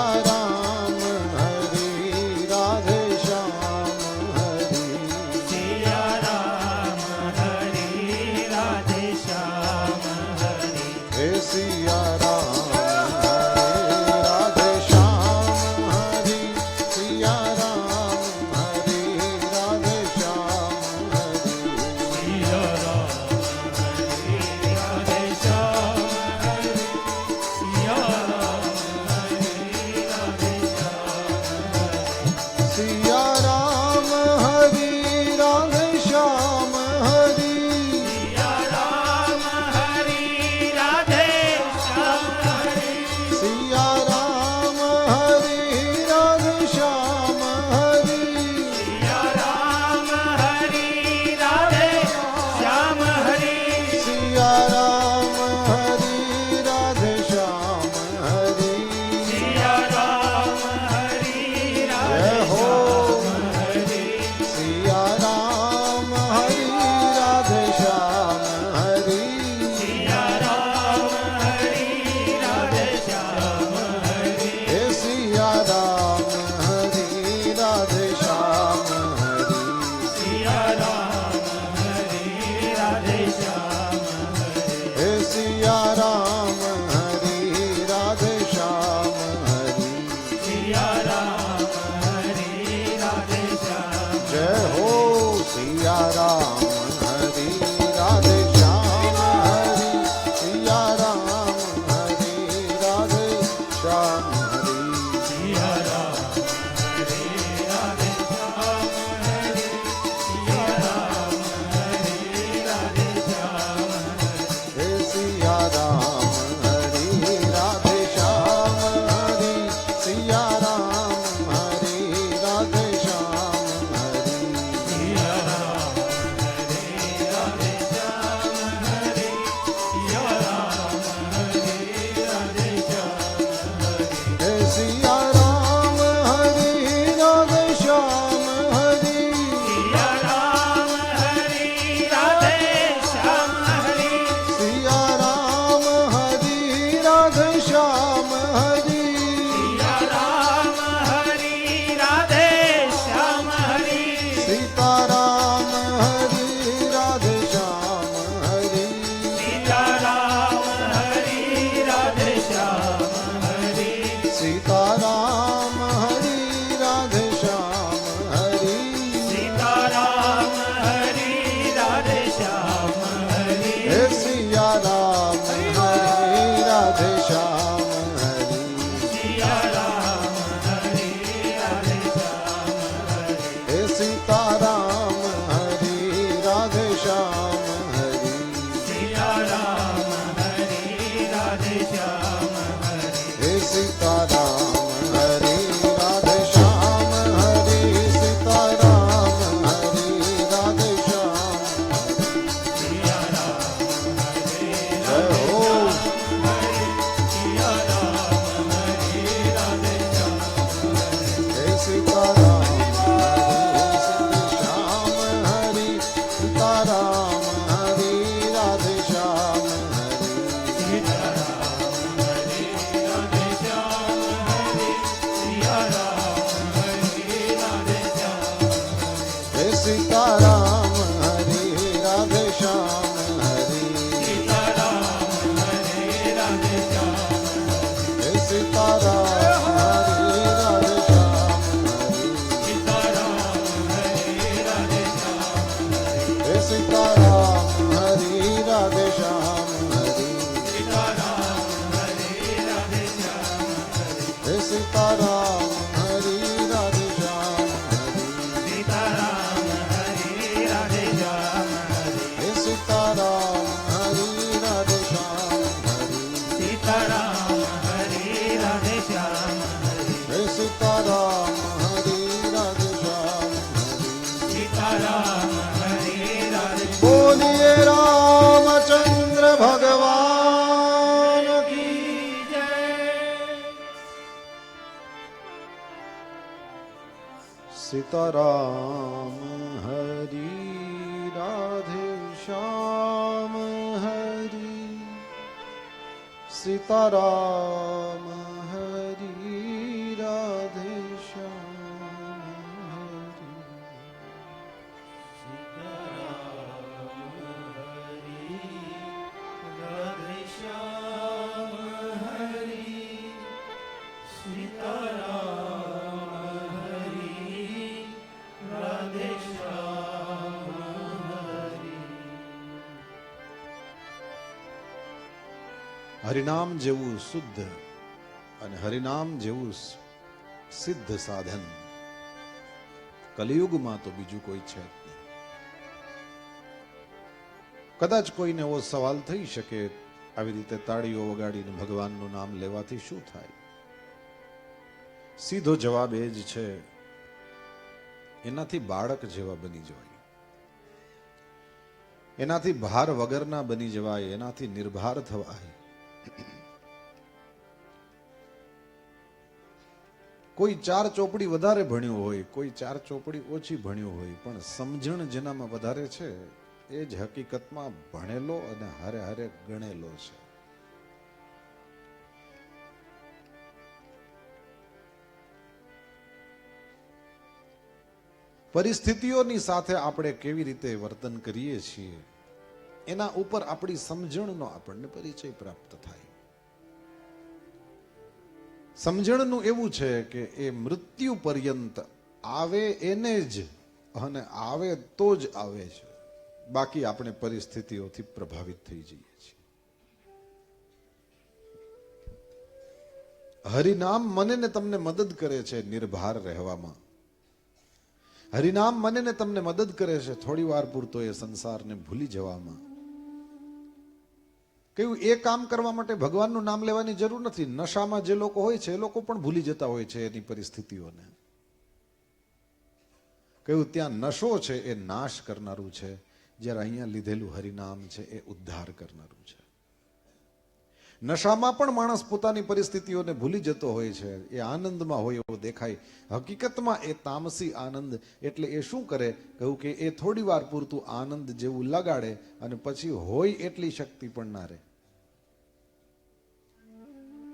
सिया राम हरि राधे श्याम हरि सिया राम हरि राधे श्याम हरि हे सिया राम हरि राधे श्याम हरि सिया राम हरि राधे श्याम हरि सिया राम हरि राधे श्याम हरि सिया राम हरि राधे श्याम हरि सिया राम हरि राधे श्याम हरि सिया राम हरि राधे श्याम हरि सिया राम हरि राधे श्याम हरि सिया राम हरि राधे श्याम हरि सिया राम हरि राधे श्याम हरि सिया राम हरि राधे जय हो श्याम हरि सिया राम हरि राधे श्याम हरि सिया राम हरि राधे श्याम हरि हे सिया राम हरि राधे श्याम हरि सिया राम हरि राधे श्याम हरि हे सिया राम हरि राधे श्याम हरि सिया राम हरि राधे श्याम जय हो सिया राम हरि राधे श्याम हरि सिया राम हरि राधे श्याम हरि सिया राम हरि राधे श्याम हरि सिया राम हरि राधे श्याम हरि हे सिया राम हरि राधे श्याम हरि सिया राम हरि राधे श्याम हरि सिया राम हरि राधे श्याम हरि सिया राम हरि राधे श्याम हरि हे सिया राम हरि राधे श्याम हरि सिया राम हरि राधे श्याम हरि सिया राम हरि राधे श्याम हरि सिया राम हरि राधे श्याम हरि सीता राम हरि राधे श्याम हरि सीता राम हरि राधे श्याम हरि सीता राम हरि राधे श्याम हरि सीता राम हरि राधे श्याम हरि हे सिया राम हरि राधे श्याम हरि सिया राम हरि राधे श्याम हरि हे सीता राम हरि राधे श्याम हरि सिया राम हरि राधे श्याम हरि हे सीता राम हरि राधे श्याम हरि सीता राम हरि राधे श्याम सिया राम हरि जय हो सिया राम हरि राधे श्याम हरि हे सीता राम हरि श्याम हरि सीता राम हरि राधे श्याम हरि सीता राम हरि राधे श्याम हरि सिया राम हरि राधे श्याम हे सीता राम हरि राधे श्याम हरि सीता राम हरि राधे श्याम हे सीता राम हरि राधे श्याम हरि सीता राम हरि राधे श्याम हे सीता राम हरि राधे श्याम हरि सीता राम हरि राधे श्याम हे सीता राम हरि राधे श्याम हरि सीता राम हरि राधे श्याम हरि हे सीता राम हरि राधे श्याम हरि सीता राम हरि राधे श्याम हरि हे सीता राम हरि राधे श्याम हरि सीता राम हरि राधे बोलिए रामचंद्र भगवान की सीताराम हरि राधे श्याम हरि सीताराम हरि હરિનામ જેવું શુદ્ધ અને હરિનામ જેવું સિદ્ધ સાધન કલિયુગમાં તો બીજું કોઈ છે જ નહીં. કદાચ કોઈને એવો સવાલ થઈ શકે, આવી રીતે તાળીઓ વગાડીને ભગવાનનું નામ લેવાથી શું થાય? સીધો જવાબ એ જ છે, એનાથી બાળક જેવા બની જવાય, એનાથી ભાર વગરના બની જવાય, એનાથી નિર્ભાર થવાય. કોઈ 4 ચોપડી વધારે ભણ્યું હોય, કોઈ 4 ચોપડી ઓછી ભણ્યું હોય, પણ સમજણ જેનામાં વધારે છે એ જ હકીકતમાં ભણેલો અને હારે હારે ગણેલો છે. પરિસ્થિતિઓની સાથે આપણે કેવી રીતે વર્તન કરીએ છીએ એના ઉપર આપણી સમજણનો આપણને પરિચય પ્રાપ્ત થાય. સમજણનું એવું છે કે એ મૃત્યુ પર્યંત આવે એને જ, અને આવે તો જ આવે છે, બાકી આપણે પરિસ્થિતિઓથી પ્રભાવિત થઈ જઈએ છીએ. હરિનામ મને ને તમને મદદ કરે છે નિર્ભાર રહેવામાં. હરિનામ મને ને તમને મદદ કરે છે થોડી વાર પૂરતો એ સંસારને ભૂલી જવામાં. કયું એ કામ કરવા માટે ભગવાનનું નામ લેવાની જરૂર નથી. નશામાં જે લોકો હોય છે એ લોકો પણ ભૂલી જતા હોય છે એની પરિસ્થિતિઓને. કયું ત્યાં નશો છે એ નાશ કરનારું છે, જ્યારે અહીંયા લીધેલું હરિનામ છે એ ઉદ્ધાર કરનારું છે. નશામાં પણ માણસ પોતાની પરિસ્થિતિઓને ભૂલી જતો હોય છે, એ આનંદમાં હોય એવો દેખાય. હકીકતમાં એ તામસી આનંદ. એટલે એ શું કરે, કહ્યું કે એ થોડી વાર પૂરતું આનંદ જેવું લગાડે અને પછી હોય એટલી શક્તિ પણ ના રહે.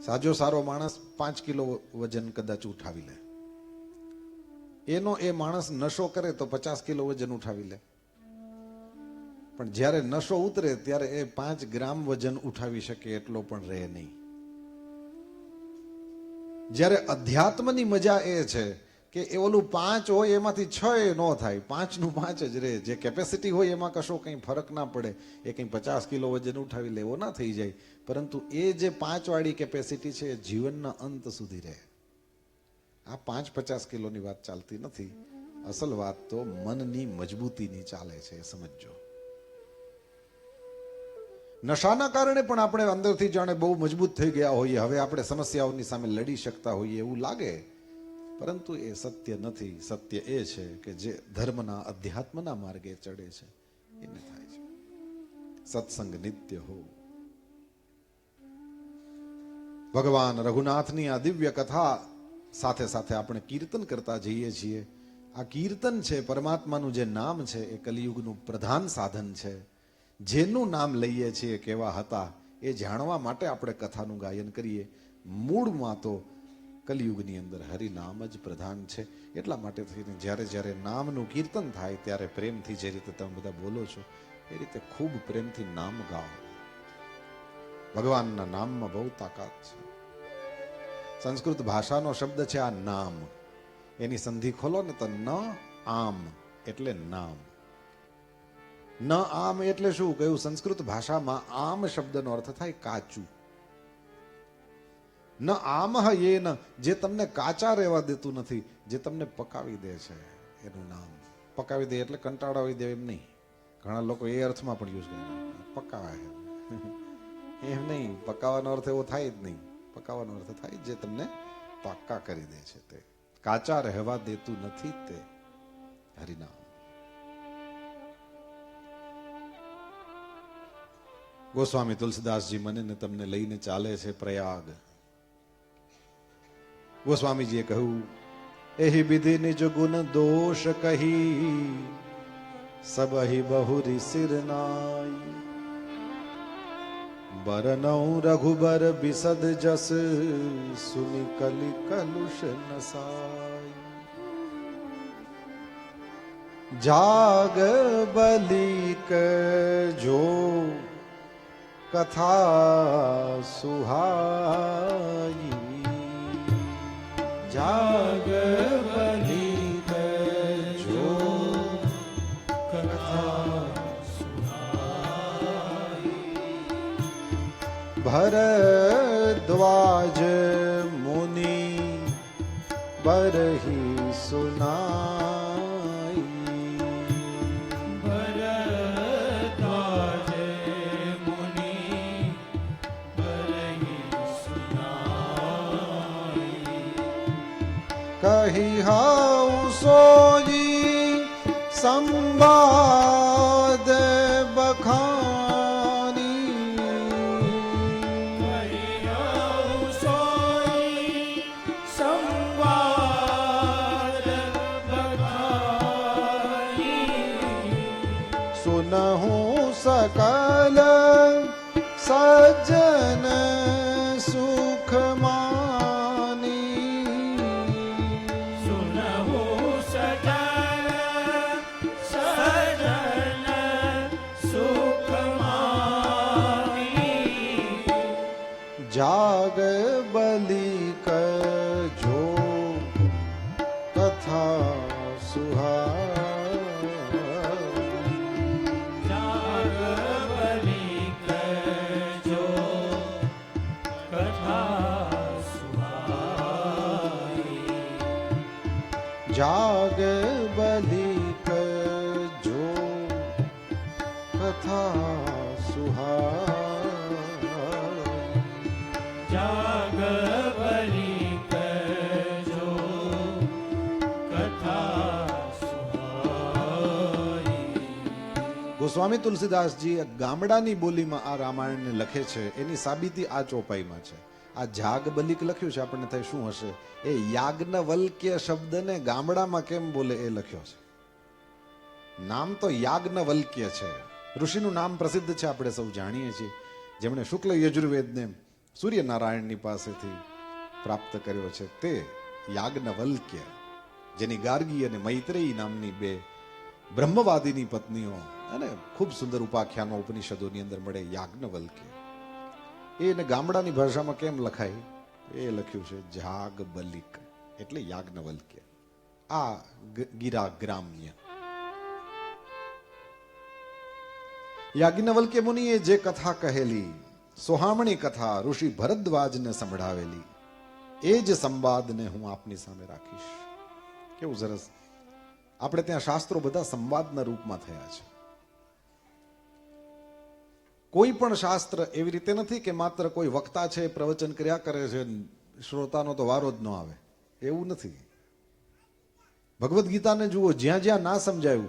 સાજો સારો માણસ 5 કિલો વજન કદાચ ઉઠાવી લે, એનો એ માણસ નશો કરે તો 50 કિલો વજન ઉઠાવી લે. પણ જ્યારે નશો ઉતરે ત્યારે એ 5 ગ્રામ વજન ઉઠાવી શકે એટલો પણ રહે નહીં. જ્યારે અધ્યાત્મની મજા એ છે કે એ ઓલું 5 હોય એમાંથી 6 ન થાય, 5 નું 5 જ રહે. જે કેપેસિટી હોય એમાં કશો કંઈ ફરક ના પડે. એ કંઈ 50 કિલો વજન ઉઠાવી લેવો ના થઈ જાય, પરંતુ એ જે 5 વાળી કેપેસિટી છે એ જીવનના અંત સુધી રહે. આ 5-50 કિલોની વાત ચાલતી નથી. અસલ વાત તો મનની મજબૂતીની ચાલે છે, સમજજો. નશાના કારણે પણ આપણે અંદરથી જાણે બહુ મજબૂત થઈ ગયા હોઈએ, હવે આપણે સમસ્યાઓની સામે લડી શકતા હોઈએ એવું લાગે, પરંતુ એ સત્ય નથી. સત્ય એ છે કે જે ધર્મના અધ્યાત્મના માર્ગે ચડે છે એને થાય છે. સત્સંગ નિત્ય હો. ભગવાન રઘુનાથની આ દિવ્ય કથા સાથે સાથે આપણે કીર્તન કરતા જઈએ છીએ. આ કીર્તન છે, પરમાત્માનું જે નામ છે એ કલિયુગનું પ્રધાન સાધન છે. જેનું નામ લઈએ છીએ કેવા હતા એ જાણવા માટે આપણે કથાનું ગાયન કરીએ. મૂળમાં તો કલિયુગની અંદર હરિનામ જ પ્રધાન છે. એટલા માટે થઈને જ્યારે જ્યારે નામનું કીર્તન થાય ત્યારે પ્રેમથી, જે રીતે તમે બધા બોલો છો એ રીતે ખૂબ પ્રેમથી નામ ગાઓ. ભગવાનના નામમાં બહુ તાકાત છે. સંસ્કૃત ભાષાનો શબ્દ છે આ નામ. એની સંધિ ખોલો ને તો ન આમ એટલે નામ. ન આમ એટલે શું કહ્યું? સંસ્કૃત ભાષામાં આમ શબ્દનો અર્થ થાય કાચું. ન આમ યેન, જે તમને કાચા રહેવા દેતું નથી, જે તમને પકાવી દે છે એનું નામ. પકાવી દે એટલે કંટાળાવી દે એમ નહીં. ઘણા લોકો એ અર્થમાં પણ યુઝ કરે, પકાવે એમ નહીં. પકાવવાનો અર્થ એવો થાય જ નહીં. પકાવવાનો અર્થ થાય જે તમને પાક્કા કરી દે છે, તે કાચા રહેવા દેતું નથી, તે હરિનામ. ગોસ્વામી તુલસીદાસજી મને ને તમને લઈને ચાલે છે પ્રયાગ. ગોસ્વામીજીએ કહ્યું, એહી વિધિ નિજ ગુણ દોષ કહી, સબહી બહુરી સિરનાઈ. બરનઉ રઘુબર બિસદ જસ, સુની કલી કલુષ નસાઈ. જાગ બલિક જો કથા સુહાઈ. જાગ બલિક જો કથા સુહાઈ. भरद्वाज मुनि बरही सुनाई। भरद्वाज मुनि बरही सुनाई। कही हाउ सोई संवाद बखानी। कही हाउ सोई संवाद बखानी। सुनहु सकल सज्जन सुख मानी। सुनहु सजन सजन सुख मानी। जाग बलि जो कथा सुहाई। जाग बलि जो कथा सुहाई। जाग बलि जो कथा सुहाई। जाग बलि जो कथा सुहाई। ગોસ્વામી તુલસીદાસજી ગામડાની બોલીમાં આ રામાયણને લખે છે, એની સાબિતી આ ચોપાઈમાં છે. આ જાગબલિક લખ્યું છે, આપણને થાય શું હશે, એ યાજ્ઞવલ્ક્ય શબ્દને ગામડામાં કેમ બોલે એ લખ્યો છે. નામ તો યાજ્ઞવલ્ક્ય છે, ઋષિનું નામ પ્રસિદ્ધ છે, આપણે સૌ જાણીએ છીએ, જેમણે શુક્લ યજુર્વેદને સૂર્યનારાયણની પાસેથી પ્રાપ્ત કર્યો છે, તે યાજ્ઞવલ્ક્ય, જેની ગાર્ગી અને મૈત્રેયી નામની બે બ્રહ્મવાદીની પત્નીઓ અને ખૂબ સુંદર ઉપાખ્યાનો ઉપનિષદોની અંદર મળે. યાજ્ઞવલ્ક્ય એને ગામડાની ભાષામાં કેમ લખાય એ લખ્યું છે જાગબલિક, એટલે યાજ્ઞવલ્ક્ય. આ ગીરા ગ્રામ્ય. યાજ્ઞવલ્ક્ય મુનિએ જે કથા કહેલી, સોહામણી કથા ઋષિ ભરદ્વાજને સંભળાવેલી, એ જ સંવાદને હું આપની સામે રાખીશ. કેવું સરસ! આપણે ત્યાં શાસ્ત્રો બધા સંવાદના રૂપમાં થયા છે. કોઈ પણ શાસ્ત્ર એવી રીતે નથી કે માત્ર કોઈ વક્તા છે પ્રવચન કર્યા કરે છે, શ્રોતાનો તો વારો જ ન આવે, એવું નથી. ભગવદ્ ગીતાને જુઓ, જ્યાં જ્યાં ના સમજાયું,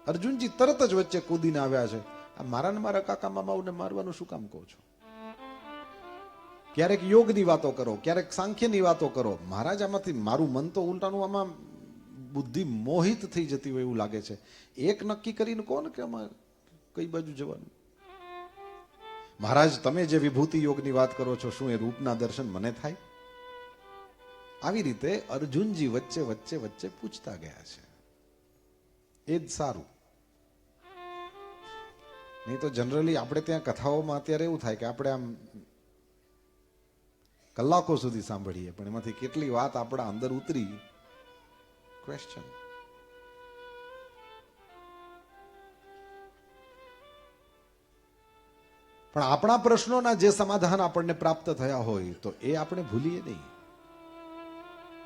અર્જુનજી તરત જ વચ્ચે કૂદીને આવ્યા છે. આ મારા ને મારા કાકા મામાઓને મારવાનું શું કામ કહો છો? ક્યારેક યોગની વાતો કરો, ક્યારેક સાંખ્યની વાતો કરો. મહારાજ આમાંથી મારું મન તો ઉલટાનું આમાં બુદ્ધિ મોહિત થઈ જતી હોય એવું લાગે છે. એક નક્કી કરીને કહો ને કે આમાં કઈ બાજુ જવાનું. મહારાજ તમે જે વિભૂતિ યોગની વાત કરો છો, શું એ રૂપના દર્શન મને થાય? આવી રીતે અર્જુનજી વચ્ચે વચ્ચે વચ્ચે પૂછતા ગયા છે. એ જ સારું. નહીં તો જનરલી આપણે ત્યાં કથાઓમાં અત્યારે એવું થાય કે આપણે આમ કલાકો સુધી સાંભળીએ, પણ એમાંથી કેટલી વાત આપણા અંદર ઉતરી, ક્વેશ્ચન. પણ આપણા પ્રશ્નોના જે સમાધાન આપણને પ્રાપ્ત થયા હોય તો એ આપણે ભૂલીએ નહીં.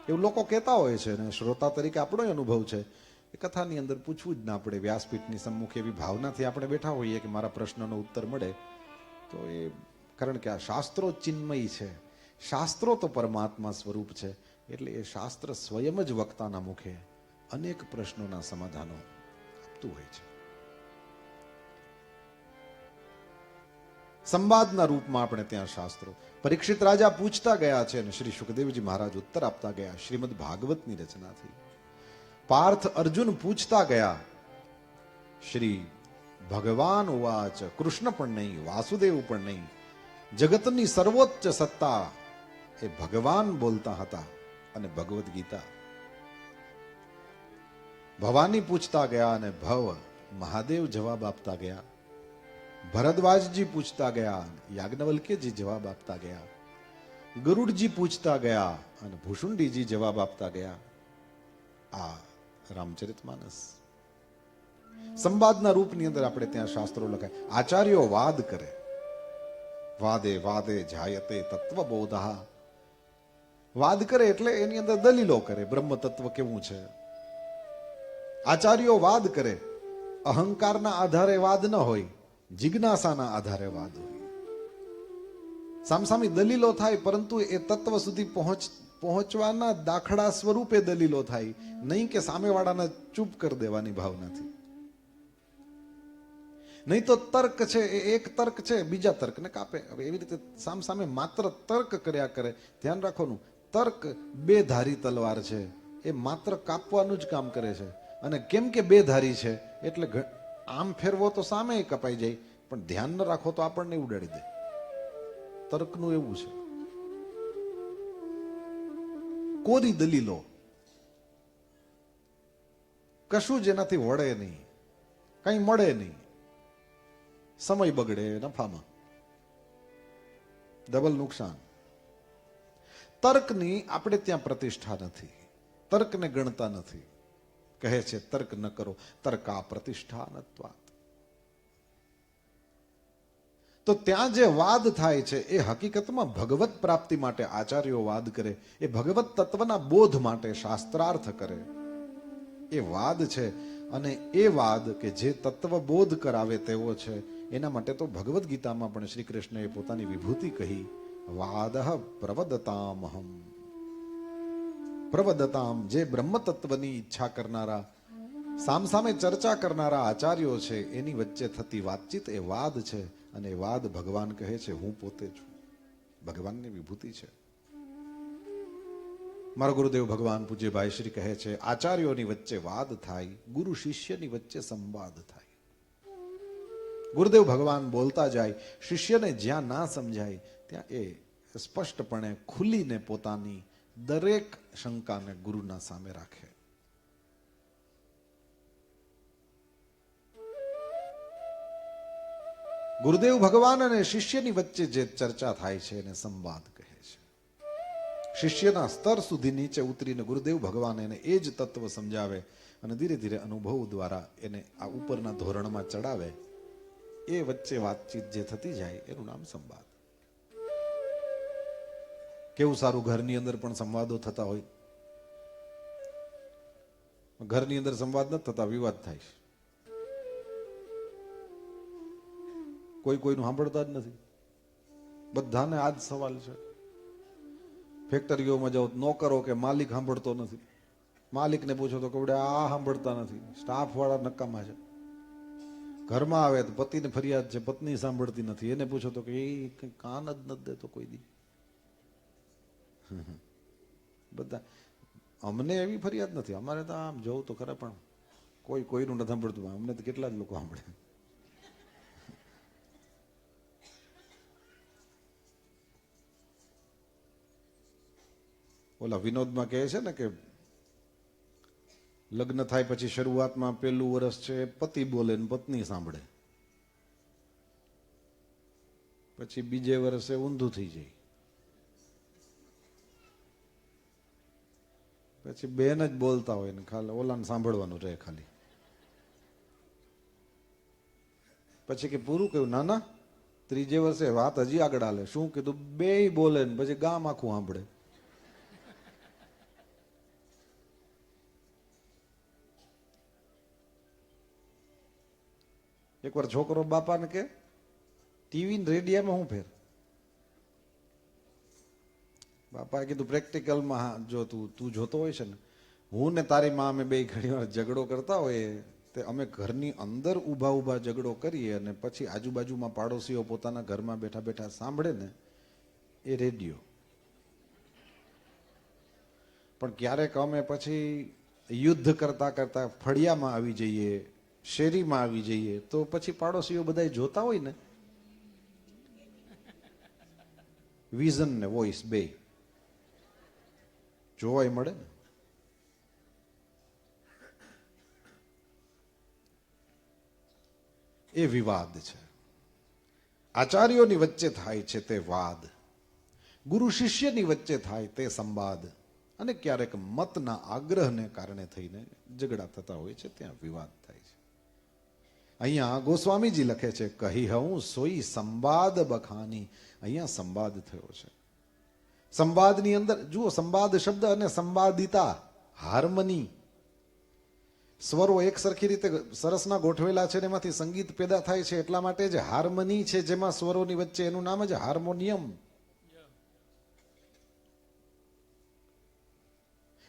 એવું લોકો કહેતા હોય છે, અને શ્રોતા તરીકે આપણો અનુભવ છે, એ કથાની અંદર પૂછવું જ ના પડે. વ્યાસપીઠની સમ્મુખે એવી ભાવનાથી આપણે બેઠા હોઈએ કે મારા પ્રશ્નનો ઉત્તર મળે તો એ, કારણ કે આ શાસ્ત્રો ચિન્મય છે, શાસ્ત્રો તો પરમાત્મા સ્વરૂપ છે, એટલે એ શાસ્ત્ર સ્વયં જ વક્તાના મુખે અનેક પ્રશ્નોના સમાધાનો આપતું હોય છે. સંવાદના રૂપમાં આપણે ત્યાં શાસ્ત્રો. પરીક્ષિત રાજા પૂછતા ગયા છે અને શ્રી સુખદેવજી મહારાજ ઉત્તર આપતા ગયા. શ્રીમદ ભાગવતની રચના થઈ. પાર્થ અર્જુન પૂછતા ગયા. શ્રી ભગવાન ઉવાચ. કૃષ્ણ પણ નહીં, વાસુદેવ પણ નહીં, જગતની સર્વોચ્ચ સત્તા એ ભગવાન બોલતા હતા. અને ભગવદ ગીતા. ભવાની પૂછતા ગયા અને ભવ મહાદેવ જવાબ આપતા ગયા. ભરદ્વાજજી પૂછતા ગયા, યાજ્ઞવલ્ક્યજી જવાબ આપતા ગયા. ગરુડજી પૂછતા ગયા અને ભૂષુંડીજી જવાબ આપતા ગયા. આ રામચરિતમાનસ સંવાદના રૂપની અંદર આપણે ત્યાં શાસ્ત્રો લખાય. આચાર્યો વાદ કરે, વાદે વાદે જાયતે તત્વબોધા. વાદ કરે એટલે એની અંદર દલીલો કરે, બ્રહ્મ તત્વ કેવું છે. આચાર્યો વાદ કરે, અહંકારના આધારે વાદ ન હોય, જિજ્ઞાસાના આધારે વાદ હોય. સામસામી દલીલો થાય, પરંતુ એ તત્વ સુધી પહોંચવાના દાખલા સ્વરૂપે દલીલો થાય, નહીં કે સામેવાળાને ચૂપ કરી દેવાની ભાવનાથી. નહીં તો તર્ક છે એ એક તર્ક છે બીજા તર્કને કાપે. હવે એવી રીતે સામસામે માત્ર તર્ક કર્યા કરે. ધ્યાન રાખવાનું, તર્ક બે ધારી તલવાર છે, એ માત્ર કાપવાનું જ કામ કરે છે. અને કેમ કે બે ધારી છે એટલે આમ ફેરવો તો સામે કપાઈ જાય, પણ ધ્યાન ન રાખો તો આપણને ઉડાડી દે. તર્કનું એવું છે. કોરી દલીલો કશું જેનાથી વળે નહીં, કઈ મળે નહીં, સમય બગડે, નફામાં ડબલ નુકસાન. તર્કની આપણે ત્યાં પ્રતિષ્ઠા નથી, તર્કને ગણતા નથી. કહે છે તર્ક ન કરો, તર્કા પ્રતિષ્ઠાનત્વાત. તો ત્યાં જે વાદ થાય છે એ હકીકતમાં ભગવત પ્રાપ્તિ માટે આચાર્યો વાદ કરે, એ ભગવત તત્વના બોધ માટે શાસ્ત્રાર્થ કરે, એ વાદ છે. અને એ વાદ કે જે તત્વ બોધ કરાવે તેવો છે, એના માટે તો ભગવદ્ ગીતામાં પણ શ્રી કૃષ્ણએ પોતાની વિભૂતિ કહી, વાદઃ પ્રવદતામહમ. પ્રવદતામ, જે બ્રહ્મ તત્વની ઈચ્છા કરનારા, સામસામે ચર્ચા કરનારા આચાર્યો છે, એની વચ્ચે થતી વાતચીત એ વાદ છે. અને વાદ ભગવાન કહે છે હું પોતે છું, ભગવાનની વિભૂતિ છે. મારા ગુરુદેવ ભગવાન પૂજ્યભાઈ શ્રી કહે છે આચાર્યોની વચ્ચે વાદ થાય, ગુરુ શિષ્યની વચ્ચે સંવાદ થાય. ગુરુદેવ ભગવાન બોલતા જાય, શિષ્યને જ્યાં ના સમજાય ત્યાં એ સ્પષ્ટપણે ખુલીને પોતાની દરેક શંકાને ગુરુના સામે રાખે. ગુરુદેવ ભગવાન અને શિષ્યની વચ્ચે જે ચર્ચા થાય છે એને સંવાદ કહે છે. શિષ્યના સ્તર સુધી નીચે ઉતરીને ગુરુદેવ ભગવાન એને એ જ તત્વ સમજાવે અને ધીરે ધીરે અનુભવ દ્વારા એને આ ઉપરના ધોરણમાં ચડાવે. એ વચ્ચે વાતચીત જે થતી જાય એનું નામ સંવાદ. કેવું સારું, ઘરની અંદર પણ સંવાદો થતા હોય. ઘરની અંદર સંવાદ નથી થતા, વિવાદ થાય છે. કોઈ કોઈનું સાંભળતા જ નથી. બધાને આ જ સવાલ છે. ફેક્ટરીઓમાં જાઓ, નોકરો કે માલિક સાંભળતો નથી. માલિકને પૂછો તો કવડે આ સાંભળતા નથી, સ્ટાફ વાળા નકામા છે. ઘરમાં આવે તો પતિને ફરિયાદ છે, પત્ની સાંભળતી નથી. એને પૂછો તો કે એ કઈ કાન જ નથી દેતો કોઈ દી. બધા અમને એવી ફરિયાદ નથી, અમારે તો આમ જવું તો ખરા પણ કોઈ કોઈનું નથી સાંભળતું. અમને તો કેટલા જ લોકો સાંભળે. ઓલા વિનોદમાં કહે છે ને કે લગ્ન થાય પછી શરૂઆતમાં પહેલું વર્ષ છે પતિ બોલે ને પત્ની સાંભળે, પછી બીજે વર્ષે ઊંધું થઈ જાય, પછી બેન જ બોલતા હોય ને ખાલી ઓલાને સાંભળવાનું રહે ખાલી. પછી કે પૂરું કહ્યું, ના ના ત્રીજે વર્ષે વાત હજી આગળ હાલે. શું કીધું? બેય બોલે ને પછી ગામ આખું સાંભળે. એકવાર છોકરો બાપાને કે ટીવી ને રેડિયામાં શું ફેર? બાપાએ કીધું પ્રેક્ટિકલમાં જો તું જોતો હોય છે ને, હું ને તારી માં અમે બે ઘણી વાર ઝઘડો કરતા હોય તે અમે ઘરની અંદર ઊભા ઊભા ઝઘડો કરીએ અને પછી આજુબાજુમાં પાડોશીઓ પોતાના ઘરમાં બેઠા બેઠા સાંભળે ને એ રેડિયો. પણ ક્યારેક અમે પછી યુદ્ધ કરતા કરતા ફળિયામાં આવી જઈએ, શેરીમાં આવી જઈએ તો પછી પાડોશીઓ બધા જોતા હોય ને, વિઝન ને વોઇસ બે જોવાય મળે ને. એ વિવાદ છે. આચાર્યોની વચ્ચે થાય છે તે વાદ, ગુરુ શિષ્યની વચ્ચે થાય તે સંવાદ, અને ક્યારેક મતના આગ્રહને કારણે થઈને ઝઘડા થતા હોય છે, ત્યાં વિવાદ થાય છે. અહીંયા ગોસ્વામીજી લખે છે, કહી હું સોઈ સંવાદ બખાની. અહીંયા સંવાદ થયો છે. સંવાદની અંદર જુઓ, સંવાદ શબ્દ અને સંવાદિતા, હાર્મની, સ્વરો એક સરખી રીતે સરસના ગોઠવેલા છે ને એમાંથી સંગીત પેદા થાય છે. એટલા માટે જ હાર્મની છે, જેમાં સ્વરોની વચ્ચે, એનું નામ જ હાર્મોનિયમ.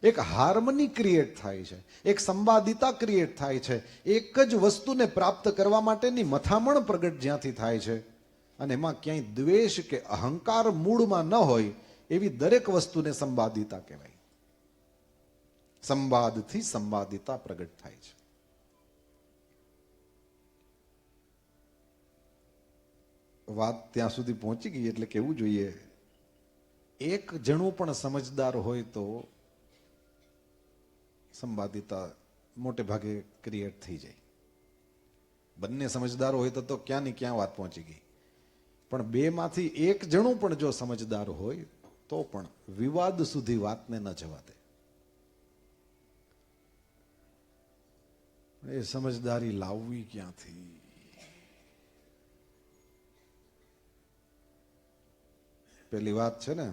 એક હાર્મની ક્રિએટ થાય છે, એક સંવાદિતા ક્રિએટ થાય છે. એક જ વસ્તુને પ્રાપ્ત કરવા માટેની મથામણ પ્રગટ જ્યાંથી થાય છે, અને એમાં ક્યાંય દ્વેષ કે અહંકાર મૂળમાં ન હોય એવી દરેક વસ્તુને સંવાદિતા કહેવાય. સંવાદથી સંવાદિતા પ્રગટ થાય છે. વાત ત્યાં સુધી પહોંચી ગઈ એટલે કેવું જોઈએ, એક જણું પણ સમજદાર હોય તો સંવાદિતા મોટે ભાગે ક્રિએટ થઈ જાય. બંને સમજદાર હોય તો ક્યાં ની ક્યાં વાત પહોંચી ગઈ. પણ બે માંથી એક જણું પણ જો સમજદાર હોય તો પણ વિવાદ સુધી વાતને ન જવા દે. એ સમજદારી લાવવી ક્યાંથી? પેલી વાત છે ને,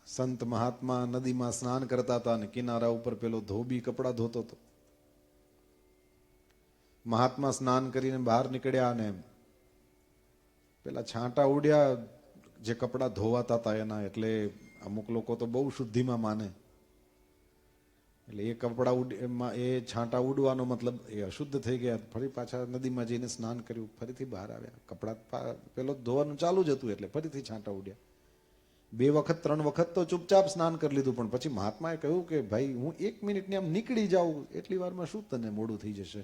સંત મહાત્મા નદીમાં સ્નાન કરતા હતા અને કિનારા ઉપર પેલો ધોબી કપડા ધોતો હતો. મહાત્મા સ્નાન કરીને બહાર નીકળ્યા અને પેલા છાંટા ઉડ્યા જે કપડા ધોવાતા હતા એના. એટલે અમુક લોકો તો બહુ શુદ્ધિમાં માને, એટલે એ કપડા એ છાંટા ઉડવાનો મતલબ એ અશુદ્ધ થઈ ગયા. ફરી પાછા નદીમાં જઈને સ્નાન કર્યું, ફરીથી બહાર આવ્યા, કપડા પેલો ધોવાનું ચાલુ જ હતું એટલે ફરીથી છાંટા ઉડ્યા. 2 વખત 3 વખત તો ચૂપચાપ સ્નાન કરી લીધું. પણ પછી મહાત્માએ કહ્યું કે ભાઈ, હું 1 મિનિટની આમ નીકળી જાઉં એટલી વારમાં શું તને મોડું થઈ જશે,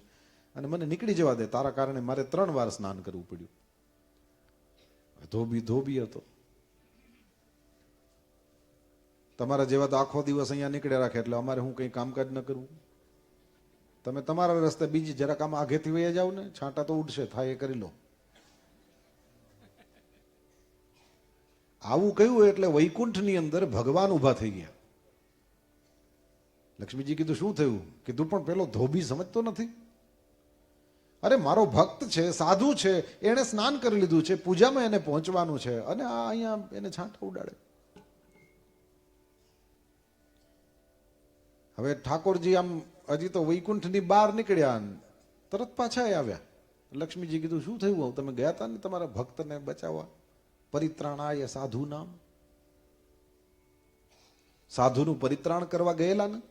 અને મને નીકળી જવા દે, તારા કારણે મારે 3 વાર સ્નાન કરવું પડ્યું. ધોબી હતો. તમારા જેવા તો આખો દિવસ અહીંયા નીકળ્યા રાખે, એટલે અમારે હું કઈ કામકાજ ન કરવું. તમે તમારા રસ્તે બીજી જરાક આમ આઘેથી વહી જાવ ને, છાંટા તો ઉડશે, થાય એ કરી લો. આવું કહ્યું એટલે વૈકુંઠની અંદર ભગવાન ઉભા થઈ ગયા. લક્ષ્મીજી કીધું શું થયું? કીધું પણ પેલો ધોબી સમજતો નથી. અરે મારો ભક્ત છે, સાધુ છે, એને સ્નાન કરી લીધું છે, પૂજામાં એને પહોંચવાનું છે, અને આ અહીંયા એને છાંટા ઉડાડે. હવે ઠાકોરજી આમ હજી તો વૈકુંઠની બહાર નીકળ્યા, તરત પાછા આવ્યા. લક્ષ્મીજી કીધું શું થયું? તમે ગયા હતા ને તમારા ભક્તને બચાવવા, પરિત્રાણાય સાધુ નામ, સાધુનું પરિત્રાણ કરવા ગયેલા ને?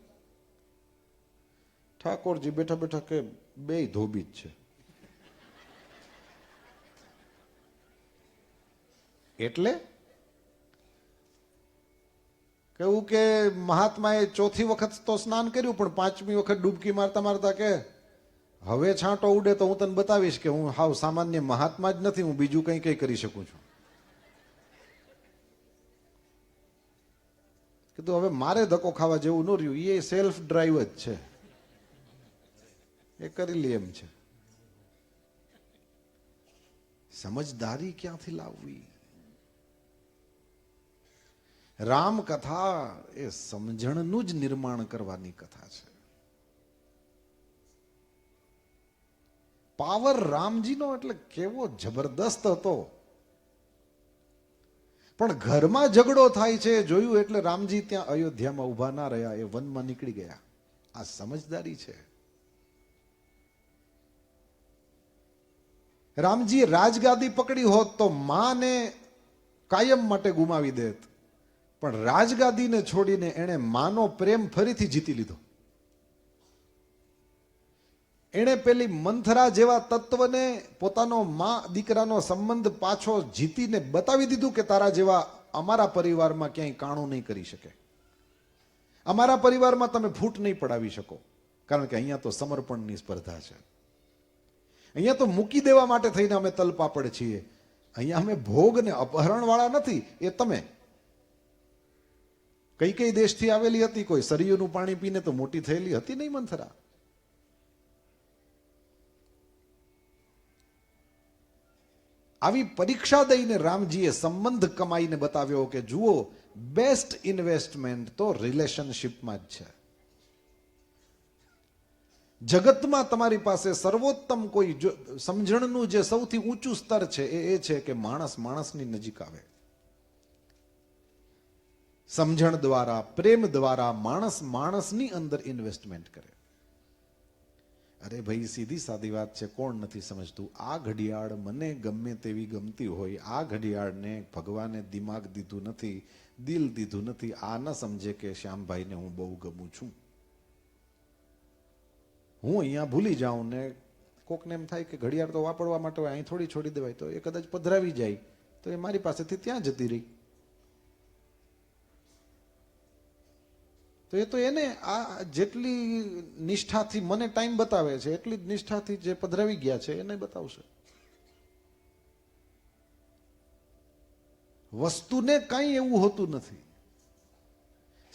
ઠાકોરજી બેઠા બેઠા કે બે ધોબી જ છે. એટલે કેવું કે મહાત્માએ 4થી વખત તો સ્નાન કર્યું, પણ 5મી વખત ડૂબકી મારતા મારતા કે હવે છાંટો ઉડે તો હું તને બતાવીશ કે હું હાવ સામાન્ય મહાત્મા જ નથી, હું બીજું કઈ કઈ કરી શકું છું. કીધું હવે મારે ધક્કો ખાવા જેવું ન રહ્યું, એ સેલ્ફ ડ્રાઈવ જ છે, એ કરી લે એમ છે. સમજદારી ક્યાંથી લાવવી? રામ કથા એ સમજણનું જ નિર્માણ કરવાની કથા છે. પાવર રામજીનો એટલે કેવો જબરદસ્ત હતો. પણ ઘરમાં ઝઘડો થાય છે જોયું એટલે રામજી ત્યાં અયોધ્યામાં ઉભા ના રહ્યા, એ વનમાં નીકળી ગયા. આ સમજદારી છે. રામજીએ રાજગાદી પકડી હોત તો માને કાયમ માટે ગુમાવી દેત, પણ રાજગાદીને છોડીને એણે માનો પ્રેમ ફરીથી જીતી લીધો. એણે પેલી મંથરા જેવા તત્વને પોતાનો મા દીકરાનો સંબંધ પાછો જીતીને બતાવી દીધું કે તારા જેવા અમારા પરિવારમાં ક્યાંય કાણું નહીં કરી શકે, અમારા પરિવારમાં તમે ફૂટ નહીં પડાવી શકો, કારણ કે અહીંયા તો સમર્પણની સ્પર્ધા છે. અહીંયા તો મૂકી દેવા માટે થઈને અમે તલપાપડ છીએ. અહીંયા અમે ભોગ ને અપહરણ વાળા નથી. એ તમે કઈ કઈ દેશથી આવેલી હતી? કોઈ સરયુનું પાણી પીને તો મોટી થયેલી હતી નહીં મંથરા. આવી પરીક્ષા દઈને રામજીએ સંબંધ કમાઈને બતાવ્યો કે જુઓ, બેસ્ટ ઇન્વેસ્ટમેન્ટ તો રિલેશનશિપમાં જ છે. જગતમાં તમારી પાસે સર્વોત્તમ કોઈ સમજણનું જે સૌથી ઊંચું સ્તર છે એ છે કે માણસ માણસની નજીક આવે. સમજણ દ્વારા, પ્રેમ દ્વારા માણસ માણસની અંદર ઇન્વેસ્ટમેન્ટ કરે. અરે ભાઈ, સીધી સાદી વાત છે, કોણ નથી સમજતું? આ ઘડિયાળ મને ગમે તેવી ગમતી હોય, આ ઘડિયાળને ભગવાને દિમાગ દીધું નથી, દિલ દીધું નથી. આ ન સમજે કે શ્યામભાઈને હું બહુ ગમું છું. હું અહીંયા ભૂલી જાઉં ને કોકને એમ થાય કે ઘડિયાળ તો વાપરવા માટે હોય, અહીં થોડી છોડી દેવાય, તો એ કદાચ પધરાવી જાય તો એ મારી પાસેથી ત્યાં જતી રહી. તો એ તો એને આ જેટલી નિષ્ઠાથી મને ટાઈમ બતાવે છે એટલી જ નિષ્ઠાથી જે પધરાવી ગયા છે એને બતાવશે. વસ્તુને કઈ એવું હોતું નથી.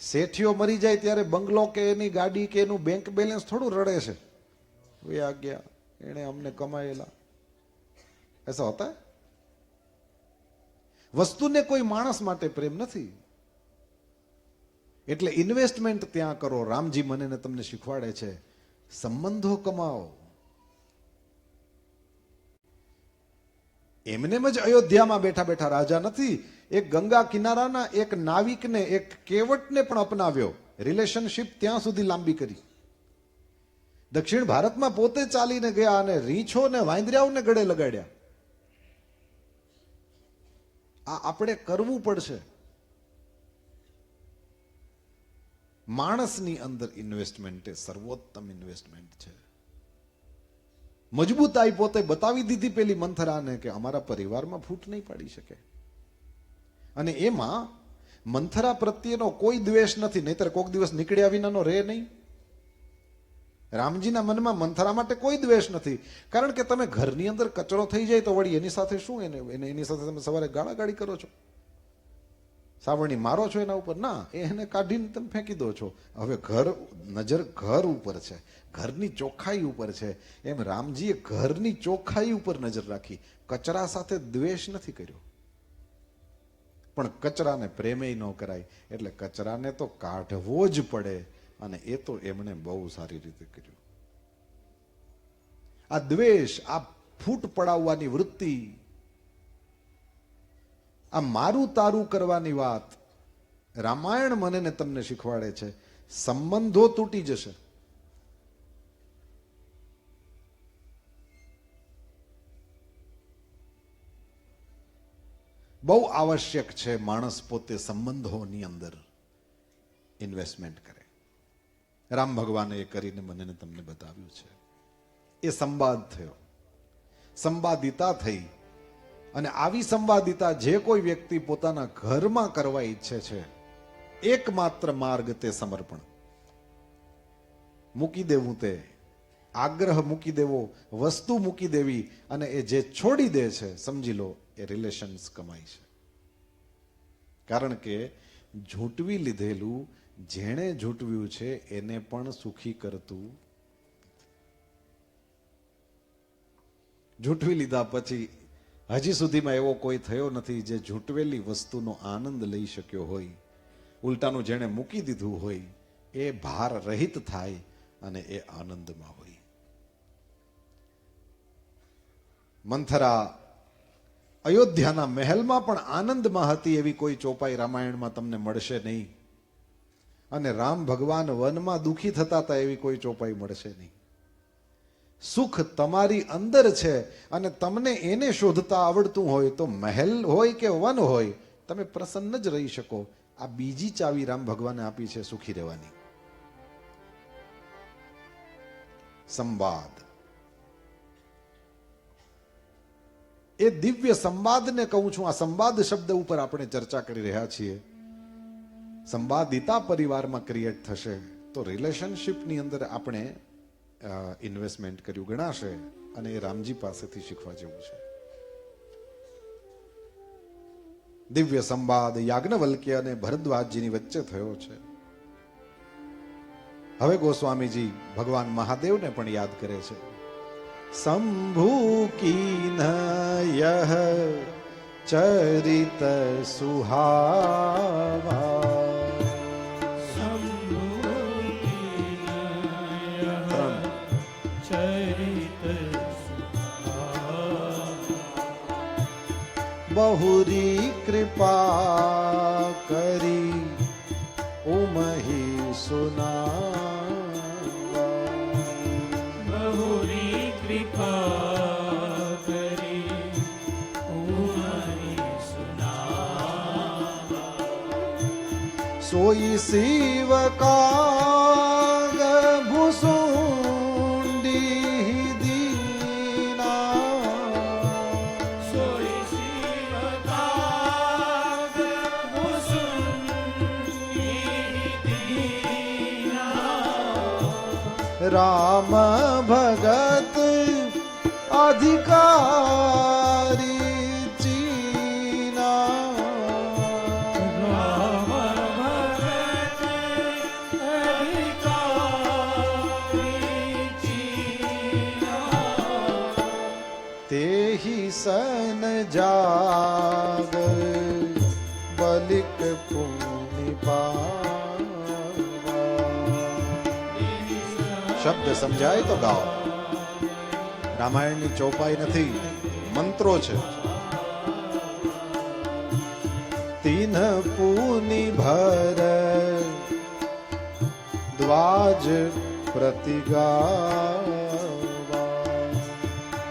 શેઠિયો મરી જાય ત્યારે બંગલો કે એની ગાડી કે એનું બેંક બેલેન્સ થોડું રડે છે, વે આ ગયા, એને અમને કમાયેલા, એસા હોતા હૈ? વસ્તુને કોઈ માણસ માટે પ્રેમ નથી. એટલે ઇન્વેસ્ટમેન્ટ ત્યાં કરો. રામજી મને ને તમને શીખવાડે છે, સંબંધો કમાઓ. એમને જ અયોધ્યામાં બેઠા બેઠા રાજા નથી, એક ગંગા કિનારાના એક નાવિકને, એક કેવટને પણ અપનાવ્યો, રિલેશનશિપ ત્યાં સુધી લાંબી કરી. દક્ષિણ ભારતમાં પોતે ચાલીને ગયા અને રીંછો ને વાંદરાઓને ગળે લગાડ્યા. આ આપણે કરવું પડશે. માણસની અંદર ઇન્વેસ્ટમેન્ટ એ સર્વોત્તમ ઇન્વેસ્ટમેન્ટ છે. મજબૂતાઈ પોતે બતાવી દીધી પેલી મંથરાને કે અમારા પરિવારમાં ફૂટ નહીં પાડી શકે. અને એમાં મંથરા પ્રત્યેનો કોઈ દ્વેષ નથી, નહીતર કોક દિવસ નીકળ્યા વિનાનો રહે નહીં. રામજીના મનમાં મંથરા માટે કોઈ દ્વેષ નથી, કારણ કે તમે ઘરની અંદર કચરો થઈ જાય તો વળી એની સાથે શું, એની સાથે તમે સવારે ગાળાગાળી કરો છો, સાવરણી મારો છો એના ઉપર? ના, એને કાઢીને તમે ફેંકી દો છો. હવે નજર ઘર ઉપર છે, ઘરની ચોખ્ખાઈ ઉપર છે. એમ રામજીએ ઘરની ચોખ્ખાઈ ઉપર નજર રાખી, કચરા સાથે દ્વેષ નથી કર્યો. પણ કચરાને પ્રેમે ન કરાય, એટલે કચરાને તો કાઢવો જ પડે, અને એ તો એમણે બહુ સારી રીતે કર્યું. આ દ્વેષ, આ ફૂટ પડાવવાની વૃત્તિ, આ મારું તારું કરવાની વાત રામાયણ મને ને તમને શીખવાડે છે. સંબંધો તૂટી જશે. બહુ આવશ્યક છે માણસ પોતે સંબંધોની અંદર ઇન્વેસ્ટમેન્ટ કરે. રામ ભગવાને એ કરીને મને ને તમને બતાવ્યું છે. એ સંવાદ થયો, સંવાદિતા થઈ. અને આવી સંવાદિતા જે કોઈ વ્યક્તિ પોતાના ઘરમાં કરવા ઈચ્છે છે, એકમાત્ર માર્ગ તે સમર્પણ. મૂકી દેવું, તે આગ્રહ મૂકી દેવો, વસ્તુ મૂકી દેવી, અને એ જે છોડી દે છે, સમજી લો એ રિલેશન્સ કમાય છે. કારણ કે ઝૂંટવી લીધેલું, જેણે ઝૂંટવ્યું છે એને પણ સુખી કરતું. ઝૂંટવી લીધા પછી હજી સુધીમાં એવો કોઈ થયો નથી જે ઝૂંટવેલી વસ્તુનો આનંદ લઈ શક્યો હોય. ઉલટાનું જેણે મૂકી દીધું હોય એ ભાર રહિત થાય અને એ આનંદમાં હોય. મંથરા અયોધ્યાના મહેલમાં પણ આનંદમાં હતી એવી કોઈ ચોપાઈ રામાયણમાં તમને મળશે નહીં. અને રામ ભગવાન વનમાં દુઃખી થતા હતા એવી કોઈ ચોપાઈ મળશે નહીં. સુખ તમારી અંદર છે, અને તમને એને શોધતા આવડતું હોય તો મહેલ હોય કે વન હોય, તમે પ્રસન્ન જ રહી શકો. આ બીજી ચાવી રામ ભગવાને આપી છે સુખી રહેવાની. સંવાદ, એ દિવ્ય સંવાદને કહું છું. આ સંવાદ શબ્દ ઉપર આપણે ચર્ચા કરી રહ્યા છીએ. સંવાદિતા પરિવારમાં ક્રિએટ થશે તો રિલેશનશિપની અંદર આપણે ઇન્વેસ્ટમેન્ટ કર્યું ગણાશે, અને એ રામજી પાસેથી શીખવા જેવું છે. દિવ્ય સંવાદ યાજ્ઞવલ્ક્ય અને ભરદ્વાજજીની વચ્ચે થયો છે. હવે ગોસ્વામીજી ભગવાન મહાદેવને પણ યાદ કરે છે. શંભુ કીન યહ ચરિત સુહાવા, बहुरी कृपा करी उमही सुना बहुरी कृपा करी उमरी सुनावा सोई शिव का भुसुंडी दीना सोई शिव काग भुसुंडी दीना राम भगत अधिकारी चीना राम भगत अधिकारी चीना तेहि सन जाग बलिक पुण्य पावा। શબ્દ સમજાય તો ગાઓ. રામાયણની ચોપાઈ નથી, મંત્રો છે. તીન પૂની ભર દ્વાજ પ્રતિગાવા.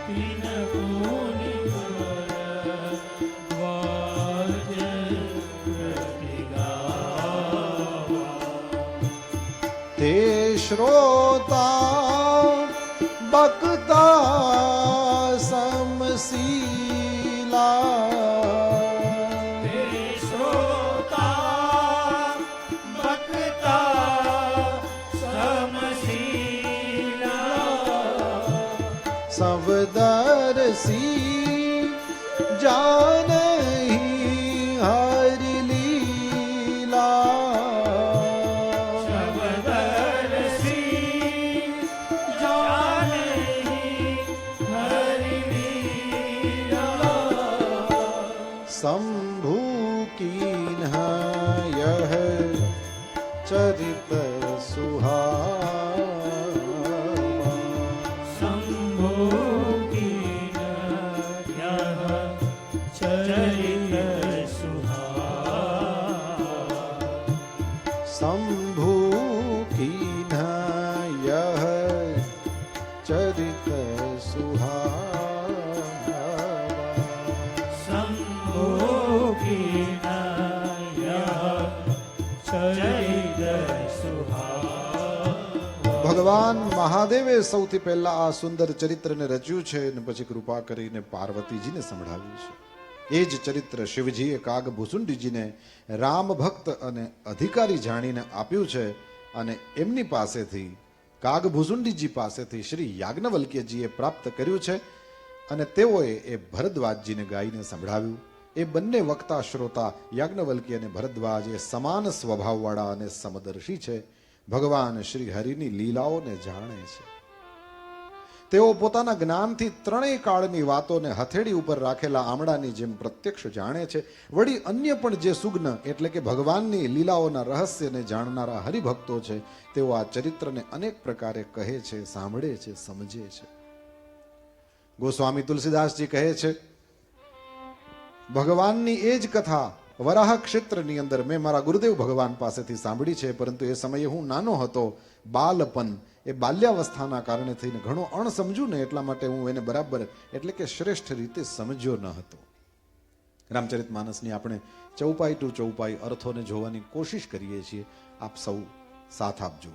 तीन पूनि द्वाज प्रतिगावा તે શ્રોતા બકતા સમશીલા ते श्रोता भक्ता समशीला સવદરસી જાનહી હરિ લીલા शबदरसी जाने हरि लीला શંભુ કીન્હ યહ ચરિત સુહાવા. शंभो कीन यः चरित सुहावा શંભુ કીન્હ યહ ચરિત સુહાવા. शंभो कीन यः चरित सुहावा ભગવાન મહાદેવે સૌથી પહેલા આ સુંદર ચરિત્રને રચ્યું છે અને પછી કૃપા કરીને પાર્વતીજીને સંભળાવ્યું છે. એ જ ચરિત્ર શિવજીએ કાગ ભૂસુંડીજીને રામ ભક્ત અને અધિકારી જાણીને આપ્યું છે અને એમની પાસેથી કાગ ભૂસુંડીજી પાસેથી શ્રી યાજ્ઞવલ્ક્યજીએ પ્રાપ્ત કર્યું છે અને તેઓએ એ ભરદ્વાજજીને ગાઈને સંભળાવ્યું. એ બંને વક્તા શ્રોતા યાજ્ઞવલ્ક્ય અને ભરદ્વાજ એ સમાન સ્વભાવવાળા અને સમદર્શી છે. ભગવાન શ્રી હરિની લીલાઓને જાણે છે. તેઓ પોતાના જ્ઞાનથી ત્રણેય કાળની વાતોને હથેળી ઉપર રાખેલા આમળાની જેમ પ્રત્યક્ષ જાણે છે. વળી અન્ય પણ જે સુગ્ન એટલે કે ભગવાનની લીલાઓના રહસ્યને જાણનારા હરિભક્તો છે તેઓ આ ચરિત્રને અનેક પ્રકારે કહે છે, સાંભળે છે, સમજે છે. ગોસ્વામી તુલસીદાસજી કહે છે, ભગવાનની એ જ કથા વરાહ ક્ષેત્રની અંદર મેં મારા ગુરુદેવ ભગવાન પાસેથી સાંભળી છે, પરંતુ એ સમયે હું નાનો હતો. બાલપન એ બાલ્યાવસ્થાના કારણે થઈને ઘણો અણસમજુ ને એટલા માટે હું એને બરાબર એટલે કે શ્રેષ્ઠ રીતે સમજ્યો ન હતો. રામચરિત માનસની આપણે ચૌપાઈ ટુ ચૌપાઈ અર્થોને જોવાની કોશિશ કરીએ છીએ. આપ સૌ સાથ આપજો.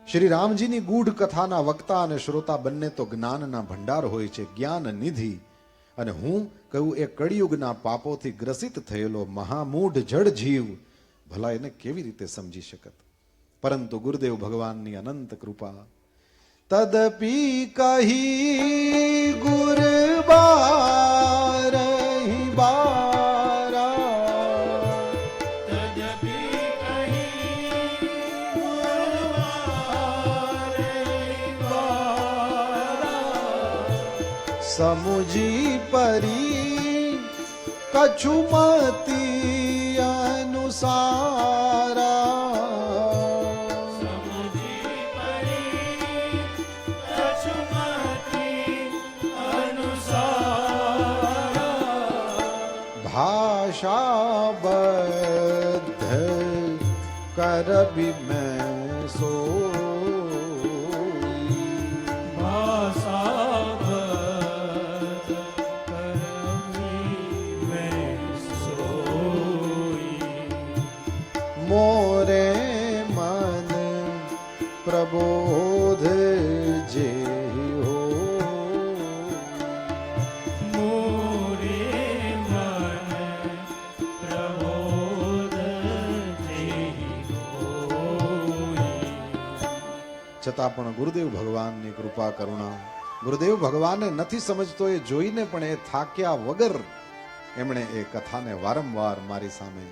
શ્રી રામજીની ગૂઢ કથાના વક્તા અને શ્રોતા બંને તો જ્ઞાનના ભંડાર હોય છે, જ્ઞાન નિધિ. અને હું કહું એ કળિયુગના પાપોથી ગ્રસિત થયેલો મહામૂઢ જડ જીવ ભલા એને કેવી રીતે સમજી શકત. પરંતુ ગુરુદેવ ભગવાનની અનંત કૃપા. તદપી કહી ગુરબાર બારા तदपि कहि गुरुवारे સમુજી પરી કછુમતી અનુસારા समुझी परि कछुमति अनुसारा भाषाबद्ध कर भी मैं सोई। भाषाबद्ध करबी मैं सोई। मोरे मन प्रबोध जे हो। मोरे मन प्रबोध जेहि होई। છતાં પણ ગુરુદેવ ભગવાનની કૃપા કરુણા, ગુરુદેવ ભગવાને નથી સમજતો એ જોઈને પણ એ થાક્યા વગર એમણે એ કથાને વારંવાર મારી સામે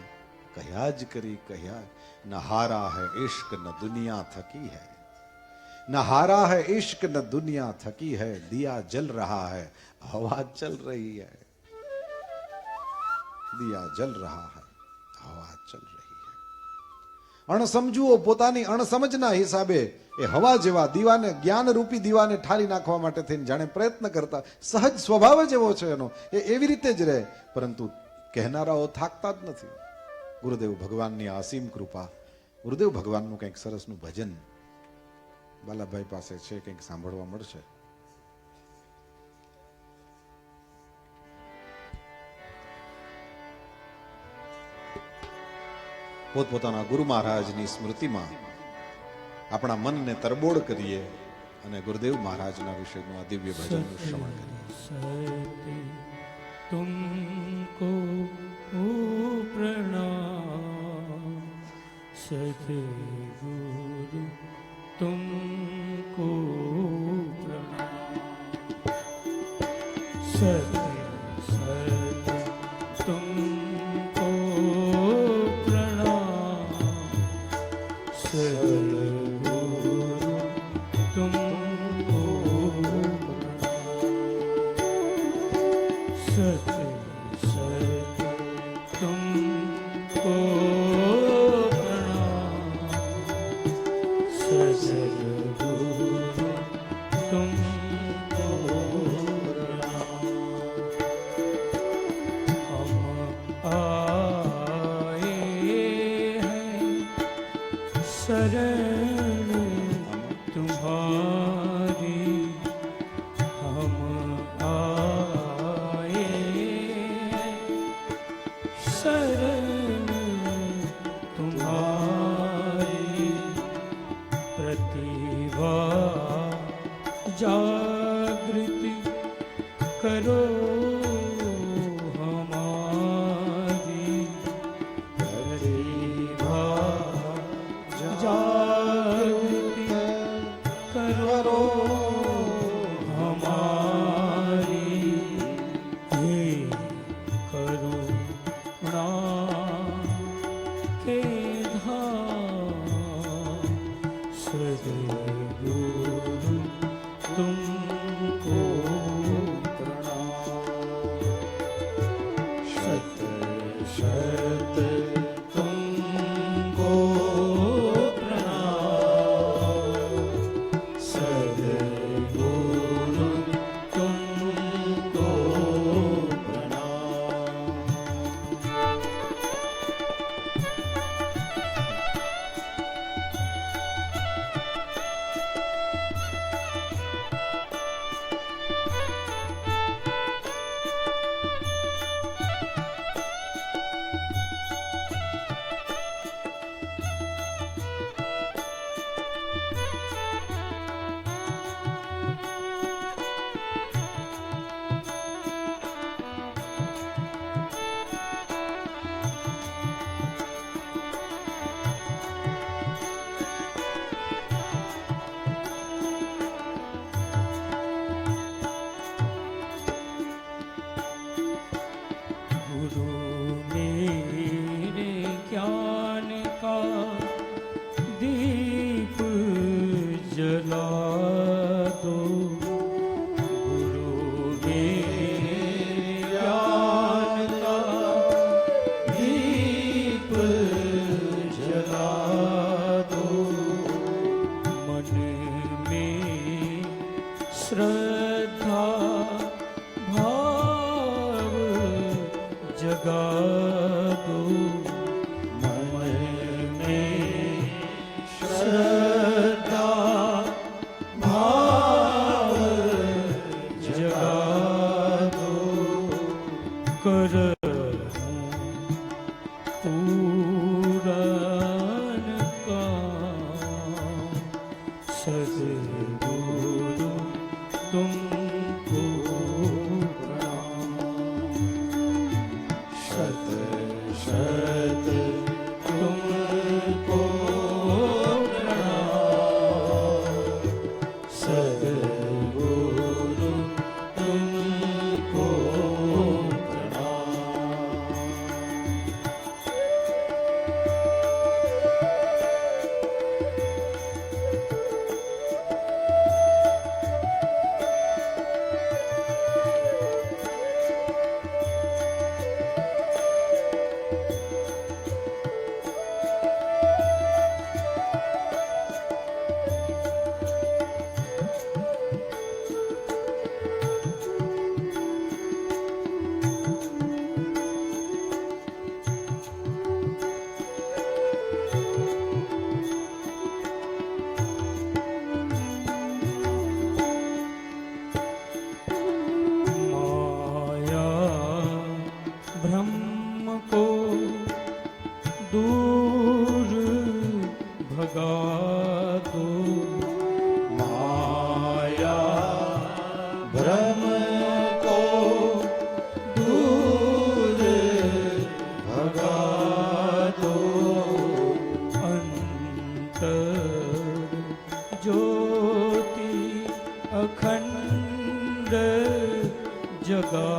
કહ્યા જ કરી કહ્યા। ન હારા હૈ ઇશ્ક ન દુનિયા થકી હૈ, न हारा है इश्क न दुनिया थकी है, दिया जल रहा है हवा चल रही है। दिया जल रहा है हवा चल रही है। અણસમજુઓ પોતાની અણસમજના હિસાબે એ હવા જેવા દીવાને, જ્ઞાન રૂપી દીવાને ઠારી નાખવા માટે થઈને જાણે પ્રયત્ન કરતા, સહજ સ્વભાવ જ એવો છે એનો, એ એવી રીતે જ રહે, પરંતુ કહેનારાઓ થાકતા જ નથી। ગુરુદેવ ભગવાનની અસીમ કૃપા, ગુરુદેવ ભગવાનનું કંઈક સરસનું ભજન બાલાભાઈ પાસે છે, કંઈક સાંભળવા મળશે। પોતપોતાના ગુરુ મહારાજની સ્મૃતિમાં આપણા મનને તરબોળ કરીએ અને ગુરુદેવ મહારાજના વિશેનું આ દિવ્ય ભજનનું શ્રવણ કરીએ। तुमको प्रणाम सद्गुरु तुमको प्रणाम। सत्य सत्य तुमको प्रणाम सद्गुरु तुमको प्रणाम। सत्य सत्य तुमको सद्गुरु तुमको प्रणाम। हम आए हैं शरण तुम्हारी, हम आए हैं शरण तुम्हारी। प्रतिभा जागृति करो हमारी। प्रतिभा जागृति करो हमारी। हे करुणा के धाम सद्गुरु तुमको प्रणाम। सत्य सत्य तुमको प्रणाम सद्गुरु तुमको प्रणाम। गुरु मेरे ज्ञान का दीप जला दो। गुरु मेरे ज्ञान का दीप जला दो। मन में श्रद्धा भाव जगा सद्गुरु तुमको शत शत तुमको सद्गुरु तुमको दूर भगा दो माया भ्रम को दूर भगा दो अंतर ज्योति अखंड जगा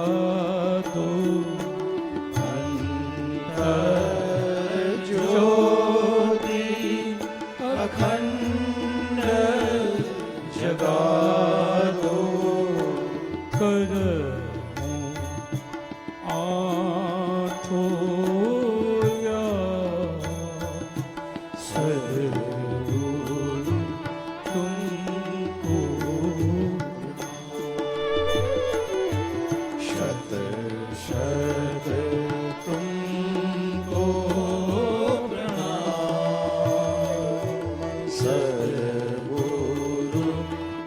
दो ज्योति अखंड जगा दो कर आठों या सद्गुरु तुमको शत शत तुमको सद्गुरु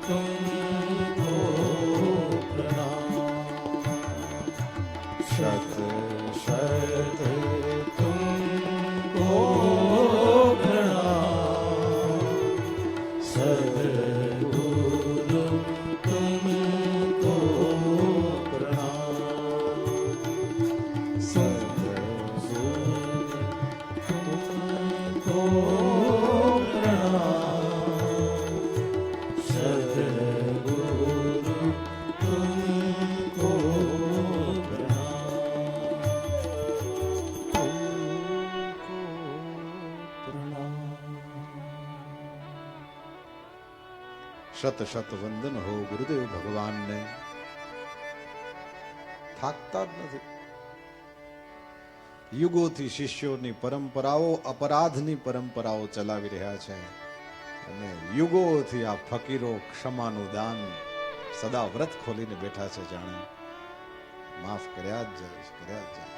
तुमको शत शत तुमको सद्गुरु तुमको શત શત વંદન હો ગુરુદેવ ભગવાનને. થાકતા જ નથી. યુગોથી શિષ્યોની પરંપરાઓ અપરાધની પરંપરાઓ ચલાવી રહ્યા છે અને યુગોથી આ ફકીરો ક્ષમાનું દાન સદા વ્રત ખોલીને બેઠા છે, જાણે માફ કર્યા જ જાય કર્યા જ જાય.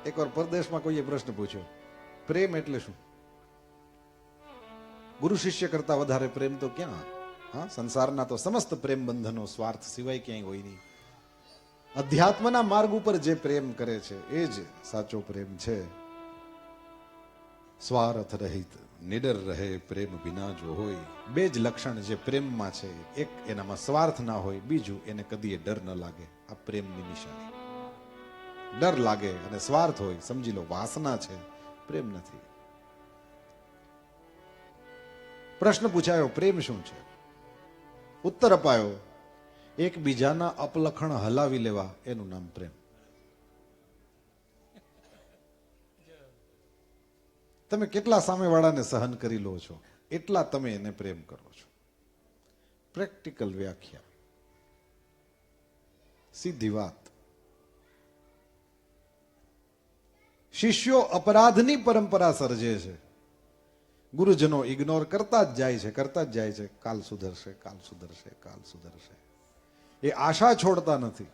એકવાર પરદેશમાં કોઈએ પ્રશ્ન પૂછ્યો, પ્રેમ એટલે શું? ગુરુ શિષ્ય કરતા વધારે પ્રેમ તો ક્યાં? હા, સંસારના તો સમસ્ત પ્રેમ બંધનો સ્વાર્થ સિવાય ક્યાંય હોય નહીં. અધ્યાત્મના માર્ગ ઉપર જે પ્રેમ કરે છે એ જ સાચો પ્રેમ છે. સ્વાર્થ રહિત નિડર રહે પ્રેમ વિના જો હોય. બે જ લક્ષણ જે પ્રેમમાં છે, એક એનામાં સ્વાર્થ ના હોય, બીજું એને કદી ડર ન લાગે. આ પ્રેમની નિશાની. ડર લાગે અને સ્વાર્થ હોય, સમજી લો વાસના છે, પ્રેમ નથી. પ્રશ્ન પૂછાયો પ્રેમ શું છે? ઉત્તર અપાયો એકબીજાના અપલખણ હલાવી લેવા, એનું નામ પ્રેમ. તમે કેટલા સામેવાળાને સહન કરી લો છો એટલા તમે એને પ્રેમ કરો છો. પ્રેક્ટિકલ વ્યાખ્યા, સીધી વાત. શિષ્યો અપરાધની પરંપરા સર્જે છે. ગુરુજનો ઇગ્નોર કરતા જ જાય છે, કરતા જ જાય છે. કાલ સુધરશે, કાલ સુધરશે, કાલ સુધરશે. એ આશા છોડતા નથી.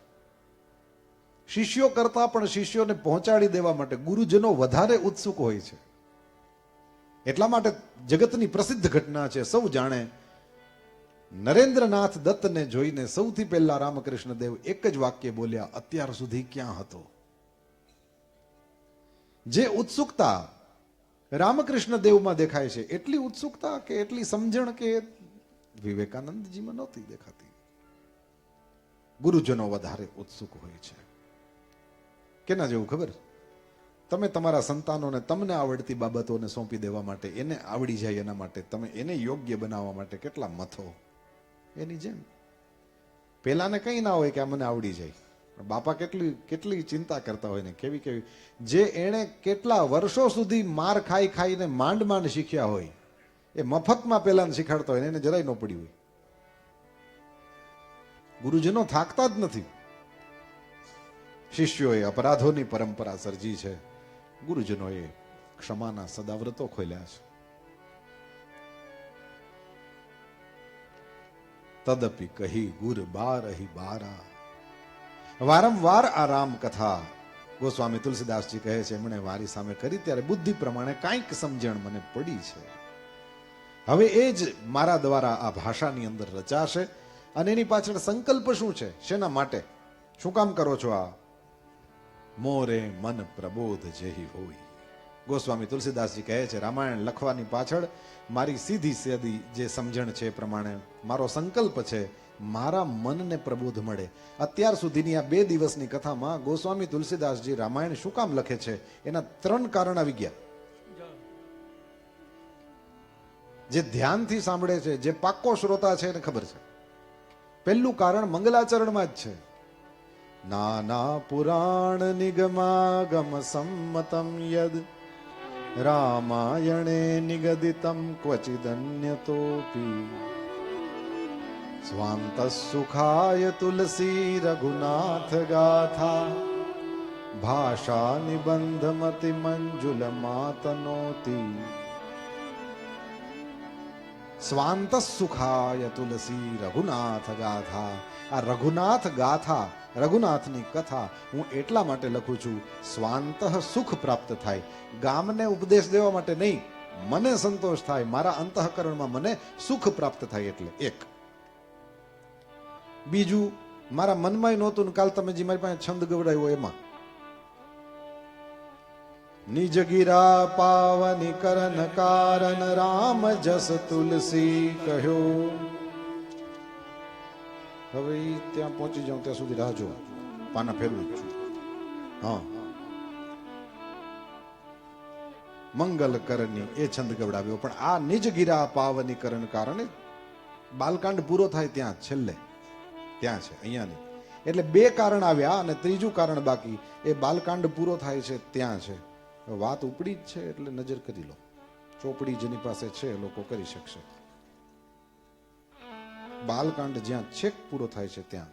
શિષ્યો કરતા પણ શિષ્યોને પહોંચાડી દેવા માટે ગુરુજનો વધારે ઉત્સુક હોય છે. એટલા માટે જગતની પ્રસિદ્ધ ઘટના છે, સૌ જાણે. નરેન્દ્રનાથ દત્તને જોઈને સૌથી પહેલા રામકૃષ્ણ દેવ એક જ વાક્ય બોલ્યા, અત્યાર સુધી ક્યાં હતો? જે ઉત્સુકતા રામકૃષ્ણ દેવમાં દેખાય છે, એટલી ઉત્સુકતા કે એટલી સમજણ કે વિવેકાનંદજીમાં નહોતી દેખાતી. ગુરુજનો વધારે ઉત્સુક હોય છે. કેના જેવું ખબર? તમે તમારા સંતાનોને તમને આવડતી બાબતોને સોંપી દેવા માટે, એને આવડી જાય એના માટે, તમે એને યોગ્ય બનાવવા માટે કેટલા મથો. એની જેમ પેલાને કઈ ના હોય કે આ મને આવડી જાય, બાપા કેટલી ચિંતા કરતા હોય ને કેવી કેવી. જે એણે કેટલા વર્ષો સુધી માર ખાઈ ખાઈને માંડ માંડ શીખ્યા હોય, એ મફતમાં પેલાને શીખાડતા હોય ને એને જરાય ન પડી હોય. ગુરુજનો થાકતા જ નથી. શિષ્યોએ અપરાધોની પરંપરા સર્જી છે, ગુરુજનોએ ક્ષમાના સદાવ્રતો ખોલ્યા છે. તદપી કહી ગુર બાર હી બારા. વારંવાર આ રામ કથા ગોસ્વામી તુલસીદાસજી કહે છે, એમણે મારી સામે કરી ત્યારે બુદ્ધિ પ્રમાણે કાંઈક સમજણ મને પડી છે. હવે એ જ મારા દ્વારા આ ભાષાની અંદર રચાશે. અને એની પાછળ સંકલ્પ શું છે, શેના માટે, શું કામ કરો છો આ? મોરે મન પ્રબોધ જેહી હોય. ગોસ્વામી તુલસીદાસજી કહે છે, રામાયણ લખવાની પાછળ મારી સીધી સીધી જે સમજણ છે એ પ્રમાણે મારો સંકલ્પ છે, મારા મનને પ્રબોધ મળે. અત્યાર સુધીની આ 2 દિવસની કથામાં ગોસ્વામી તુલસીદાસજી રામાયણ શું કામ લખે છે એના 3 કારણ આવી ગયા. જે ધ્યાનથી સાંભળે છે, જે પાક્કો શ્રોતા છે એને ખબર છે. પહેલું કારણ મંગલાચરણમાં જ છે. નાના પુરાણ નિગમાગમ સંમતમ યદ રામાયણે નિગદિતમ ક્વચિદન્યતોપી સ્વાંત સુખાય તુલસી રઘુનાથ ગાથા ભાષા નિબંધ મતિ મંજુલ માતનોતી. સ્વાંત સુખાય તુલસી રઘુનાથ ગાથા. આ રઘુનાથ ગાથા, રઘુનાથની કથા હું એટલા માટે લખું છું, સ્વાંત સુખ પ્રાપ્ત થાય. ગામને ઉપદેશ દેવા માટે નહીં, મને સંતોષ થાય, મારા અંતઃકરણમાં મને સુખ પ્રાપ્ત થાય. એટલે એક. બીજું, મારા મનમાં નહોતું ને કાલ તમે જે મારી પાસે છંદ ગવડાવ્યો એમાં, નિજ ગિરા પાવની કરન કારણ રામ જસ તુલસી કહ્યો. હવે ત્યાં પહોંચી જાઉં ત્યાં સુધી રાહ જો, પાના ફેરવું જ છું. હા, મંગલ કરની એ છંદ ગવડાવ્યો. પણ આ નિજ ગિરા પાવની કરણ કારણે બાલકાંડ પૂરો થાય ત્યાં છેલ્લે ત્યાં છે, અહીંયા નહીં. એટલે 2 કારણ આવ્યા અને ત્રીજું કારણ બાકી, એ બાલકાંડ પૂરો થાય છે ત્યાં છે. વાત ઉપડી જ છે એટલે નજર કરી લો. ચોપડી જેની પાસે છે લોકો કરી શકશે. બાલકાંડ જ્યાં છેક પૂરો થાય છે ત્યાં.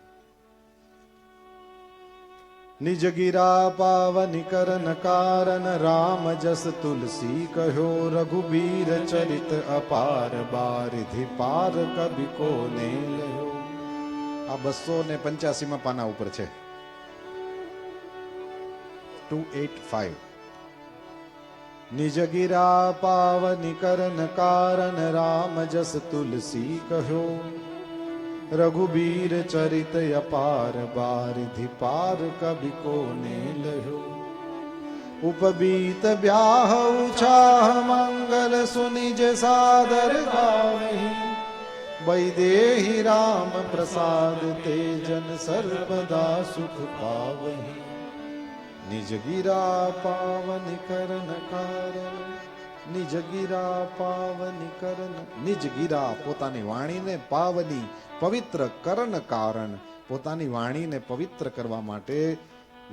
નિજ ગિરા પાવની કરન કારણ રામ જસ તુલસી કહ્યો રઘુબીર ચરિત અપાર બારિધિ પાર કભી કોને લયો. આ 285 પાના ઉપર છે. 285. નિજ ગિરા પાવની કરન કારણ રામ જસ તુલસી કહ્યો રઘુબીર ચરિત અપાર બારિધિ પાર કભી કોને લયો. ઉપબીત બ્યાહ ઉછાહ મંગલ સુનિજ સાદર ગાવહી વૈદેહી રામ પ્રસાદ તે જન સર્વદા સુખ પાવહી. નિજ ગિરા પાવની કરન કારણ, નિજ ગિરા પાવની કરન, નિજ ગિરા પોતાની વાણીને, પાવની પવિત્ર, કરણ કારણ પોતાની વાણીને પવિત્ર કરવા માટે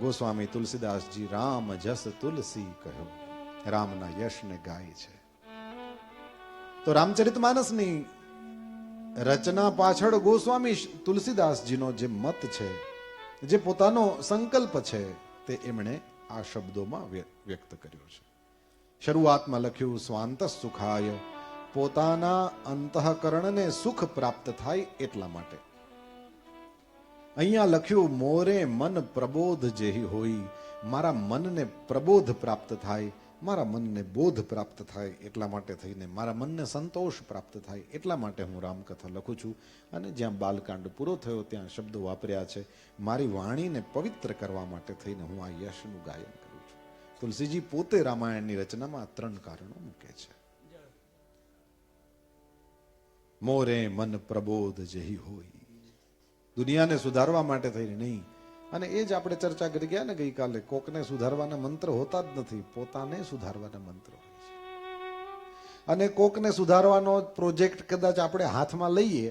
ગોસ્વામી તુલસીદાસજી રામ જસ તુલસી કહ્યો, રામના યશને ગાય છે. તો રામચરિતમાનસની રચના પાછળ ગોસ્વામી તુલસીદાસજીનો જે મત છે, જે પોતાનો સંકલ્પ છે, તે એમણે આ શબ્દોમાં વ્યક્ત કર્યો છે. શરૂઆતમાં લખ્યું સ્વાંત સુખાય, પોતાના અંતઃકરણને સુખ પ્રાપ્ત થાય એટલા માટે. અહીંયા લખ્યું મોરે મન પ્રબોધ જેહી હોય, મારા મનને પ્રબોધ પ્રાપ્ત થાય, મારા મનને બોધ પ્રાપ્ત થાય એટલા માટે થઈને, મારા મનને સંતોષ પ્રાપ્ત થાય એટલા માટે હું રામકથા લખું છું. અને જ્યાં બાલકાંડ પૂરો થયો ત્યાં શબ્દો વાપર્યા છે, મારી વાણીને પવિત્ર કરવા માટે થઈને હું આ યશનું ગાયન કરું છું. તુલસીજી પોતે રામાયણની રચનામાં 3 કારણો મૂકે છે. મોરે મન પ્રબોધ જેહી હોય, દુનિયાને સુધારવા માટે થઈને નહીં. અને એ જ આપણે ચર્ચા કરી ગયા ને ગઈકાલે, કોકને સુધારવાના મંત્ર હોતા જ નથી, પોતાને સુધારવાના મંત્ર હોય છે. અને કોકને સુધારવાનો પ્રોજેક્ટ કદાચ આપણે હાથમાં લઈએ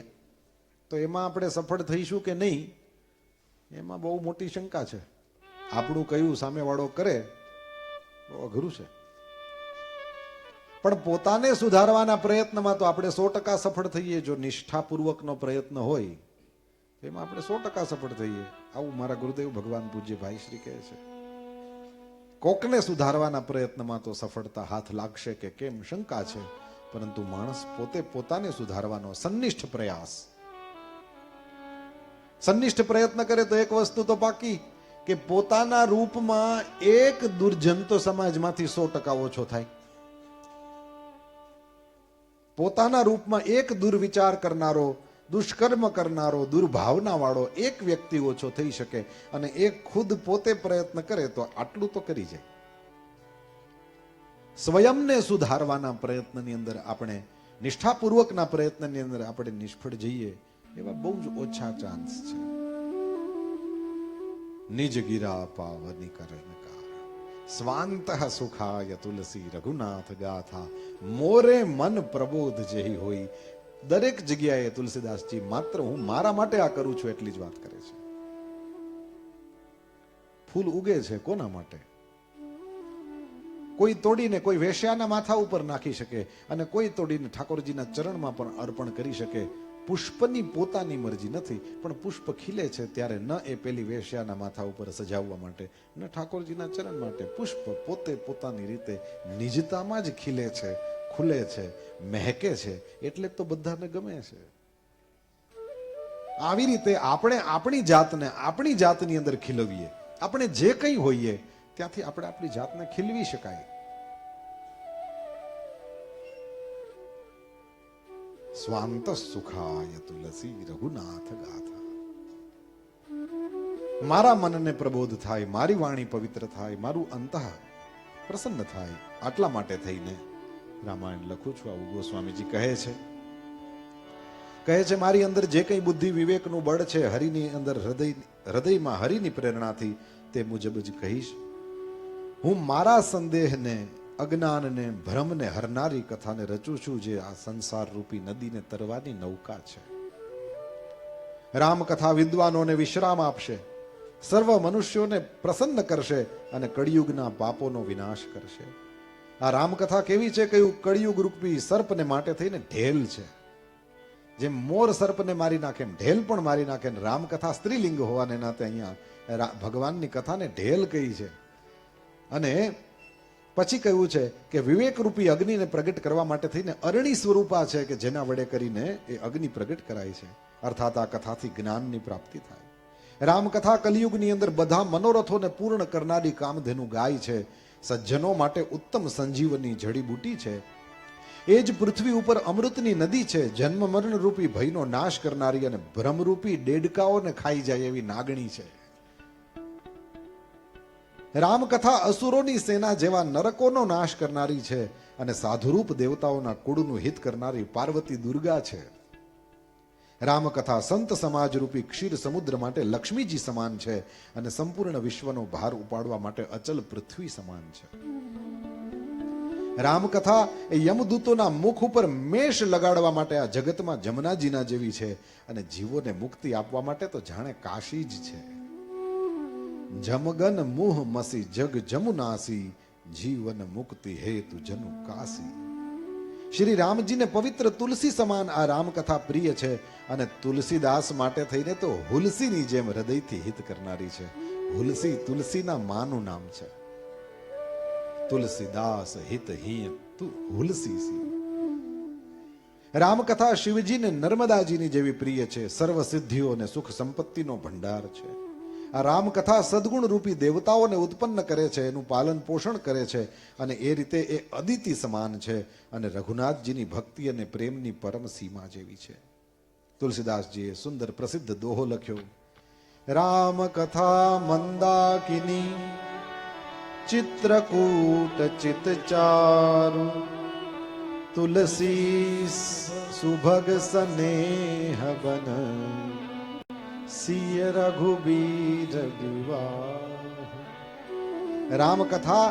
તો એમાં આપણે સફળ થઈશું કે નહીં, એમાં બહુ મોટી શંકા છે. આપણું કયું સામેવાળો કરે બહુ અઘરું છે. પણ પોતાને સુધારવાના પ્રયત્નમાં તો આપણે 100% સફળ થઈએ. જો નિષ્ઠાપૂર્વકનો પ્રયત્ન હોય એમાં આપણે 100% સફળ થઈએ. આવું મારા ગુરુદેવ ભગવાન પૂજ્ય ભાઈ શ્રી કહે છે. કોકને સુધારવાના પ્રયત્નમાં તો સફળતા હાથ લાગશે કે કેમ શંકા છે, પરંતુ માણસ પોતે પોતાને સુધારવાનો સન્નિષ્ઠ પ્રયત્ન કરે તો એક વસ્તુ તો પાકી, કે પોતાના રૂપમાં એક દુર્જન તો સમાજમાંથી 100% ઓછો થાય. પોતાના રૂપમાં એક દુર્વિચાર કરનારો, દુષ્કર્મ કરનારો, દુર્ભાવના વાળો એક વ્યક્તિ ઓછો થઈ શકે. અને એ ખુદ પોતે પ્રયત્ન કરે તો આટલું તો કરી જાય. સ્વયંને સુધારવાના પ્રયત્નની અંદર આપણે, નિષ્ઠાપૂર્વકના પ્રયત્નની અંદર આપણે નિષ્ફળ જઈએ એવા બહુ જ ઓછા ચાન્સ છે. નિજ ગિરા પાવની કરણકાર સ્વાંત સુખાય તુલસી રઘુનાથ ગાથા, મોરે મન પ્રબોધ જેહી હોય. દરેક જગ્યાએ તુલસીદાસજી માત્ર હું મારા માટે આ કરું છું એટલી જ વાત કરે છે. ફૂલ ઉગે છે કોના માટે? કોઈ તોડીને કોઈ વેશ્યાના માથા ઉપર નાખી શકે, અને કોઈ તોડીને ઠાકોરજીના ચરણમાં પણ અર્પણ કરી શકે. પુષ્પની પોતાની મરજી નથી, પણ પુષ્પ ખીલે છે ત્યારે ન એ પેલી વેશ્યાના માથા ઉપર સજાવવા માટે, ન ઠાકોરજીના ચરણ માટે. પુષ્પ પોતે પોતાની રીતે નિજતામાં જ ખીલે છે, ખુલે છે, મહેકે છે, એટલે તો બધાને ગમે છે. આવી રીતે આપણે આપણી જાતની અંદર ખીલવીએ. આપણે જે કંઈ હોઈએ ત્યાંથી આપણે આપણી જાતને ખીલવી શકાય. સ્વાંત સુખાય તુલસી રઘુનાથ ગાથા. મારા મનને પ્રબોધ થાય, મારી વાણી પવિત્ર થાય, મારું અંતઃ પ્રસન્ન થાય, આટલા માટે થઈને રામાયણ લખું છું. આવું ગોસ્વામીજી કહે છે મારી અંદર જે કંઈ બુદ્ધિ વિવેકનું બળ છે, હરિની અંદર હૃદયમાં હરિની પ્રેરણાથી તે મુજબ જ કહીશ. હું મારા સંદેહને, અજ્ઞાનને, ભ્રમને હરનારી કથાને રચું છું, જે આ સંસાર રૂપી નદીને તરવાની નૌકા છે. રામકથા વિદ્વાનોને વિશ્રામ આપશે, સર્વ મનુષ્યોને પ્રસન્ન કરશે અને કળિયુગના પાપોનો વિનાશ કરશે. આ રામકથા કેવી છે? કયું કળિયુગ રૂપી સર્પને માટે થઈને ઢેલ છે. જેમ મોર સર્પને મારી નાખે એમ ઢેલ પણ મારી નાખે. રામકથા સ્ત્રીલિંગ હોવાને નાતે અહીંયા ભગવાનની કથાને ઢેલ કહી છે. અને પછી કહ્યું છે કે વિવેક રૂપી અગ્નિને પ્રગટ કરવા માટે થઈને અરણી સ્વરૂપા છે, કે જેના વડે કરીને એ અગ્નિ પ્રગટ કરાય છે. અર્થાત આ કથાથી જ્ઞાનની પ્રાપ્તિ થાય. રામકથા કલિયુગની અંદર બધા મનોરથોને પૂર્ણ કરનારી કામધેનુ ગાય છે. સજ્જનો માટે ઉત્તમ સંજીવની જડીબુટી છે. એ જ પૃથ્વી ઉપર અમૃતની નદી છે. જન્મ મરણ રૂપી ભયનો નાશ કરનારી અને ભ્રમરૂપી ડેડકાઓને ખાઈ જાય એવી નાગણી છે. રામકથા અસુરોની સેના જેવા નરકોનો નાશ કરનારી છે અને સાધુરૂપ દેવતાઓના કુળનું હિત કરનારી પાર્વતી દુર્ગા છે. રામકથા સંત સમાજ રૂપી ક્ષીર સમુદ્ર માટે લક્ષ્મીજી સમાન છે અને સંપૂર્ણ વિશ્વનો ભાર ઉપાડવા માટે અચલ પૃથ્વી સમાન છે. રામકથા એ યમદૂતોના મુખ ઉપર મેષ લગાડવા માટે આ જગતમાં જમનાજીના જેવી છે અને જીવોને મુક્તિ આપવા માટે તો જાણે કાશી જ છે. જમગન મુહ મસી જગ જમુનાસી, જીવન મુક્તિ હેતુ જનુ કાશી. શ્રી રામજીને પવિત્ર તુલસી સમાન આ રામકથા પ્રિય છે અને તુલસીદાસ માટે થઈને તો હુલસીની જેમ હૃદયથી હિત કરનારી છે. હુલસી તુલસીના માનું નામ છે. તુલસીદાસ હિત હિય તું હુલસી સી. રામકથા શિવજીને નર્મદાજીની જેવી પ્રિય છે. સર્વ સિદ્ધિઓ અને સુખ સંપત્તિનો ભંડાર છે. આ રામકથા સદગુણ રૂપી દેવતાઓને ઉત્પન્ન કરે છે, એનું પાલન પોષણ કરે છે અને એ રીતે એ અદિતિ સમાન છે અને રઘુનાથજીની ભક્તિ અને પ્રેમની પરમ સીમા જેવી છે. તુલસીદાસજીએ સુંદર પ્રસિદ્ધ દોહો લખ્યો. રામકથા મંદાકિની चित्रकूट चित चारु तुलसी सुभग स्नेह बन सिय रघुबीर विवाह। राम कथा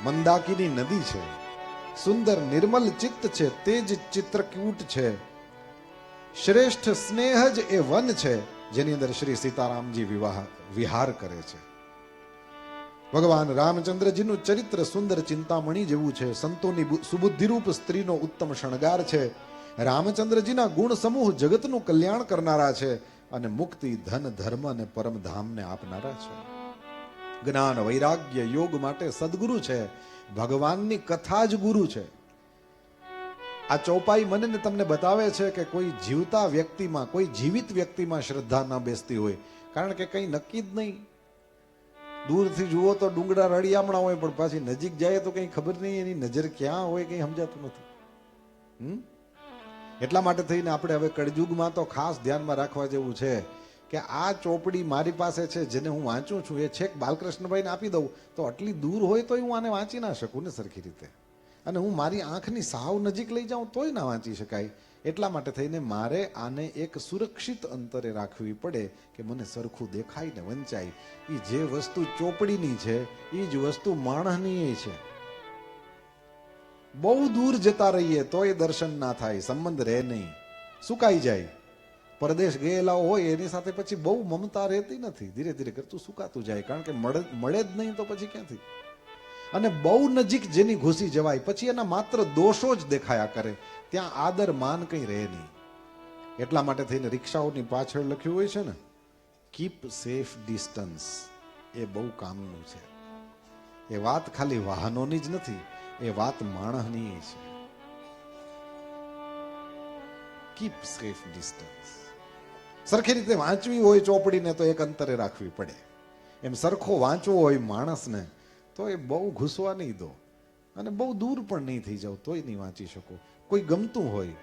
મંદાકીની નદી છે, સુંદર નિર્મલ ચિત્ત છે, તેજ ચિત્રકૂટ છે, શ્રેષ્ઠ સ્નેહ જ એ વન છે જેની અંદર શ્રી સીતારામજી વિહાર કરે છે. ભગવાન રામચંદ્રજીનું ચરિત્ર સુંદર ચિંતામણી જેવું છે, સંતોની સુબુદ્ધિરૂપ સ્ત્રીનો ઉત્તમ શણગાર છે. રામચંદ્રજીના ગુણ સમૂહ જગતનું કલ્યાણ કરનારા છે અને મુક્તિ ધન ધર્મ અને પરમધામને આપનારા છે. જ્ઞાન વૈરાગ્ય યોગ માટે સદગુરુ છે. ભગવાનની કથા જ ગુરુ છે. આ ચોપાઈ મને ને તમને બતાવે છે કે કોઈ જીવતા વ્યક્તિમાં, કોઈ જીવિત વ્યક્તિમાં શ્રદ્ધા ન બેસતી હોય, કારણ કે કંઈ નક્કી જ નહીં. દૂરથી જુઓ તો ડુંગરા રળિયામણા હોય, પણ પાછી નજીક જાય તો કંઈ ખબર નહીં એની નજર ક્યાં હોય, કંઈ સમજાતું નથી. એટલા માટે થઈને આપણે હવે કળયુગમાં તો ખાસ ધ્યાનમાં રાખવા જેવું છે કે આ ચોપડી મારી પાસે છે, જેને હું વાંચું છું, એ છેક બાલકૃષ્ણભાઈને આપી દઉં તો આટલી દૂર હોય તોય હું આને વાંચી ના શકું ને સરખી રીતે, અને હું મારી આંખની સાવ નજીક લઈ જાઉં તોય ના વાંચી શકાય. એટલા માટે થઈને મારે આને એક સુરક્ષિત અંતરે રાખવી પડે કે મને સરખું દેખાય ને વંચાય. એ જે વસ્તુ ચોપડીની છે એ જ વસ્તુ માણસની છે. બહુ દૂર જતા રહીએ તોય દર્શન ના થાય, સંબંધ રહે નહીં, સુકાઈ જાય. પરદેશ ગયેલા હોય એની સાથે પછી બહુ મમતા રહેતી નથી, ધીરે ધીરે કરતું સુકાતું જાય, કારણ કે મળે જ નહીં તો પછી ક્યાંથી. અને બહુ નજીક જેની ઘૂસી જવાય પછી એના માત્ર દોષો જ દેખાયા કરે, ત્યાં આદર માન કંઈ રહે નહીં. એટલા માટે થઈને રિક્ષાઓની પાછળ લખ્યું હોય છે ને, કીપ સેફ ડિસ્ટન્સ. એ બહુ કામનું છે. એ વાત ખાલી વાહનોની જ નથી, એ વાત માણસની છે. Keep safe distance. સરખી રીતે વાંચવી હોય ચોપડીને તો એક અંતરે રાખવી પડે. એમ સરખો વાંચવો હોય માણસને તો એ બહુ ઘૂસવા નહીં દો, અને બહુ દૂર પણ નહીં થઈ જાવ તોય નહીં વાંચી શકો. કોઈ ગમતું હોય,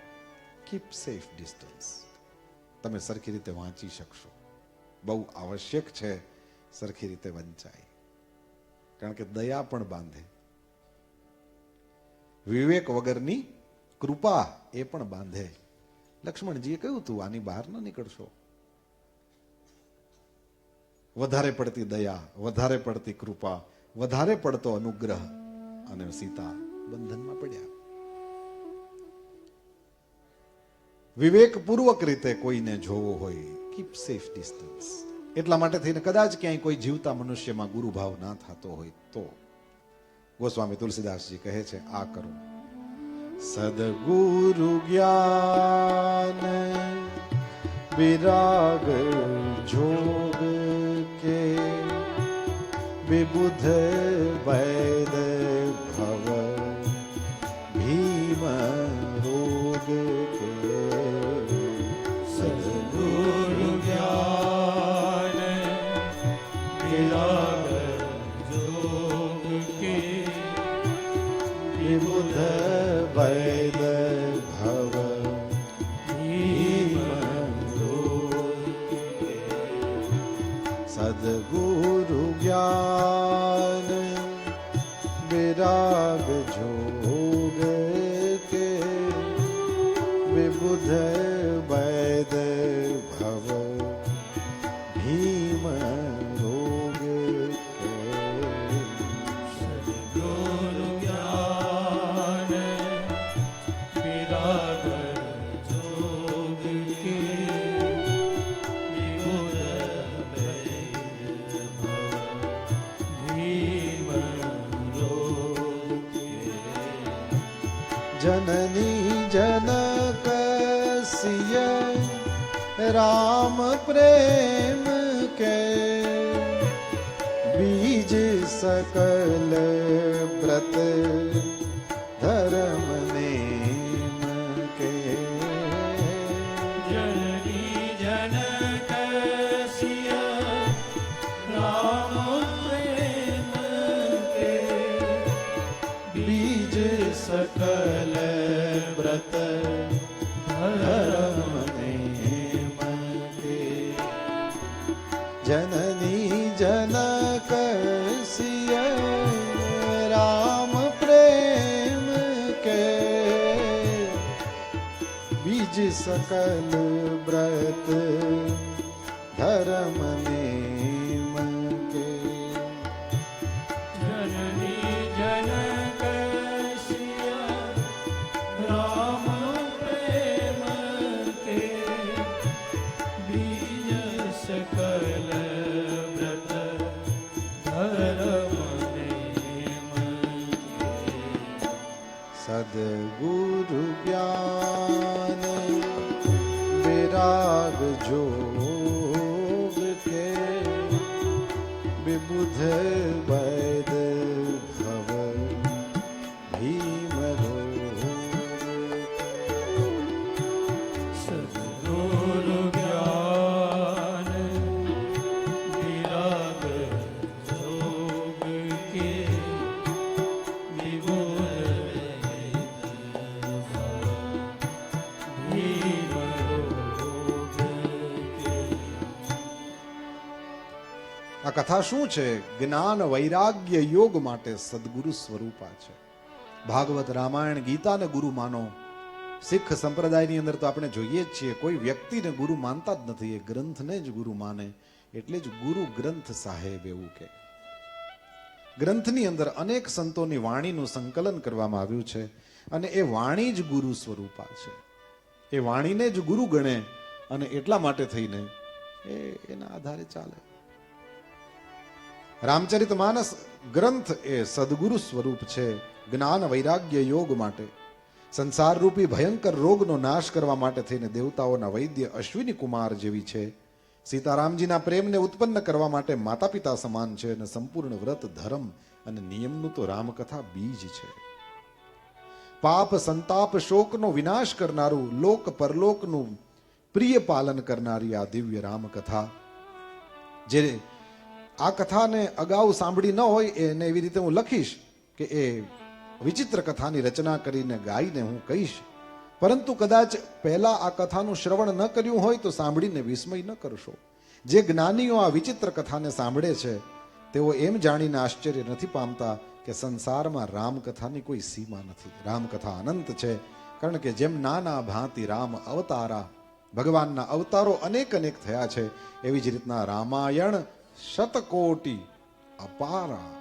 કીપ સેફ ડિસ્ટન્સ. તમે સરખી રીતે વાંચી શકશો. બહુ આવશ્યક છે સરખી રીતે વંચાય, કારણ કે દયા પણ બાંધે. વિવેક વગરની કૃપા એ પણ બાંધે. લક્ષ્મણજીએ કહ્યું તું આની બહાર ન નીકળશો. વધારે પડતી દયા, વધારે પડતી કૃપા, વધારે પડતો અનુગ્રહ, અને સીતા બંધનમાં પડ્યા. વિવેકપૂર્વક રીતે કોઈને જોવો હોય, કીપ સેફ ડિસ્ટન્સ. એટલા માટે થઈને કદાચ ક્યાંય કોઈ જીવતા મનુષ્યમાં ગુરુભાવ ના થતો હોય તો ગોસ્વામી તુલસીદાસજી કહે છે આ કરો. સદગુરુ જ્ઞાન વિરાગ જોગ કે વિબુધ વૈદ ભવ ભીમ રોગ કે. સદગુરુ જ્ઞાન વિરાગ જોગ કે વિબુધ વૈદ ભવ ભીમ રોગ કે. સદગુરુ જ્ઞાન વિરાગ જોગ કે વિબુધ વૈદ ભવ ભીમ રોગ કે. સદગુરુ જ્ઞાન વિરાગ જોગ કે વિબુધ વૈદ ભીમ રોગ કે. जननी जनक सिय राम प्रेम के बीज सकल व्रत धर्म नेम के. जननी जनक सिय राम प्रेम के बीज सकल व्रत धर्म नेम के. जननी जनक सिय सकल व्रत धर्म नेम के। जननी जनक सिया राम प्रेम के बीज सकल व्रत धर्म नेम के। सद्गुरु ज्ञान विराग जोग के विबुध वैद भव भीम रोग। सद्गुरु ज्ञान विराग जोग के विबुध भीम रोग के। આ કથા શું છે? જ્ઞાન વૈરાગ્ય યોગ માટે સદગુરુ સ્વરૂપા છે. ભાગવત, રામાયણ, ગીતાને ગુરુ માનો. શીખ સંપ્રદાયની અંદર તો આપણે જોઈએ જ છીએ, કોઈ વ્યક્તિને ગુરુ માનતા જ નથી, એ ગ્રંથને જ ગુરુ માને. એટલે જ ગુરુ ગ્રંથ સાહેબ એવું કે. ગ્રંથની અંદર અનેક સંતોની વાણીનું સંકલન કરવામાં આવ્યું છે અને એ વાણી જ ગુરુ સ્વરૂપા છે. એ વાણીને જ ગુરુ ગણે અને એટલા માટે થઈને એના આધારે ચાલે. રામચરિતમાનસ ગ્રંથ એ સદગુરુ સ્વરૂપ છે જ્ઞાન વૈરાગ્ય યોગ માટે. સંસાર રૂપી ભયંકર રોગનો નાશ કરવા માટે થઈને દેવતાઓના વૈદ્ય અશ્વિની કુમાર જેવી છે. સીતારામજીના પ્રેમને ઉત્પન્ન કરવા માટે માતા પિતા સમાન છે અને સંપૂર્ણ વ્રત, ધર્મ અને નિયમનું તો રામકથા બીજ છે. પાપ, સંતાપ, શોકનો વિનાશ કરનારું, લોક પરલોકનું પ્રિય પાલન કરનારી આ દિવ્ય રામકથા. જે આ કથાને અગાઉ સાંભળી ન હોય એને એવી રીતે હું લખીશ કે એ વિચિત્ર કથાની રચના કરીને ગાઈને હું કહીશ, પરંતુ કદાચ પહેલા આ કથાનું શ્રવણ ન કર્યું હોય તો સાંભળીને વિસ્મય ન કરશો. જે જ્ઞાનીઓ આ વિચિત્ર કથાને સાંભળે છે તેઓ એમ જાણીને આશ્ચર્ય નથી પામતા કે સંસારમાં રામકથાની કોઈ સીમા નથી. રામકથા અનંત છે, કારણ કે જેમ નાના ભાંતિ રામ અવતારા, ભગવાનના અવતારો અનેક અનેક થયા છે, એવી જ રીતના રામાયણ શતકોટી અપારા.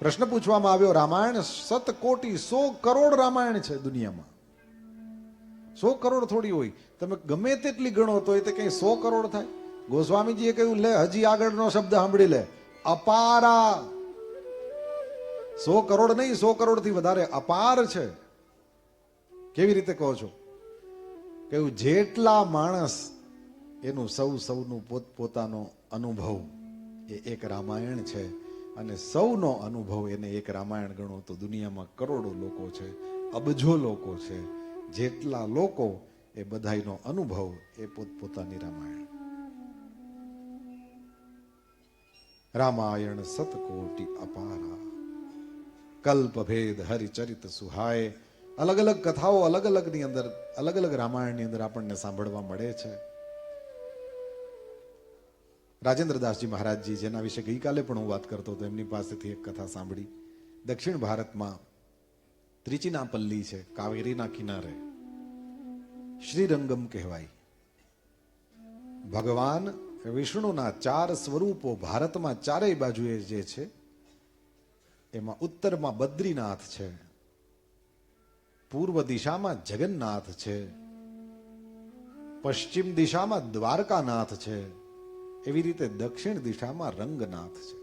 પ્રશ્ન પૂછવામાં આવ્યો, રામાયણ શતકોટી 100 કરોડ રામાયણ છે દુનિયામાં. 100 કરોડ થોડી હોય, તમે ગમે તેટલી ગણો તો એ કઈ 100 કરોડ થાય? ગોસ્વામીજીએ કહ્યું, લે હજી આગળનો શબ્દ સાંભળી લે, અપારા. 100 કરોડ નહીં, 100 કરોડથી વધારે અપાર છે. કેવી રીતે કહો છો? કહ્યું, જેટલા માણસ એનું સૌનું પોતપોતાનો અનુભવ એ એક રામાયણ છે, અને સૌનો અનુભવ એને એક રામાયણ ગણો તો દુનિયામાં કરોડો લોકો છે, અબજો લોકો છે. જેટલા લોકો એ બધાયનો અનુભવ એ પોતપોતાની રામાયણ. રામાયણ શતકોટી અપારા, કલ્પ ભેદ હરિચરિત સુહાય. અલગ અલગ કથાઓ અલગ અલગની અંદર, અલગ અલગ રામાયણની અંદર આપણને સાંભળવા મળે છે. રાજેન્દ્રદાસજી મહારાજજી, જેના વિશે ગઈકાલે પણ હું વાત કરતો હતો, એમની પાસેથી એક કથા સાંભળી. દક્ષિણ ભારતમાં ત્રિચિનાપલ્લી છે, કાવેરીના કિનારે શ્રીરંગમ કહેવાય. ભગવાન વિષ્ણુના 4 સ્વરૂપો ભારતમાં ચારેય બાજુએ જે છે, એમાં ઉત્તરમાં બદ્રીનાથ છે, પૂર્વ દિશામાં જગન્નાથ છે, પશ્ચિમ દિશામાં દ્વારકાનાથ છે, એવી રીતે દક્ષિણ દિશામાં રંગનાથ છે.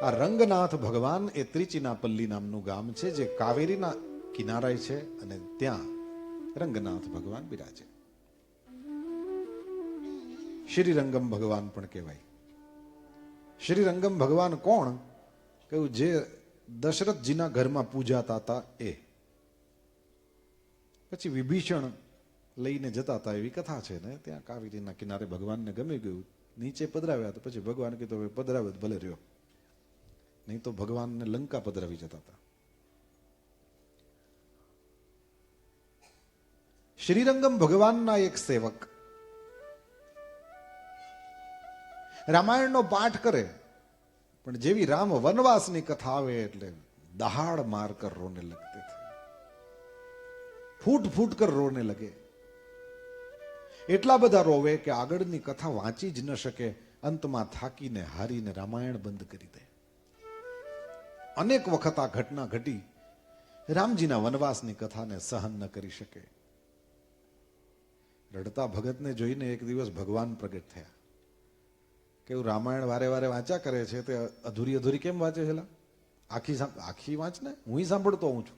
આ રંગનાથ ભગવાન એ ત્રિચિનાપલ્લી નામનું ગામ છે, જે કાવેરીના કિનારે છે, અને ત્યાં રંગનાથ ભગવાન બિરાજે. શ્રીરંગમ ભગવાન પણ કહેવાય. શ્રીરંગમ ભગવાન કોણ? કહ્યું, જે દશરથજીના ઘરમાં પૂજાતા હતા એ. પછી વિભીષણ લઈને જતા હતા, એવી કથા છે ને. ત્યાં કાવેરીના કિનારે ભગવાનને ગમી ગયું, નીચે પધરાવ્યા. તો પછી ભગવાન કીધું, હવે પધરાવ્યો ભલે રહ્યો, નહીં તો ભગવાનને લંકા પધરાવી જતા હતા. શ્રીરંગમ ભગવાનના એક સેવક રામાયણનો પાઠ કરે, પણ જેવી રામ વનવાસની કથા આવે એટલે દહાડ માર કર રોને લગતે થે. ફૂટ ફૂટ કર રોને લગે. એટલા બધા રોવે કે આગળની કથા વાંચી જ ન શકે. અંતમાં થાકીને હારીને રામાયણ બંધ કરી દે. અનેક વખત આ ઘટના ઘટી. રામજીના વનવાસની કથાને સહન ન કરી શકે. રડતા ભગતને જોઈને એક દિવસ ભગવાન પ્રગટ થયા. કેવું રામાયણ વારે વારે વાંચ્યા કરે છે તે અધૂરી અધૂરી કેમ વાંચે છે? આખી વાંચ ને, હું સાંભળતો હું છું.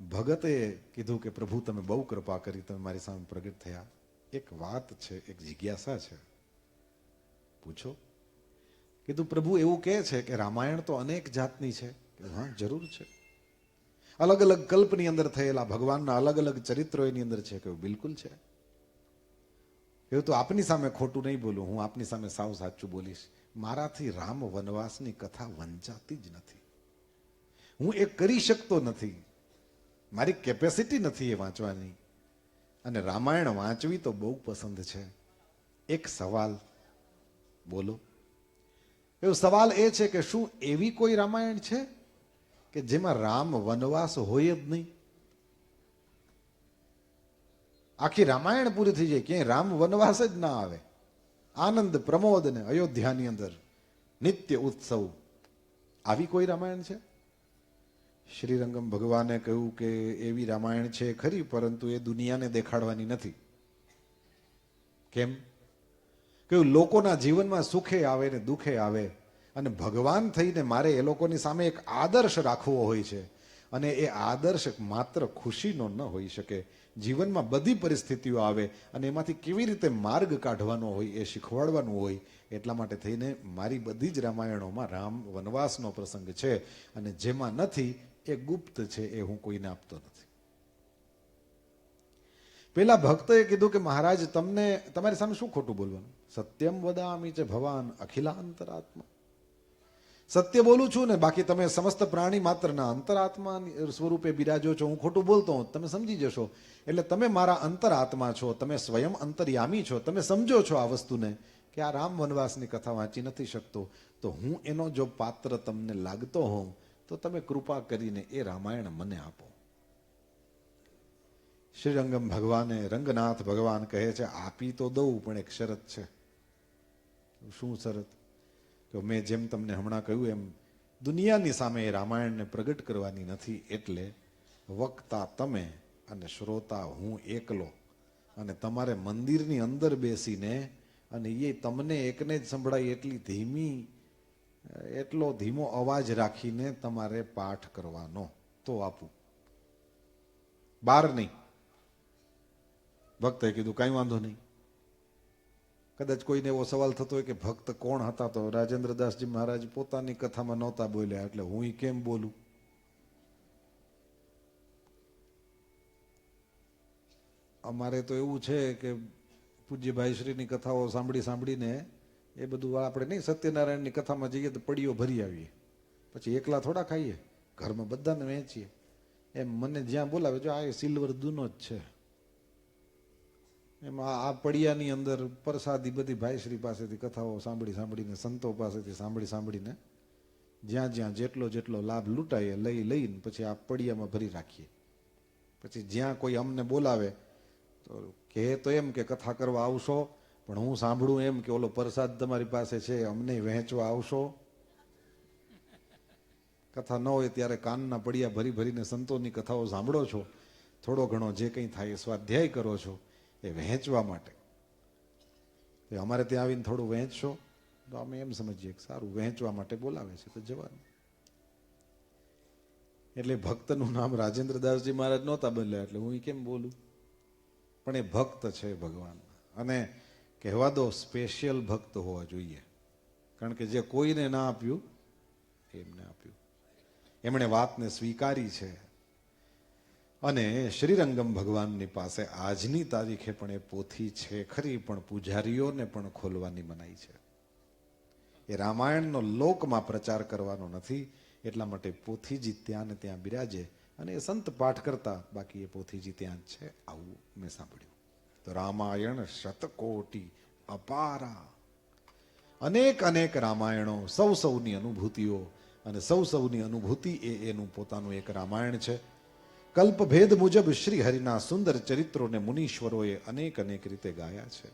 ભગતે કીધું કે પ્રભુ તમે બહુ કૃપા કરી, તમે મારી સામે પ્રગટ થયા. એક વાત છે, એક જિજ્ઞાસા છે, પૂછો. કીધું પ્રભુ એવું કહે છે કે રામાયણ તો અનેક જાતની છે. હા જરૂર છે. અલગ અલગ કલ્પની અંદર થયેલા ભગવાનના અલગ અલગ ચરિત્રો એની અંદર છે. કે બિલકુલ છે. એવું તો આપની સામે ખોટું નહીં બોલું, હું આપની સામે સાવ સાચું બોલીશ. મારાથી રામ વનવાસની કથા વંચાતી જ નથી. હું એ કરી શકતો નથી. મારી કેપેસિટી નથી એ વાંચવાની. અને રામાયણ વાંચવી તો બહુ પસંદ છે. એક સવાલ બોલો. એવો સવાલ એ છે કે શું એવી કોઈ રામાયણ છે કે જેમાં રામ વનવાસ હોય જ નહીં? આખી રામાયણ પૂરી થઈ જાય, ક્યાંય રામ વનવાસ જ ના આવે. આનંદ પ્રમોદ ને અયોધ્યાની અંદર નિત્ય ઉત્સવ. આવી કોઈ રામાયણ છે? શ્રીરંગમ ભગવાને કહ્યું કે એવી રામાયણ છે ખરી, પરંતુ એ દુનિયાને દેખાડવાની નથી. કેમ? કહ્યું લોકોના જીવનમાં સુખે આવે ને દુખે આવે, અને ભગવાન થઈને મારે એ લોકોની સામે એક આદર્શ રાખવો હોય છે. અને એ આદર્શ માત્ર ખુશીનો ન હોઈ શકે. જીવનમાં બધી પરિસ્થિતિઓ આવે અને એમાંથી કેવી રીતે માર્ગ કાઢવાનો હોય એ શીખવાડવાનું હોય. એટલા માટે થઈને મારી બધી જ રામાયણોમાં રામ વનવાસનો પ્રસંગ છે, અને જેમાં નથી એ ગુપ્ત છે, એ હું કોઈને આપતો નથી. પેલા ભક્તએ કીધું કે મહારાજ તમને તમારી સામે શું ખોટું બોલવાનું? સત્યમ વદામિ ચ ભવાન અખિલાંતરાત્મા. સત્ય બોલું છું ને, બાકી તમે સમસ્ત પ્રાણી માત્રના અંતરાત્મા સ્વરૂપે બિરાજો છો. હું ખોટું બોલતો હું, તમે સમજી જશો. એટલે તમે મારા અંતરાત્મા છો, તમે સ્વયં અંતર્યામી છો. તમે સમજો છો આ વસ્તુને કે આ રામ વનવાસની કથા વાંચી નથી શકતો, તો હું એનો જો પાત્ર તમને લાગતો હોઉં તો તમે કૃપા કરીને એ રામાયણ મને આપો. શ્રીરંગમ ભગવાને, રંગનાથ ભગવાન કહે છે આપી તો દઉં, પણ એક શરત છે. શું શરત? કે મેં જેમ તમને હમણાં કહ્યું એમ દુનિયાની સામે એ રામાયણને પ્રગટ કરવાની નથી. એટલે વક્તા તમે અને શ્રોતા હું એકલો, અને તમારે મંદિરની અંદર બેસીને, અને એ તમને એકને જ સંભળાય એટલો ધીમો અવાજ રાખીને તમારે પાઠ કરવાનો, તો આપું, બહાર નહીં. ભક્તે કીધું કાંઈ વાંધો નહીં. કદાચ કોઈને એવો સવાલ થતો હોય કે ભક્ત કોણ હતા, તો રાજેન્દ્રદાસજી મહારાજ પોતાની કથામાં નહોતા બોલ્યા, એટલે હું કેમ બોલું? અમારે તો એવું છે કે પૂજ્યભાઈ શ્રીની કથાઓ સાંભળીને એ બધું આપણે નહીં, સત્યનારાયણની કથામાં જઈએ તો પડીઓ ભરી આવીએ, પછી એકલા થોડા ખાઈએ, ઘરમાં બધાને વહેંચીએ. એમ મને જ્યાં બોલાવે, જો આ સિલ્વર દૂનો જ છે, એમાં આ પડિયાની અંદર પ્રસાદી બધી ભાઈશ્રી પાસેથી કથાઓ સાંભળીને, સંતો પાસેથી સાંભળીને જ્યાં જેટલો લાભ લૂંટાય લઈને પછી આ પડિયામાં ભરી રાખીએ. પછી જ્યાં કોઈ અમને બોલાવે તો કહે તો એમ કે કથા કરવા આવશો, પણ હું સાંભળું એમ કે ઓલો પ્રસાદ તમારી પાસે છે, અમને વહેંચવા આવશો. કથા ન હોય ત્યારે કાનના પડિયા ભરીને સંતોની કથાઓ સાંભળો છો, થોડો ઘણો જે કંઈ થાય એ સ્વાધ્યાય કરો છો, એ વહેંચવા માટે. અમારે ત્યાં આવીને થોડું વહેંચશો તો અમે એમ સમજીએ કે સારું, વહેંચવા માટે બોલાવે છે તો જવાનું. એટલે ભક્તનું નામ રાજેન્દ્રદાસજી મહારાજ નહોતા બોલ્યા, એટલે હું કેમ બોલું? પણ એ ભક્ત છે ભગવાન, અને કહેવા દો સ્પેશિયલ ભક્ત હોવા જોઈએ. કારણ કે જે કોઈને ના આપ્યું એમને આપ્યું, એમણે વાતને સ્વીકારી છે. અને શ્રીરંગમ ભગવાનની પાસે આજની તારીખે પણ એ પોથી છે ખરી, પણ પૂજારીઓને પણ ખોલવાની મનાઈ છે. એ રામાયણનો લોકમાં પ્રચાર કરવાનો નથી, એટલા માટે પોથીજી ત્યાં ને ત્યાં બિરાજે અને એ સંત પાઠ કરતા, બાકી એ પોથીજી ત્યાં જ છે. આવું મેં સાંભળ્યું. તો રામાયણ શતકોટી અપારા, અનેક રામાયણો, સૌની અનુભૂતિઓ, અને સૌની અનુભૂતિ એ એનું પોતાનું એક રામાયણ છે. કલ્પભેદ મુજબ શ્રી હરિના સુંદર ચરિત્રોને મુનીશ્વરોએ અનેક અનેક રીતે ગાયા છે.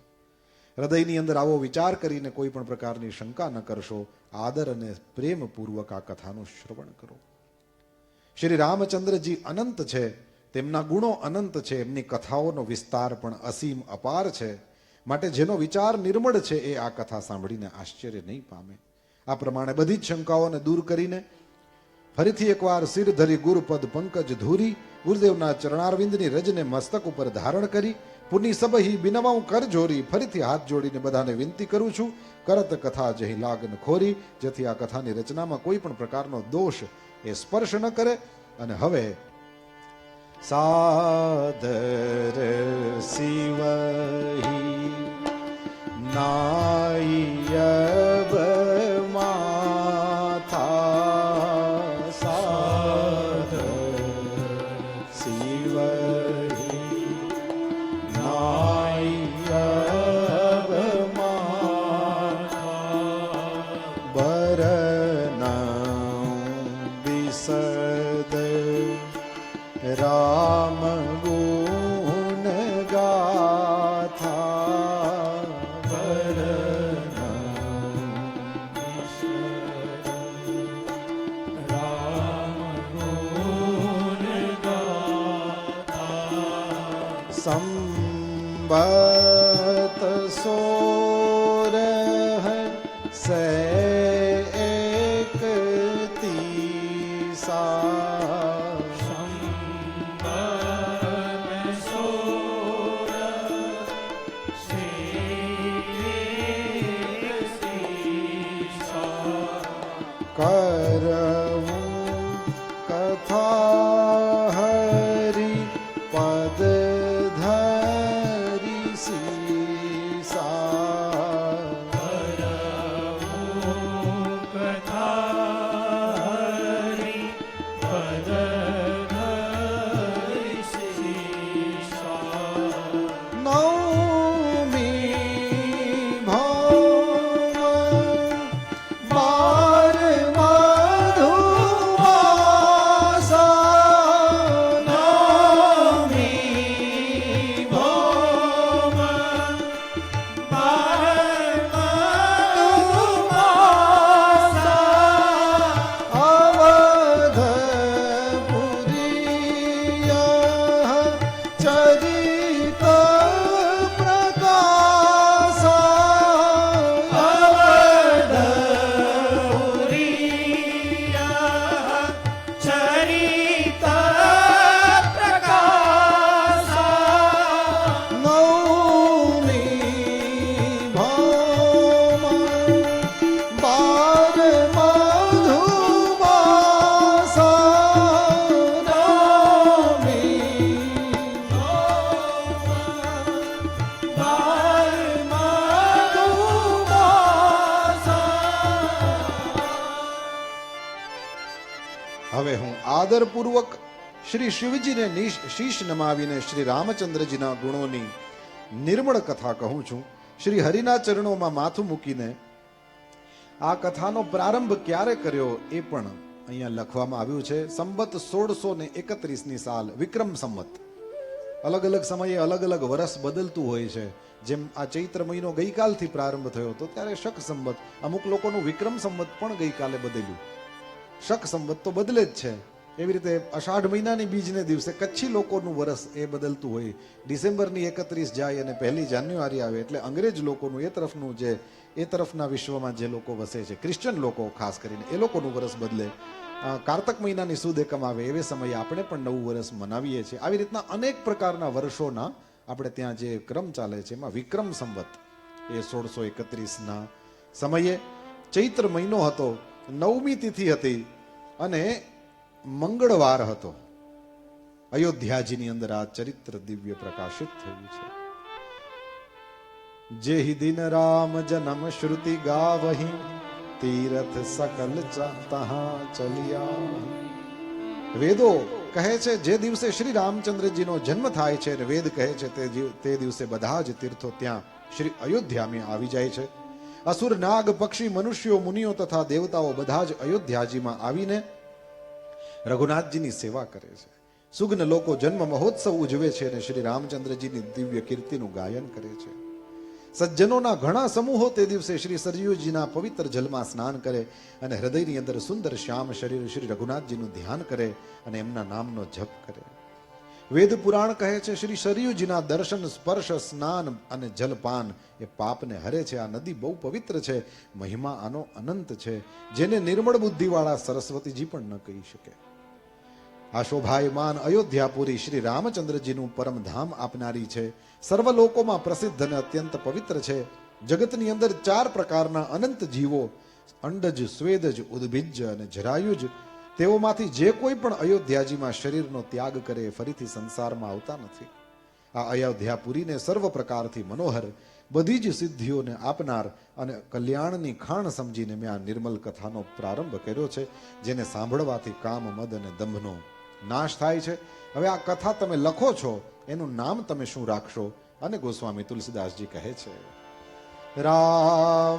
હૃદયની અંદર આવો વિચાર કરીને કોઈ પણ પ્રકારની શંકા ન કરશો. આદર અને પ્રેમપૂર્વક આ કથાનું શ્રવણ કરો. શ્રી રામચંદ્રજી અનંત છે, તેમના ગુણો અનંત છે, એમની કથાઓનો વિસ્તાર પણ અસીમ અપાર છે. માટે જેનો વિચાર નિર્મળ છે એ આ કથા સાંભળીને આશ્ચર્ય નહીં પામે. આ પ્રમાણે બધી જ શંકાઓને દૂર કરીને ફરીથી એકવાર શિર ધરી ગુરુપદ પંકજ ધૂરી ગુરુદેવના ચરણારવિંદની રજને મસ્તક ઉપર ધારણ કરી પુની સબહી બિનવાઉ કર જોરી ફરીથી હાથ જોડીને બધાને વિનંતી કરું છું, કરત કથા જહી લાગન ખોરી, જેથી આ કથાની રચનામાં કોઈ પણ પ્રકારનો દોષ એ સ્પર્શ ન કરે. અને હવે સાદર શિવહી નાયબ માથા, સાદર શિવહી નાયબ માથા, બરના બિસદ રામ ગુણ ગાથા, સંબત સોરહ સે એકતીસા, કરવું કથા હરિ પદ ધરી સીસા, કરવું કથા હરિ પદ ધરી સીસા, નવમી ભૌમ બાર મધુવાસા, નવમી ભૌમ બાર મધુવાસા, અવધપુરીય ચરિત પ્રકાશા, અવધપુરીય ચરિત પ્રકાશા, નવમી ભૌમ બાર મધુવાસા, નવમી બાર મધુવાસા. હવે હું આદરપૂર્વક શ્રી શિવજીને શીશ નમાવીને શ્રી રામચંદ્રજીના ગુણોની નિર્મળ કથા કહું છું. શ્રી હરિના ચરણોમાં માથું મૂકીને આ કથાનો પ્રારંભ ક્યારે કર્યો એ પણ અહીંયા લખવામાં આવ્યું છે. સંબત 1631ની સાલ, વિક્રમ સંવત. અલગ અલગ સમયે અલગ અલગ વર્ષ બદલતું હોય છે. જેમ આ ચૈત્ર મહિનો ગઈકાલથી પ્રારંભ થયો તો ત્યારે શક સંવત, અમુક લોકોનું વિક્રમ સંવત પણ ગઈકાલે બદલ્યું. શક સંવત તો બદલે જ છે. એવી રીતે અષાઢ મહિનાની બીજને દિવસે કચ્છી લોકોનું વર્ષ એ બદલતું હોય. ડિસેમ્બરની 31 જાય અને 1 જાન્યુઆરી આવે એટલે અંગ્રેજ લોકોનું એ તરફનું જે એ તરફના વિશ્વમાં જે લોકો વસે છે, ક્રિશ્ચન લોકો ખાસ કરીને, એ લોકોનું વર્ષ બદલે. કારતક મહિનાની સુદ એકમ આવે એવે સમયે આપણે પણ નવું વર્ષ મનાવીએ છીએ. આવી રીતના અનેક પ્રકારના વર્ષોના આપણે ત્યાં જે ક્રમ ચાલે છે એમાં વિક્રમ સંવત એ 1631ના સમયે ચૈત્ર મહિનો હતો, 9મી તિથિ હતી અને મંગળવાર હતો. અયોધ્યાજીની અંદર આ ચરિત્ર દિવ્ય પ્રકાશિત થયું છે. જેહી દિન રામ જન્મ શ્રુતિ ગાવહી, તીરથ સકલ તહા ચલિયા. વેદો કહે છે જે દિવસે શ્રી રામચંદ્રજીનો જન્મ થાય છે અને વેદ કહે છે તે દિવસે બધા જ તીર્થો ત્યાં શ્રી અયોધ્યામાં આવી જાય છે. અસુર, નાગ, પક્ષી, મનુષ્યો, મુનિઓ તથા દેવતાઓ બધા જ અયોધ્યાજીમાં આવીને રઘુનાથજીની સેવા કરે છે. સુગ્ન લોકો જન્મ મહોત્સવ ઉજવે છે અને શ્રી રામચંદ્રજીની દિવ્ય કીર્તિનું ગાયન કરે છે. સજ્જનોના ઘણા સમૂહો તે દિવસે શ્રી સરયુજીના પવિત્ર જલમાં સ્નાન કરે અને હૃદયની અંદર સુંદર શ્યામ શરીર શ્રી રઘુનાથજીનું ધ્યાન કરે અને એમના નામનો જપ કરે. વેદ પુરાણ કહે છે શ્રી સરયુજીના દર્શન, સ્પર્શ, સ્નાન અને જલપાન એ પાપને હરે છે. આ નદી બહુ પવિત્ર છે, મહિમા આનો અનંત છે, જેને નિર્મળ બુદ્ધિવાળા સરસ્વતીજી પણ ન કહી શકે. આ શોભાયમાન અયોધ્યાપુરી શ્રી રામચંદ્રજીનું પરમધામ આપનારી છે. સર્વ લોકોમાં પ્રસિદ્ધ અને અત્યંત પવિત્ર છે. જગતની અંદર 4 પ્રકારના અનંત જીવો, અંડજ, સ્વેદજ, ઉદ્ભિજ અને જરાયુજ, તેઓમાંથી જે કોઈ પણ અયોધ્યાજીમાં શરીરનો ત્યાગ કરે ફરીથી સંસારમાં આવતા નથી. આ અયોધ્યાપુરીને સર્વ પ્રકારથી મનોહર, બધી જ સિદ્ધિઓને આપનાર અને કલ્યાણની ખાણ સમજીને મેં આ નિર્મલ કથાનો પ્રારંભ કર્યો છે, જેને સાંભળવાથી કામ, મદ અને દંભનો નાશ થાય છે. હવે આ કથા તમે લખો છો, એનું નામ તમે શું રાખશો? અને ગોસ્વામી તુલસીદાસજી કહે છે, રામચરિત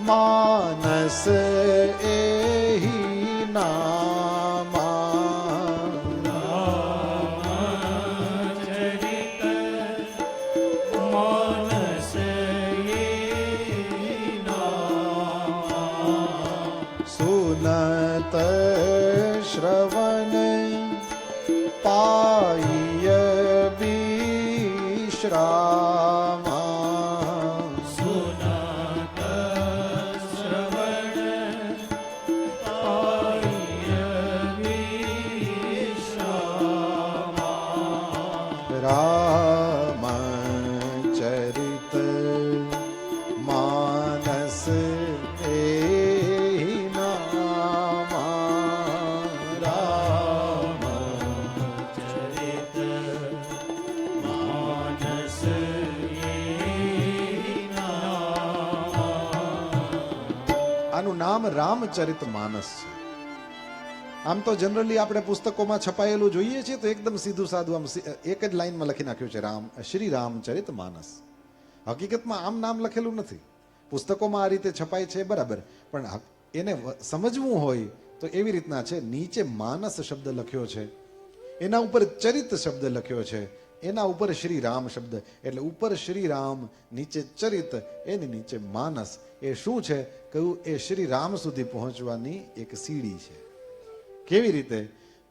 માનસ એહી નામા, રામચરિત માનસ એહી નામા, સુનત શ્રવણ પાય વિશ્રામા, સુનત શ્રવણ પાય વિશ્રામા, રામચરિત માનસ એહી નામા, રામચરિત માનસ એહી નામા. આનું નામ રામચરિત માનસ છે. આમ તો જનરલી આપણે પુસ્તકોમાં છપાયેલું જોઈએ છીએ તો એકદમ સીધું સાદું આમ એક જ લાઈનમાં લખી નાખ્યું છે શ્રી રામચરિત માનસ. હકીકતમાં આમ નામ લખેલું નથી. પુસ્તકોમાં આ રીતે છપાય છે બરાબર, પણ એને સમજવું હોય તો એવી રીતના છે. નીચે માનસ શબ્દ લખ્યો છે, એના ઉપર ચરિત શબ્દ લખ્યો છે, એના ઉપર શ્રી રામ શબ્દ, એટલે ઉપર શ્રી રામ, નીચે ચરિત, એની નીચે માનસ. એ શું છે કહ્યું? એ શ્રી રામ સુધી પહોંચવાની એક સીડી છે. કેવી રીતે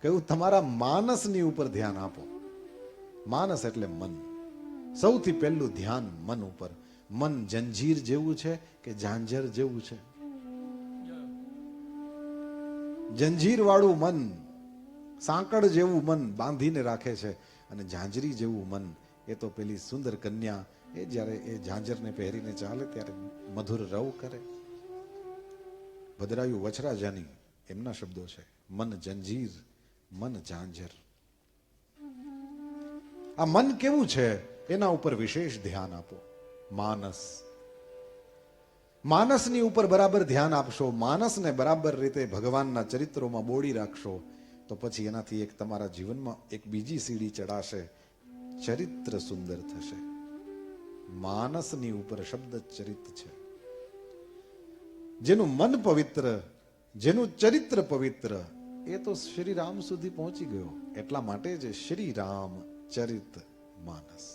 કહ્યું? તમારા માનસની ઉપર ધ્યાન આપો. માનસ એટલે મન. સૌથી પહેલું ધ્યાન મન ઉપર. મન જંજીર જેવું છે કે ઝાંઝર જેવું છે? જંજીર વાળું મન, સાંકળ જેવું મન બાંધીને રાખે છે, અને ઝાંઝરી જેવું મન એ તો પેલી સુંદર કન્યા એ જ્યારે એ ઝાંઝરને પહેરીને ચાલે ત્યારે મધુર રવ કરે. ભદ્રાયુ વછરાજાની એમના શબ્દો છે, મન જંજીર, મન ઝાંઝર. આ મન કેવું છે એના ઉપર વિશેષ ધ્યાન આપો. માનસ, માનસની ઉપર બરાબર ધ્યાન આપશો, માનસને બરાબર રીતે ભગવાનના ચરિત્રોમાં બોળી રાખશો, તો પછી એનાથી એક તમારા જીવનમાં એક બીજી સીડી ચડાશે. ચરિત્ર સુંદર થશે. માનસની ઉપર શબ્દ ચરિત છે. જેનું મન પવિત્ર, જેનું ચરિત્ર પવિત્ર, એ તો શ્રી રામ સુધી પહોંચી ગયો. એટલા માટે જ શ્રી રામ ચરિત માનસ.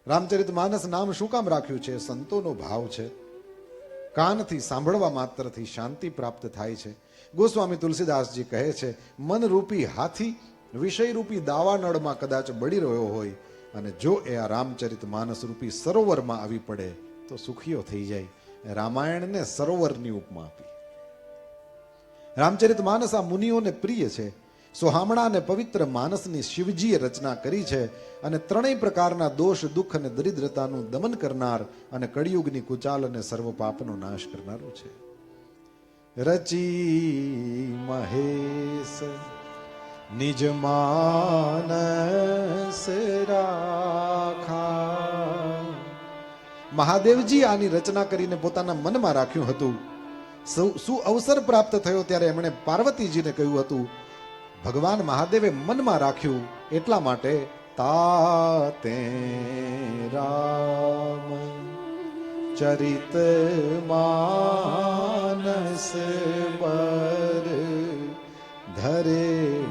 રામચરિત માનસ નામ શું કામ રાખ્યું છે? સંતોનો ભાવ છે. કાનથી સાંભળવા માત્રથી શાંતિ પ્રાપ્ત થાય છે. ગોસ્વામી તુલસીદાસજી કહે છે, મનરૂપી હાથી વિષયરૂપી દાવાનળમાં કદાચ બળી રહ્યો હોય અને જો એ આ રામચરિત માનસ રૂપી સરોવરમાં આવી પડે તો સુખીઓ થઈ જાય. રામાયણને સરોવરની ઉપમા આપી. રામચરિત માનસ આ મુનિઓને પ્રિય છે. સોહામણા અને પવિત્ર માનસની શિવજીએ રચના કરી છે અને ત્રણેય પ્રકારના દોષ, દુઃખ અને દરિદ્રતાનું દમન કરનાર અને કળિયુગની કુચાલ અને સર્વ પાપનો નાશ કરનારું છે. રચી મહેશ નિજ માનસ રાખા. મહાદેવજી આની રચના કરીને પોતાના મનમાં રાખ્યું હતું. શું અવસર પ્રાપ્ત થયો ત્યારે એમણે પાર્વતીજીને કહ્યું હતું, ભગવાન મહાદેવે મનમાં રાખ્યું એટલા માટે તાતે રામ ચરિત માનસ પર ધરે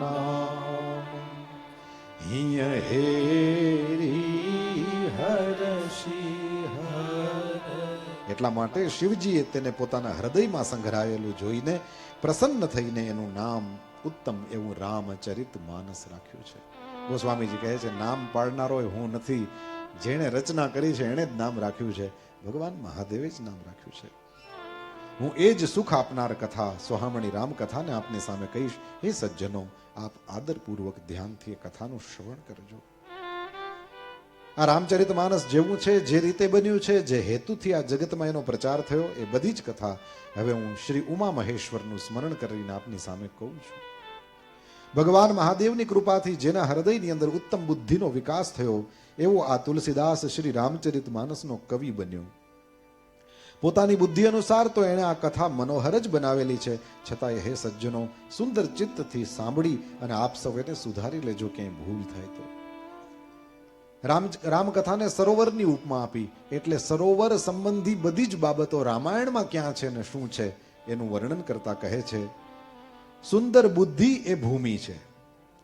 નામ હિય હેરી હરશી હર. એટલા માટે શિવજીએ તેને પોતાના હૃદયમાં સંઘરાયેલું જોઈને પ્રસન્ન થઈને એનું નામ ઉત્તમ એવું રામચરિત માનસ રાખ્યું છે. ગોસ્વામીજી કહે છે નામ પાડનારો હું નથી, જેણે રચના કરી છે એણે જ નામ રાખ્યું છે. ભગવાન મહાદેવે જ નામ રાખ્યું છે. હું એ જ સુખ આપનાર કથા સોહામણી રામ કથાને આપની સામે કહીશ. હે સજ્જનો, આપ આદરપૂર્વક ધ્યાનથી એ કથાનું શ્રવણ કરજો. આ રામચરિત માનસ જેવું છે, જે રીતે બન્યું છે, જે હેતુથી આ જગતમાં એનો પ્રચાર થયો, એ બધી જ કથા હવે હું શ્રી ઉમા મહેશ્વરનું સ્મરણ કરીને આપની સામે કહું છું. ભગવાન મહાદેવની કૃપાથી જેના હૃદયની અંદર ઉત્તમ બુદ્ધિનો વિકાસ થયો એવો આ તુલસીદાસ શ્રી રામચરિત માનસનો કવિ બન્યો. પોતાની બુદ્ધિ અનુસાર તો એણે આ કથા મનોહર જ બનાવેલી છે, છતાંય હે સજ્જનો, સુંદર ચિત્તથી સાંભળી અને આપ સૌ એને સુધારી લેજો ક્યાંય ભૂલ થાય તો. રામકથાને સરોવરની ઉપમા આપી, એટલે સરોવર સંબંધી બધી જ બાબતો રામાયણમાં ક્યાં છે ને શું છે એનું વર્ણન કરતા કહે છે સુંદર બુદ્ધિ એ ભૂમિ છે.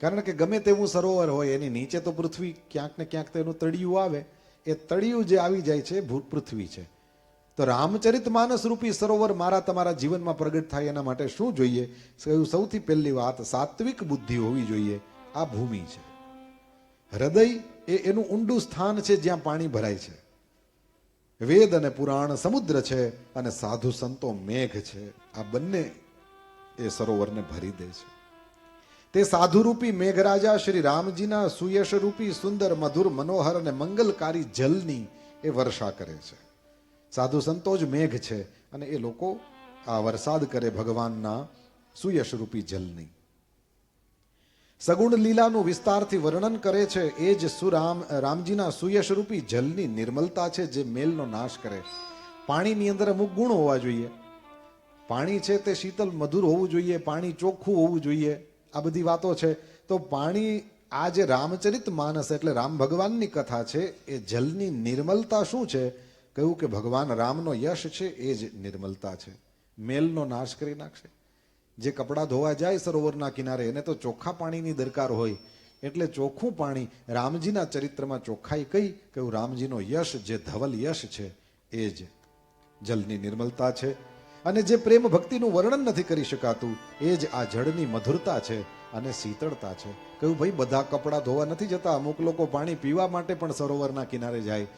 કારણ કે ગમે તેવું સરોવર હોય એની નીચે તો પૃથ્વી ક્યાંક ને ક્યાંક તો એનું તળિયું આવે, એ તળિયું જે આવી જાય છે પૃથ્વી છે. તો રામચરિત માનસ રૂપી સરોવર મારા તમારા જીવનમાં પ્રગટ થાય એના માટે શું જોઈએ? સૌથી પહેલી વાત, સાત્વિક બુદ્ધિ હોવી જોઈએ. આ ભૂમિ છે. હૃદય એ એનું ઊંડું સ્થાન છે જ્યાં પાણી ભરાય છે. વેદ અને પુરાણ સમુદ્ર છે અને સાધુ સંતો મેઘ છે. આ બંને એ સરોવરને ભરી દે છે. તે સાધુરૂપી મેઘરાજા શ્રી રામજીના સુયશરૂપી સુંદર મધુર મનોહર અને મંગલકારી જલની એ વર્ષા કરે છે. સાધુ સંતો જ મેઘ છે અને એ લોકો આ વરસાદ કરે ભગવાનના સુયશરૂપી જલની. સગુણ લીલાનું વિસ્તારથી વર્ણન કરે છે. એ જ રામજીના સુયશરૂપી જલની નિર્મલતા છે જે મેલનો નાશ કરે. પાણીની અંદર અમુક ગુણ હોવા જોઈએ. પાણી છે તે શીતલ મધુર હોવું જોઈએ, પાણી ચોખ્ખું હોવું જોઈએ. આ બધી વાતો છે. તો પાણી, આ જે રામચરિત માનસ એટલે રામ ભગવાનની કથા છે, એ જલની નિર્મલતા શું છે? કહ્યું કે ભગવાન રામનો યશ છે એ જ નિર્મલતા છે. મેલનો નાશ કરી નાખશે. જે કપડાં ધોવા જાય સરોવરના કિનારે એને તો ચોખ્ખા પાણીની દરકાર હોય, એટલે ચોખ્ખું પાણી રામજીના ચરિત્રમાં ચોખ્ખાઈ કઈ? કહ્યું રામજીનો યશ, જે ધવલ યશ છે એ જ જલની નિર્મલતા છે. અને જે પ્રેમ ભક્તિનું વર્ણન નથી કરી શકાતું એ જ આ જળની મધુરતા છે અને શીતળતા છે. કહ્યું ભાઈ બધા કપડાં ધોવા નથી જતા, અમુક લોકો પાણી પીવા માટે પણ સરોવરના કિનારે જાય.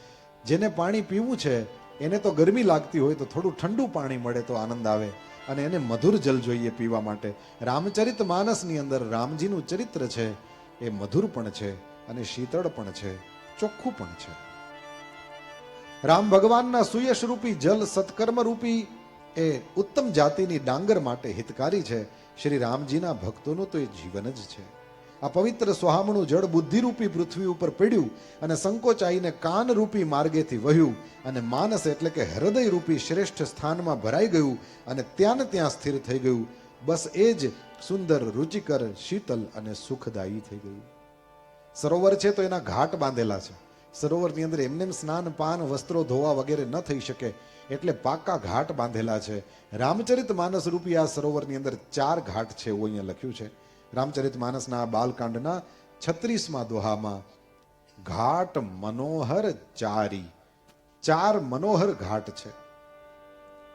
જેને પાણી પીવું છે એને તો ગરમી લાગતી હોય તો થોડું ઠંડુ પાણી મળે તો આનંદ આવે, અને એને મધુર જલ જોઈએ પીવા માટે. રામચરિત માનસની અંદર રામજીનું ચરિત્ર છે એ મધુર પણ છે અને શીતળ પણ છે, ચોખ્ખું પણ છે. રામ ભગવાનના સુયશ રૂપી જલ સત્કર્મ રૂપી એ ઉત્તમ જાતિની ડાંગર માટે હિતકારી છે. શ્રી રામજીના ભક્તોનું તો એ જીવન જ છે. આ પવિત્ર સોહામણું જળ બુદ્ધિરૂપી પૃથ્વી ઉપર પડ્યું અને સંકોચાઈને કાનરૂપી માર્ગેથી વહ્યું અને માનસ એટલે કે હૃદય રૂપી શ્રેષ્ઠ સ્થાનમાં ભરાઈ ગયું અને ત્યાં ને ત્યાં સ્થિર થઈ ગયું. બસ એ જ સુંદર, રુચિકર, શીતલ અને સુખદાયી થઈ ગયું. સરોવર છે તો એના ઘાટ બાંધેલા છે. સરોવરની અંદર એમને સ્નાન પાન વસ્ત્રો ધોવા વગેરે ન થઈ શકે, એટલે પાકા ઘાટ બાંધેલા છે. રામચરિત માનસ રૂપી આ સરોવરની અંદર 4 ઘાટ છે એવું અહીંયા લખ્યું છે. રામચરિત માનસના બાલકાંડના 36મા દોહામાં ઘાટ મનોહર ચારી, 4 મનોહર ઘાટ છે.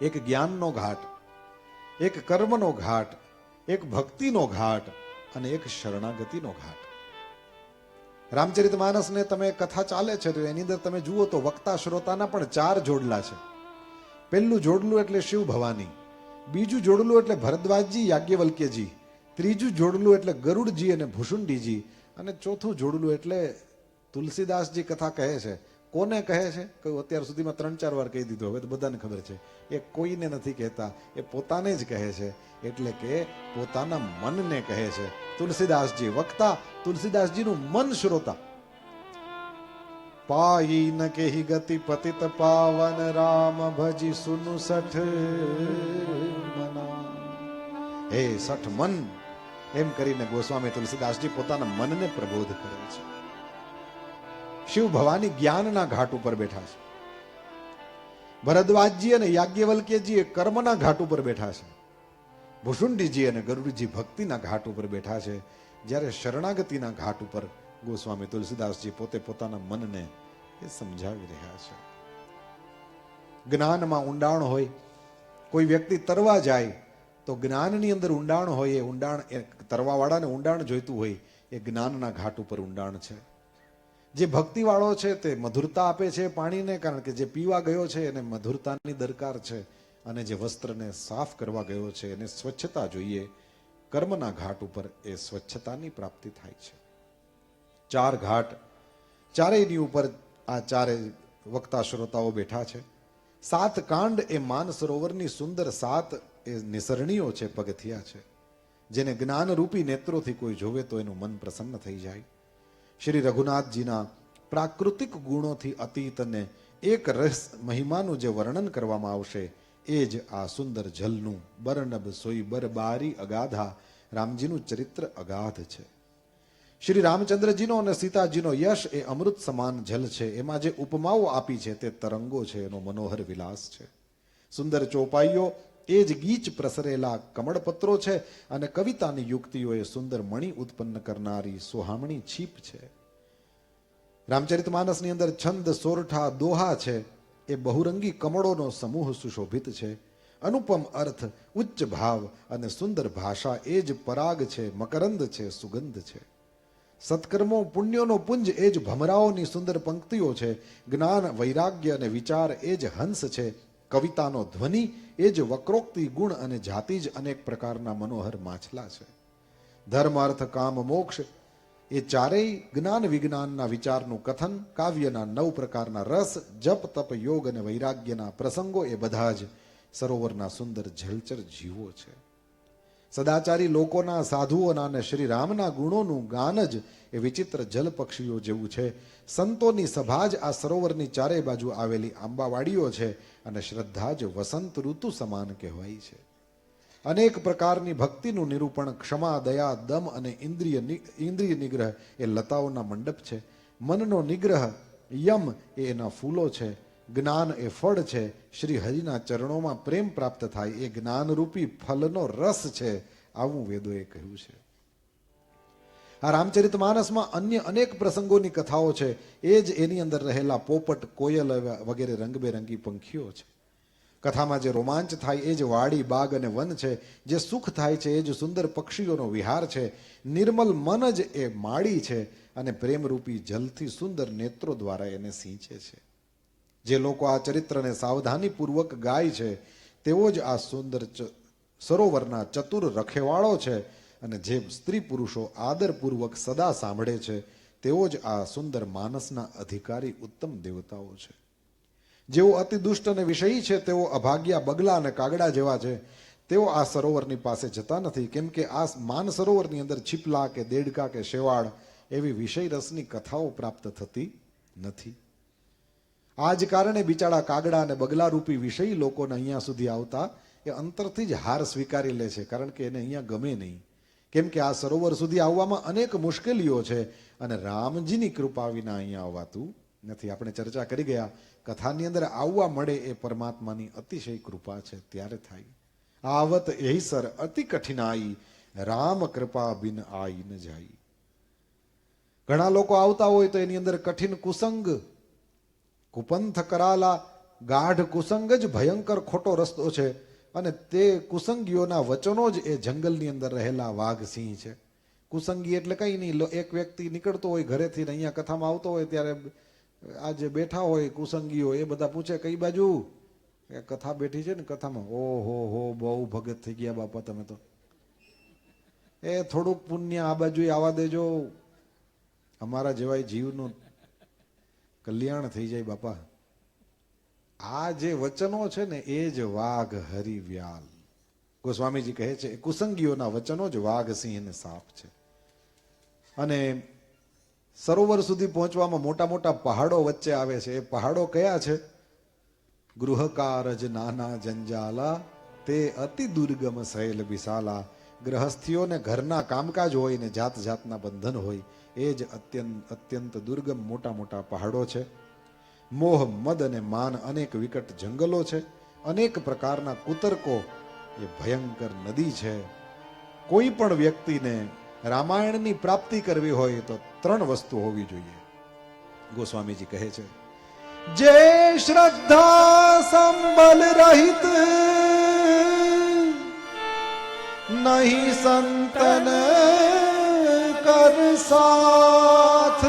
એક જ્ઞાનનો ઘાટ, એક કર્મનો ઘાટ, એક ભક્તિનો ઘાટ અને એક શરણાગતિનો ઘાટ. રામચરિત માનસને તમે કથા ચાલે છે તો એની અંદર તમે જુઓ તો વક્તા શ્રોતાના પણ 4 જોડલા છે. પહેલું જોડલું એટલે શિવ ભવાની, બીજું જોડલું એટલે ભરદ્વાજજી યાજ્ઞવલ્ક્યજી, ત્રીજું જોડલું એટલે ગરુડજી અને ભૂષુંડીજી, અને ચોથું જોડલું એટલે તુલસીદાસજી કથા કહે છે. કોને કહે છે? કહ્યું અત્યાર સુધીમાં 3-4 વાર કહી દીધું, હવે તો બધાને ખબર છે. એ કોઈને નથી કહેતા, એ પોતાને જ કહે છે. એટલે કે પોતાના મનને કહે છે. તુલસીદાસજી વક્તા, તુલસીદાસજીનું મન શ્રોતા. પાઈ ન કેહી ગતિ પતિત પાવન રામ ભજી સુનુ સઠ મના. હે સઠ મન, એમ કરીને ગોસ્વામી તુલસીદાસજી પોતાના મનને પ્રબોધ કરે છે. શિવ ભવાની જ્ઞાનના ઘાટ ઉપર બેઠા છે. ભરદ્વાજજી અને યાજ્ઞવલ્ક્યજી એ કર્મના ઘાટ ઉપર બેઠા છે. ભુષુંડીજી અને ગરુડજી ભક્તિના ઘાટ ઉપર બેઠા છે, જ્યારે શરણાગતિના ઘાટ ઉપર ગોસ્વામી તુલસીદાસજી પોતે પોતાના મનને એ સમજાવી રહ્યા છે. જ્ઞાનમાં ઊંડાણ હોય, કોઈ વ્યક્તિ તરવા જાય તો જ્ઞાનની અંદર ઊંડાણ હોય, એ ઊંડાણ એ તરવાવાળાને ઊંડાણ જોઈતું હોય, એ જ્ઞાનના ઘાટ ઉપર ઊંડાણ છે. જે ભક્તિવાળો છે તે મધુરતા આપે છે પાણીને, કારણ કે જે પીવા ગયો છે એને મધુરતાની દરકાર છે, અને જે વસ્ત્રને સાફ કરવા ગયો છે એને સ્વચ્છતા જોઈએ. કર્મના ઘાટ ઉપર એ સ્વચ્છતાની પ્રાપ્તિ થાય છે. 4 ઘાટ, ચારેયની ઉપર આ ચારે વક્તા શ્રોતાઓ બેઠા છે. 7 કાંડ એ માન સરોવરની સુંદર 7 એ નિસરણીઓ છે, પગથિયા છે, જેને જ્ઞાનરૂપી નેત્રોથી કોઈ જોવે તો એનું મન પ્રસન્ન થઈ જાય. શ્રી રઘુનાથજીના પ્રાકૃતિક ગુણોથી અતીત અને એક રસ મહિમાનું જે વર્ણન કરવામાં આવશે એ જ આ સુંદર જલનું બરનબ સોઈ બરબારી અગાધા રામજીનું ચરિત્ર અગાધ છે. શ્રી રામચંદ્રજીનો અને સીતાજીનો યશ એ અમૃત સમાન જલ છે. એમાં જે ઉપમાઓ આપી છે તે તરંગો છે, એનો મનોહર વિલાસ છે. સુંદર ચોપાઈઓ એ જ ગીચ પ્રસરેલા કમળપત્રો છે, અને કવિતાની યુક્તિઓ એ સુંદર મણી ઉત્પન્ન કરનારી સોહામણી છીપ છે. રામચરિતમાનસની અંદર છંદ, સોરઠા, દોહા છે એ બહુરંગી કમળોનો સમૂહ સુશોભિત છે. અનુપમ અર્થ, ઉચ્ચ ભાવ અને સુંદર ભાષા એ જ પરાગ છે, મકરંદ છે, સુગંધ છે. સત્કર્મો, પુણ્યોનો પુંજ એ જ ભમરાઓની સુંદર પંક્તિઓ છે. જ્ઞાન, વૈરાગ્ય અને વિચાર એ જ હંસ છે. કવિતાનો ધ્વનિ એ જ વક્રોક્તિ, ગુણ અને જાતિ જ અનેક પ્રકારના મનોહર માછલા છે. ધર્મ, અર્થ, કામ, મોક્ષ એ ચારેય જ્ઞાન વિજ્ઞાનના વિચારનું કથન, કાવ્યના 9 પ્રકારના રસ, જપ, તપ, યોગ અને વૈરાગ્યના પ્રસંગો એ બધા જ સરોવરના સુંદર જલચર જીવો છે. સદાચારી લોકોના, સાધુઓના અને શ્રી રામના ગુણોનું ગાન જ એ વિચિત્ર જલ પક્ષીઓ જેવું છે. સંતોની સભા જ આ સરોવરની ચારે બાજુ આવેલી આંબાવાડીઓ છે, અને શ્રદ્ધા જ વસંત ઋતુ સમાન કહેવાય છે. અનેક પ્રકારની ભક્તિનું નિરૂપણ, ક્ષમા, દયા, દમ અને ઇન્દ્રિય નિગ્રહ એ લતાઓના મંડપ છે. મનનો નિગ્રહ, યમ એ એના ફૂલો છે. જ્ઞાન એ ફળ છે. શ્રી હરિના ચરણોમાં પ્રેમ પ્રાપ્ત થાય એ જ્ઞાનરૂપી ફલનો રસ છે, આવું વેદોએ કહ્યું છે. આ રામચરિતમાનસમાં અન્ય અનેક પ્રસંગોની કથાઓ છે, એ જ એની અંદર રહેલા પોપટ, કોયલ વગેરે રંગબેરંગી પંખીઓ છે. કથામાં જે રોમાંચ થાય એ જ વાડી, બાગ અને વન છે. જે સુખ થાય છે એ જ સુંદર પક્ષીઓનો વિહાર છે. નિર્મલ મન જ એ માળી છે, અને પ્રેમરૂપી જલથી સુંદર નેત્રો દ્વારા એને સિંચે છે. જે લોકો આ ચરિત્રને સાવધાનીપૂર્વક ગાય છે તેઓ જ આ સુંદર સરોવરના ચતુર રખેવાળો છે, અને જે સ્ત્રી પુરુષો આદરપૂર્વક સદા સાંભળે છે તેઓ જ આ સુંદર માનસના અધિકારી ઉત્તમ દેવતાઓ છે. જેઓ અતિ દુષ્ટ અને વિષયી છે તેઓ અભાગ્યા બગલા અને કાગડા જેવા છે. તેઓ આ સરોવરની પાસે જતા નથી, કેમ કે આ માન સરોવરની અંદર છીપલા કે દેડકા કે શેવાળ એવી વિષય રસની કથાઓ પ્રાપ્ત થતી નથી. આ જ કારણે બિચારા કાગડા અને બગલા રૂપી વિષયી લોકોને અહીંયા સુધી આવતા એ અંતરથી જ હાર સ્વીકારી લે છે, કારણ કે એને અહીંયા ગમે નહીં. કેમ કે આ સરોવર સુધી આવવામાં અનેક મુશ્કેલીઓ છે, અને રામજીની કૃપા વિના અહીંયા આવવાતું નથી. આપણે ચર્ચા કરી ગયા, કથાની અંદર આવવા મળે એ પરમાત્માની અતિશય કૃપા છે, ત્યારે થાય. આવત એહી સર અતિ કઠિનાઈ, રામ કૃપા બિન આઈ ન જાય. ઘણા લોકો આવતા હોય તો એની અંદર કઠિન કુસંગ, કુપંથ કરાલા ગાઢ કુસંગ જ ભયંકર ખોટો રસ્તો છે, અને તે કુસંગીઓના વચનો જ એ જંગલની અંદર રહેલા વાઘ સિંહ છે. કુસંગી એટલે કઈ નહીં, એક વ્યક્તિ નીકળતો હોય ઘરેથી અહીંયા કથામાં આવતો હોય ત્યારે આ જે બેઠા હોય કુસંગીઓ એ બધા પૂછે કઈ બાજુ કથા બેઠી છે ને, કથામાં ઓહો હો બહુ ભગત થઈ ગયા બાપા તમે તો, એ થોડુંક પુણ્ય આ બાજુ આવવા દેજો, અમારા જેવાય જીવનું કલ્યાણ થઈ જાય બાપા. આ જે વચનો છે ને એ જ વાઘ હરિવ્યાલ. ગોસ્વામીજી કહે છે કુસંગીઓના વચનો જ વાઘ સિંહ ને સાપ છે. અને સરોવર સુધી પહોંચવામાં મોટા મોટા પહાડો વચ્ચે આવે છે. એ પહાડો કયા છે? ગૃહકારજ નાના જંજાલા, તે અતિ દુર્ગમ શૈલ વિશાલા. ગ્રહસ્થીઓને ઘરના કામકાજ હોય ને જાત જાતના બંધન હોય, એ જ અત્યંત દુર્ગમ મોટા મોટા પહાડો છે. મોહ, મદ અને માન અનેક વિકટ જંગલો છે. અનેક પ્રકારના કુતર્કો એ ભયંકર નદી છે. કોઈ પણ વ્યક્તિને રામાયણની પ્રાપ્તિ કરવી હોય તો 3 વસ્તુ હોવી જોઈએ. ગોસ્વામીજી કહે છે, જે શ્રદ્ધા સંબલ રહિત નહીં સંતન કર સાથ,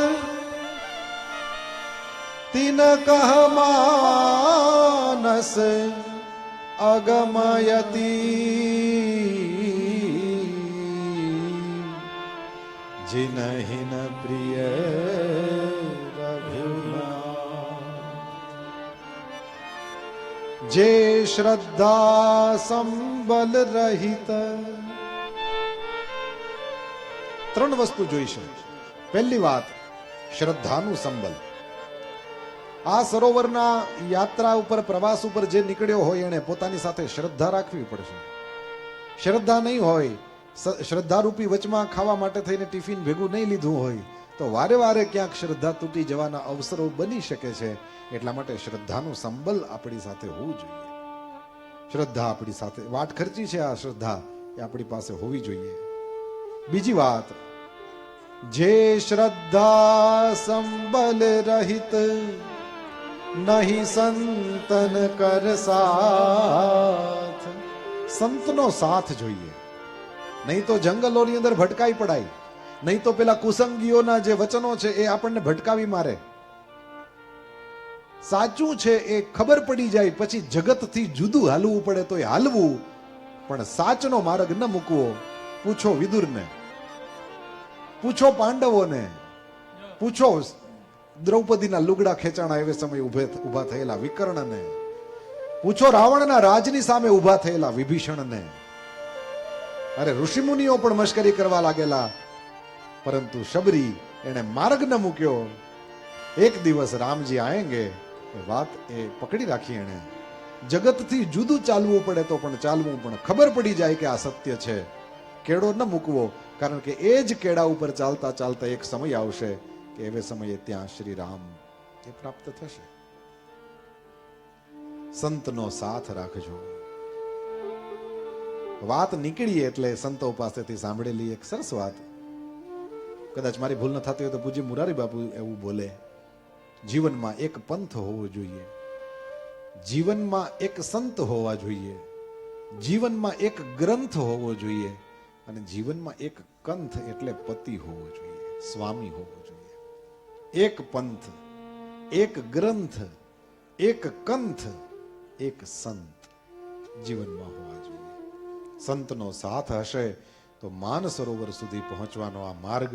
તિન કહ માનસ અગમયતી, जिनहिन प्रिय रघुनाथ। जे श्रद्धा संबल रहित, 3 વસ્તુ જોઈશે. પહેલી વાત, શ્રદ્ધાનું સંબલ. આ સરોવરના યાત્રા ઉપર, પ્રવાસ ઉપર જે નીકળ્યો હોય એને પોતાની સાથે શ્રદ્ધા રાખવી પડશે. શ્રદ્ધા નહીં હોય, શ્રદ્ધારૂપી વચમાં ખાવા માટે થઈને ટિફિન ભેગું નહીં લીધું હોય તો વારે વારે ક્યાંક શ્રદ્ધા તૂટી જવાના અવસરો બની શકે છે. એટલા માટે શ્રદ્ધાનું સંબલ આપણી સાથે હોવું જોઈએ. શ્રદ્ધા આપણી સાથે વાટ ખર્ચી છે, આ શ્રદ્ધા એ આપણી પાસે હોવી જોઈએ. બીજી વાત, જે શ્રદ્ધા સંબલ રહિત નહીં સંતન કર સાથ. સંતનો સાથ જોઈએ, નહીં તો જંગલોની અંદર ભટકાઈ પડાય, નહીં તો પેલા કુસંગીઓના જે વચનો છે એ આપણને ભટકાવી મારે. સાચું છે એ ખબર પડી જાય પછી જગતથી જુદું હાલવું પડે તો એ હાલવું, પણ સાચનો માર્ગ ન મૂકવો. પૂછો વિદુરને, પૂછો પાંડવોને, પૂછો દ્રૌપદીના લુગડા ખેંચાણા એવે સમય ઉભા થયેલા વિકર્ણને, પૂછો રાવણના રાજની સામે ઉભા થયેલા વિભીષણને. અરે ઋષિમુનિઓ પણ મશ્કરી કરવા લાગેલા, પરંતુ શબરી એને માર્ગ ન મૂક્યો. એક દિવસ રામજી આએંગે એ વાત એ પકડી રાખી. એને જગતથી જુદું ચાલવું પડે તો પણ ચાલવું, પણ ખબર પડી જાય કે આ સત્ય છે. કેળો ન મૂકવો, કારણ કે એ જ કેળા ઉપર ચાલતા ચાલતા એક સમય આવશે કે એવે સમયે ત્યાં શ્રી રામ એ પ્રાપ્ત થશે. સંતનો સાથ રાખજો. વાત નીકળી એટલે સંતો પાસેથી સાંભળેલી એક સરસ વાત, કદાચ મારી ભૂલ ન થતી હોય તો પૂજ્ય મુરારી બાપુ એવું બોલે, જીવનમાં એક પંથ હોવો જોઈએ, જીવનમાં એક સંત હોવા જોઈએ, જીવનમાં એક ગ્રંથ હોવો જોઈએ, અને જીવનમાં એક કંથ એટલે પતિ હોવો જોઈએ, સ્વામી હોવો જોઈએ. એક પંથ, એક ગ્રંથ, એક કંથ, એક સંત જીવનમાં હોવા જોઈએ. સંતનો સાથ હશે તો માન સરોવર સુધી પહોંચવાનો આ માર્ગ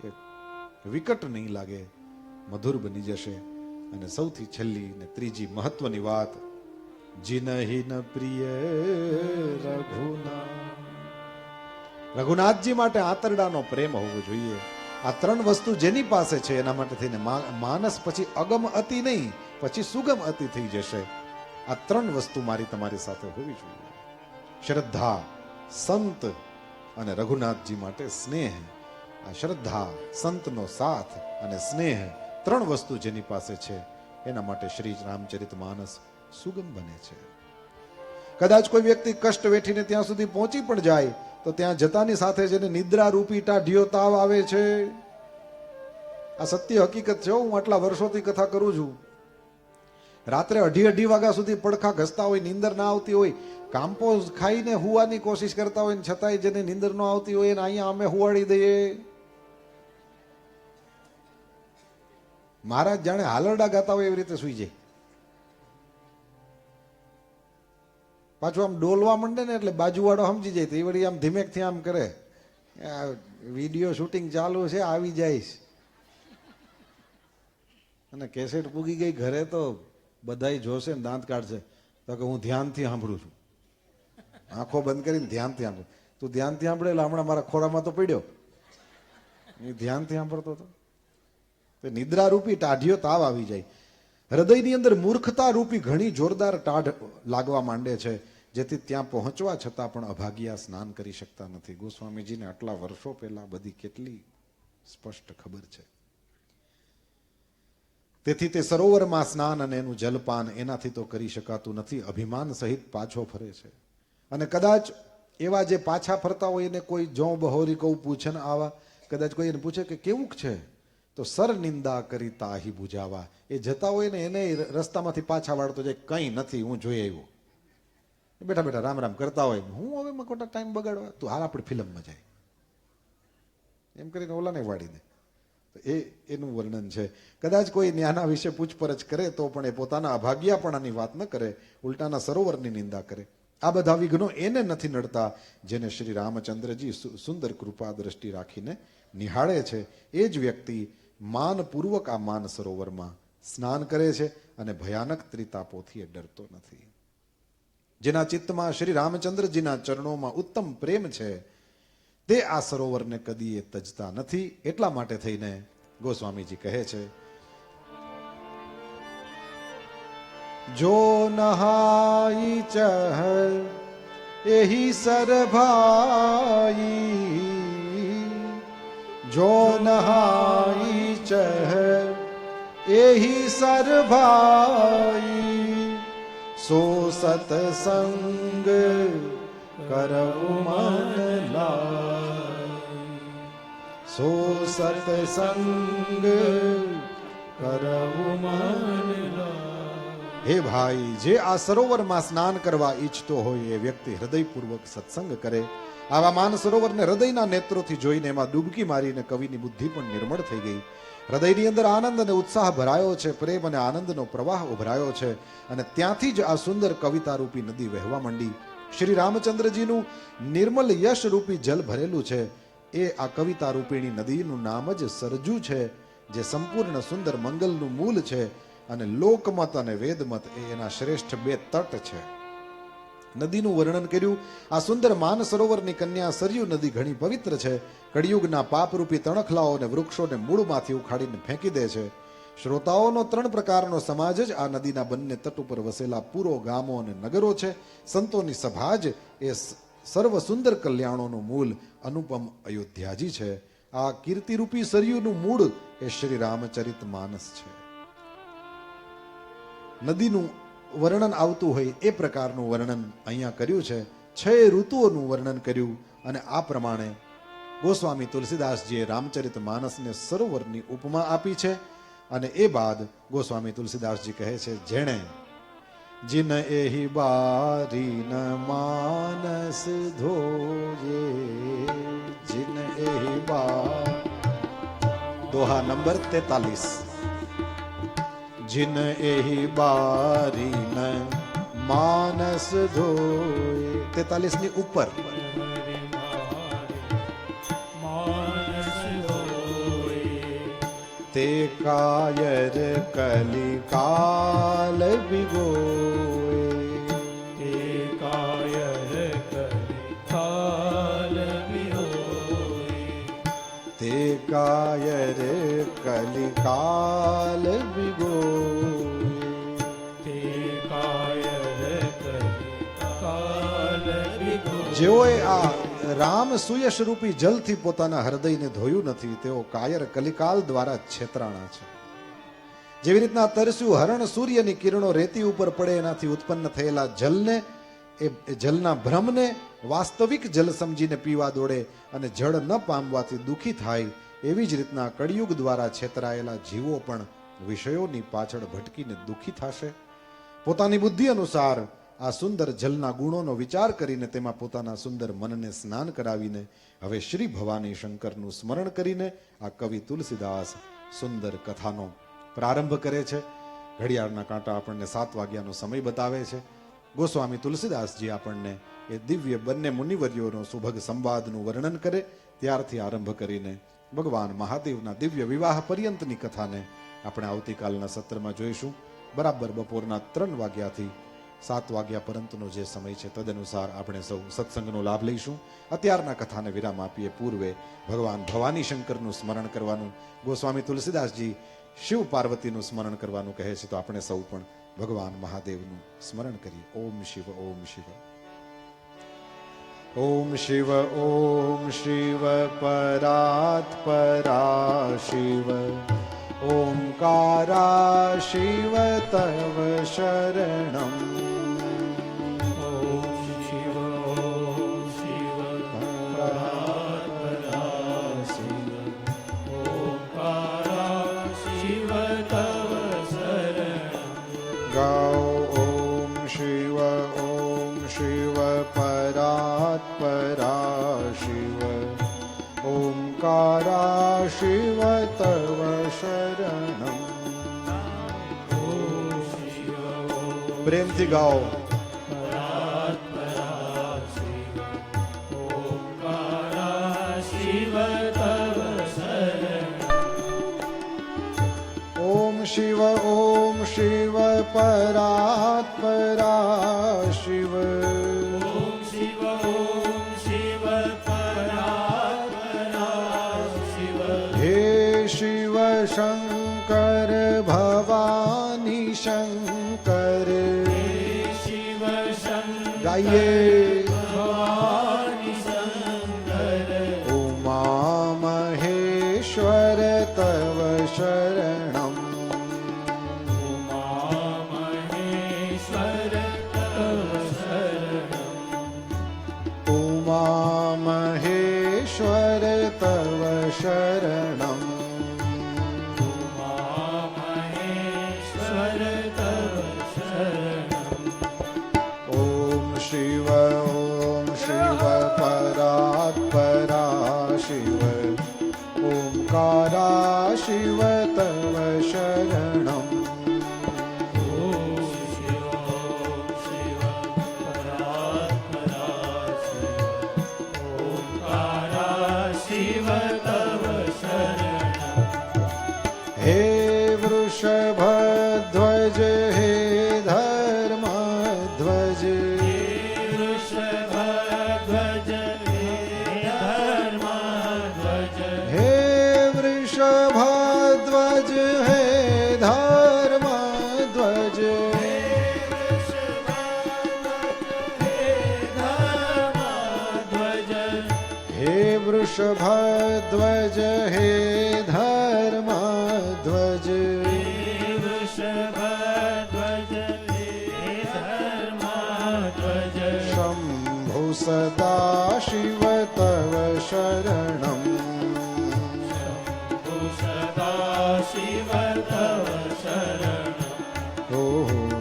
એ વિકટ નહીં લાગે, મધુર બની જશે. અને સૌથી છેલ્લી ને ત્રીજી મહત્વની વાત, જીનહિન પ્રિય રઘુનાથ. રઘુનાથજી માટે આંતરડાનો પ્રેમ હોવો જોઈએ. આ 3 વસ્તુ જેની પાસે છે એના માટે થઈને માનસ પછી અગમ અતિ નહીં, પછી સુગમ અતિ થઈ જશે. આ 3 વસ્તુ મારી તમારી સાથે હોવી જોઈએ. શ્રદ્ધા, સંત અને રઘુનાથજી માટે સ્નેહ. આ શ્રદ્ધા, સંતનો સાથ અને સ્નેહ 3 વસ્તુ જેની પાસે છે એના માટે શ્રી રામચરિતમાનસ સુગમ બને છે. કદાચ કોઈ વ્યક્તિ કષ્ટ વેઠીને ત્યાં સુધી પહોંચી પણ જાય તો ત્યાં જતાની સાથે જેને નિદ્રા રૂપી ટાઢિયો તાવ આવે છે, આ સત્ય હકીકત છે. હું આટલા વર્ષોથી કથા કરું છું. રાત્રે 2:30 વાગ્યા સુધી પડખા ઘસતા હોય, નીંદર ના આવતી હોય, કામ્પોઝ ખાઈને હુવાની કોશિશ કરતા હોય, છતાંય જેને નીંદર ન આવતી હોય એને અહીંયા અમે હુવાડી દઈએ. મહારાજ જાણે હાલરડા ગાતા હોય એવી રીતે સુઈ જાય. પાછું આમ ડોલવા માંડે ને એટલે બાજુવાળો સમજી જાય તો એ વળી આમ ધીમેકથી આમ કરે, વિડીયો શૂટિંગ ચાલુ છે આવી જઈશ. અને કેસેટ પૂગી ગઈ ઘરે તો બધાય જોશે ને દાંત કાઢશે. તો કે હું ધ્યાનથી સાંભળું છું, આંખો બંધ કરીને ધ્યાનથી સાંભળું. તું ધ્યાનથી સાંભળે એટલે હમણાં મારા ખોરામાં તો પડ્યો, એ ધ્યાનથી સાંભળતો હતો. નિદ્રા રૂપી ટાઢિયો તાવ આવી જાય. હૃદયની અંદર મૂર્ખતા રૂપી ઘણી જોરદાર ટાઢ લાગવા માંડે છે, જેથી ત્યાં પહોંચવા છતાં પણ અભાગ્યા સ્નાન કરી શકતા નથી. ગોસ્વામીજીને આટલા વર્ષો પહેલા બધી કેટલી સ્પષ્ટ ખબર છે. તેથી તે સરોવરમાં સ્નાન અને એનું જલપાન એનાથી તો કરી શકાતું નથી. અભિમાન સહિત પાછો ફરે છે અને કદાચ એવા જે પાછા ફરતા હોય એને કોઈ જો બહોરી કહું પૂછે ને આવા કદાચ કોઈ એને પૂછે કે કેવું છે, તો સર નિંદા કરી તાહી બુજાવા. એ જતા હોય ને એને રસ્તામાંથી પાછા વાળતો જાય, કંઈ નથી, હું જોઈ આવ્યો. બેઠા બેઠા રામ રામ કરતા હોય, હું હવે ખોટા ટાઈમ બગાડવા, તું હાલ આપણે ફિલ્મમાં જાય એમ કરીને ઓલાને વાળી દે. એનું વર્ણન છે. કદાચ કોઈ ન્યાના વિશે પૂછપરછ કરે તો પણ એ પોતાના અભાગ્યાપણાની વાત ન કરે, ઉલટાના સરોવરની નિંદા કરે. આ બધા વિઘ્નો એને નથી નડતા જેને શ્રી રામચંદ્રજી સુંદર કૃપા દ્રષ્ટિ રાખીને નિહાળે છે. એ જ વ્યક્તિ માનપૂર્વક આ માન સરોવરમાં સ્નાન કરે છે અને ભયાનક ત્રિતાપોથી એ ડરતો નથી. જેના ચિત્તમાં શ્રી રામચંદ્રજીના ચરણોમાં ઉત્તમ પ્રેમ છે તે આ સરોવરને કદી એ તજતા નથી. એટલા માટે થઈને ગોસ્વામીજી કહે છે, જો નહાઈ ચહ એહી સરભાઈ, જો નહાઈ ચહ એહી સરભાઈ, સો સતસંગ કરવું મન લાય, સો સતસંગ કરવું મન લાય. હે ભાઈ, જે આ સરોવરમાં સ્નાન કરવા ઈચ્છતો હોય એ વ્યક્તિ હૃદયપૂર્વક સત્સંગ કરે. આવા માન સરોવરને હૃદયના નેત્રોથી જોઈને એમાં ડૂબકી મારીને કવિની બુદ્ધિ પણ નિર્મળ થઈ ગઈ. હૃદયની અંદર આનંદ અને ઉત્સાહ ભરાયો છે, પ્રેમ અને આનંદનો પ્રવાહ ઉભરાયો છે અને ત્યાંથી જ આ સુંદર કવિતા રૂપી નદી વહેવા માંડી. શ્રી રામચંદ્રજીનું નિર્મલ યશ રૂપી જલ ભરેલું છે. એ આ કવિતા રૂપીણી નદીનું નામ જ સરજુ છે, જે સંપૂર્ણ સુંદર મંગલનું મૂળ છે. અને લોકમત અને વેદમત એ એના શ્રેષ્ઠ બે તટ છે. નદીનું વર્ણન કર્યું. આ સુંદર માન સરોવરની કન્યા સરયુ નદી ઘણી પવિત્ર છે. કળિયુગના પાપરૂપી તણખલાઓ અને વૃક્ષોને મૂળમાંથી ઉખાડીને ફેંકી દે છે. શ્રોતાઓનો 3 પ્રકારનો સમાજ જ આ નદીના બંને તટ ઉપર વસેલા પૂરો ગામો અને નગરો છે. સંતોની સભા જ એ સર્વ સુંદર કલ્યાણોનું મૂળ અનુપમ અયોધ્યાજી છે. આ કીર્તિરૂપી સરયુનું મૂળ એ શ્રી રામચરિત માનસ છે. નદીનું વર્ણન આવતું હોય એ પ્રકારનું વર્ણન અહીંયા કર્યું છે. 6 ઋતુઓનું વર્ણન કર્યું અને આ પ્રમાણે ગોસ્વામી તુલસીદાસજીએ રામચરિત માનસને સરોવરની ઉપમા આપી છે. અને એ બાદ ગોસ્વામી તુલસીદાસજી કહે છે, જેણે जिन एहि बारी न मानस धोये, जिन एहि बार, दोहा नंबर 43, जिन एहि बारी न मानस धोये, 43 ની ઉપર. ते कायर कलिकाल बिगोए, ते कायर कलिकाल बिगोए, ते कायर कलिकाल बिगोए, ते कायर कलिकाल बिगोए. જેઓએ આ રામ સુયશ રૂપી જલથી પોતાના હૃદયને ધોયું નથી, તેઓ કાયર કલિકાલ દ્વારા છેતરાણા છે. જેવી રીતના તરસ્યું હરણ સૂર્યની કિરણો રેતી ઉપર પડે એનાથી ઉત્પન્ન થયેલા જલને, એ જલના ભ્રમને વાસ્તવિક જલ સમજીને પીવા દોડે અને જળ ન પામવાથી દુઃખી થાય, એવી જ રીતના કળિયુગ દ્વારા છેતરાયેલા જીવો પણ વિષયોની પાછળ ભટકીને દુઃખી થશે. પોતાની બુદ્ધિ અનુસાર આ સુંદર જલના ગુણોનો વિચાર કરીને તેમાં પોતાના સુંદર મનને સ્નાન કરાવીને હવે શ્રી ભવાની શંકરનું સ્મરણ કરીને આ કવિ તુલસીદાસ સુંદર કથાનો પ્રારંભ કરે છે. ઘડિયાળના કાંટા આપણને 7 વાગ્યાનો સમય બતાવે છે. ગોસ્વામી તુલસીદાસજી આપણને એ દિવ્ય બંને મુનિવર્યોનો સુભગ સંવાદનું વર્ણન કરે ત્યારથી આરંભ કરીને ભગવાન મહાદેવના દિવ્ય વિવાહ પર્યંતની કથાને આપણે આવતીકાલના સત્રમાં જોઈશું. બરાબર બપોરના 3 વાગ્યાથી 7 વાગ્યા પરંતનો જે સમય છે તદનુસાર આપણે સૌ સત્સંગનો લાભ લઈશું. અત્યારના કથાને વિરામ આપીએ પૂર્વે ભગવાન ભવાની શંકરનું સ્મરણ કરવાનું, ગોસ્વામી તુલસીદાસજી શિવ પાર્વતીનું સ્મરણ કરવાનું કહે છે, તો આપણે સૌ પણ ભગવાન મહાદેવનું સ્મરણ કરીએ. ઓમ શિવ, ઓમ શિવ, ઓમ શિવ, ઓમ શિવ પરાત પરા શિવ, ઓમકારા શિવ તવ શરણમ. ઓમ શિવ शिव परात्परा शिव ओंकारा शिव तव शरणम। प्रेम थी गाओ। शिव ओम शिव परात्परा शिव ओम शिव परात्परा शिव। हे शिव शंकर भवानी शंकर हे शिव शंकर गाइए भवानी शंकर। उमा महेश्वर तव शरणम। महेश्वर तव शरणम। महेश्वर तव शरणम। ओम शिव परात्परा शिव ओंकारा शिव तव शरणम। हे वृषभध्वज हे धर्मध्वज। हे वृषभध्वज हे धर्मध्वज। हे वृषभध्वज हे धर्मध्वज। हे वृषभध्वज हे धर्मध्वज। शंभु सदा शिव तव शरणम।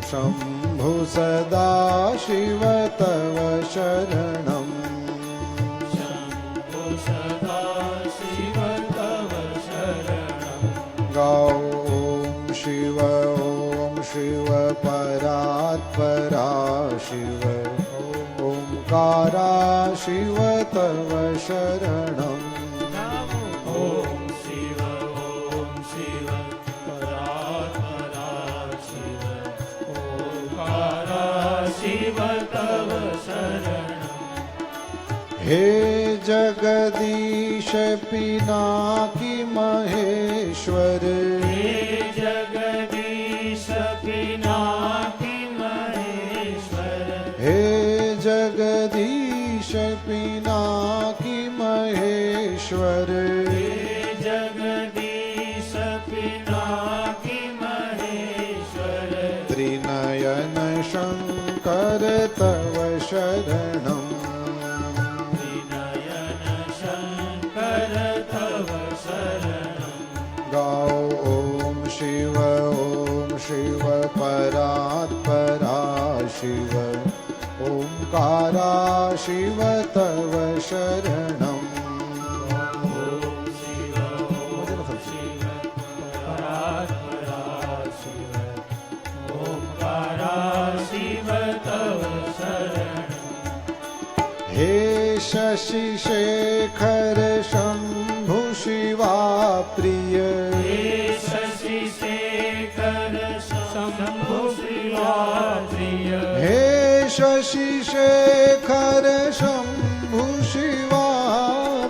शंभु सदा शिव तव शरणम। गाओ ओम शिव परात्परा शिव ओंकारा शिव तव शरणम। ओम शिव परात्परा शिव ओंकारा शिव तव शरणम। हे जगदीश पिनाकी महेश्वर। हे जगदीश पिनाकी महेश्वर। हे जगदीश पिनाकी महेश्वर। हे जगदीश पिनाकी महेश्वर। त्रिनयन शंकर तव शरणम। गाओ ओम शिव परात्परा शिव ओंकारा शिव तव शरणम। ओम शिव परात्परा शिव ओंकारा शिव तव शरणम। हे शशि शेखर शंभु शिवा प्रिय। हे शशि शेखर शंभु शिवा प्रिय। हे शशि शेखर शंभु शिवा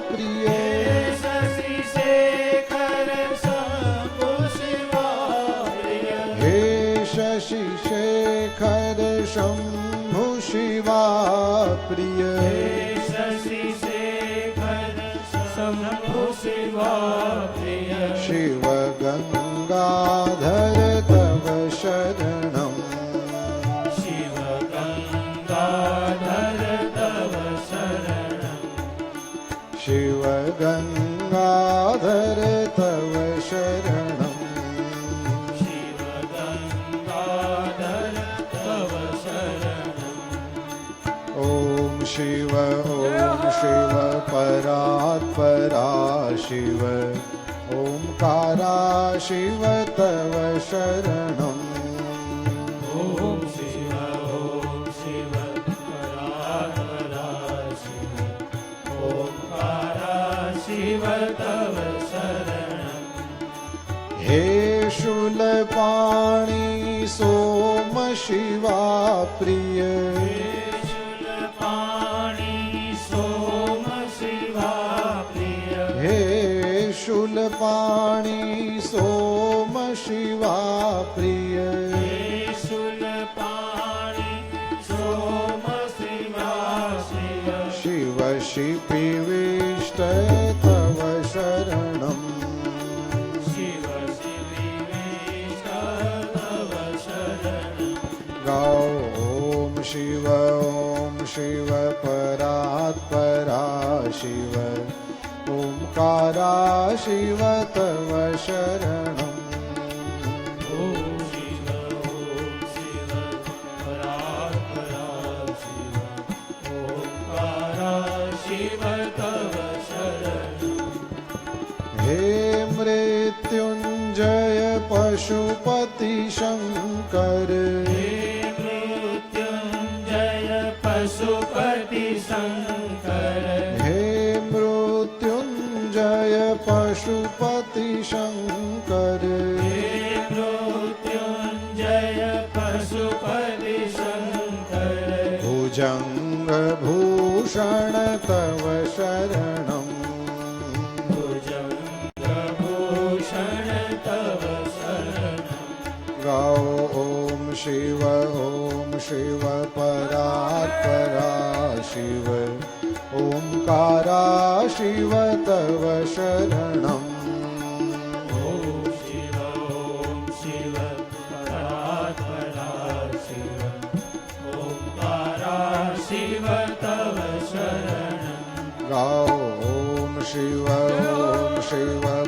प्रिय। शशि शेखर शंभु शिवा प्रिय। हे शशि शेखर शंभु शिवा प्रिय। शशि शेखर शंभु शिवा प्रिय। शिव गंगाधर तव शरणम। शिव गंगाधर तव शरणम। शिव गंगाधर तव शरणम। शिव गंगाधर तव शरणम। शिव परात्परा शिव ओंकारा शिव तव शरणम् ओम शिव परात्परा शिव ओंकारा शिव तव शरणम् हे शूलपाणि सोम शिवा प्रिय शूलपाणि सोम शिवा प्रिय शूलपाणि सोम शिवा शिव शिव शिपिविष्ट तव शरणम् शिव शिविष्ट तव शरणम् गाओ ओम शिव परात्परा शिव ओंकारा शिव तव शरणम् ओम शिव परात्परा शिव ओंकारा शिव तव शरणम् हे मृत्युंजय पशुपति शंकर हे मृत्युंजय पशुपति शंकर हे मृत्युंजय पशुपति शंकर हे मृत्युंजय पशुपति शंकर भुजंग भूषण तव शरणम् भुजंगभूषण तव शरणम् गाओ ओम शिव परात्परा शिव ओंकारा शिव तव शरणम् ओम शिव परात्परा शिव ओंकारा शिव तव शरणम् गाओ ओम शिव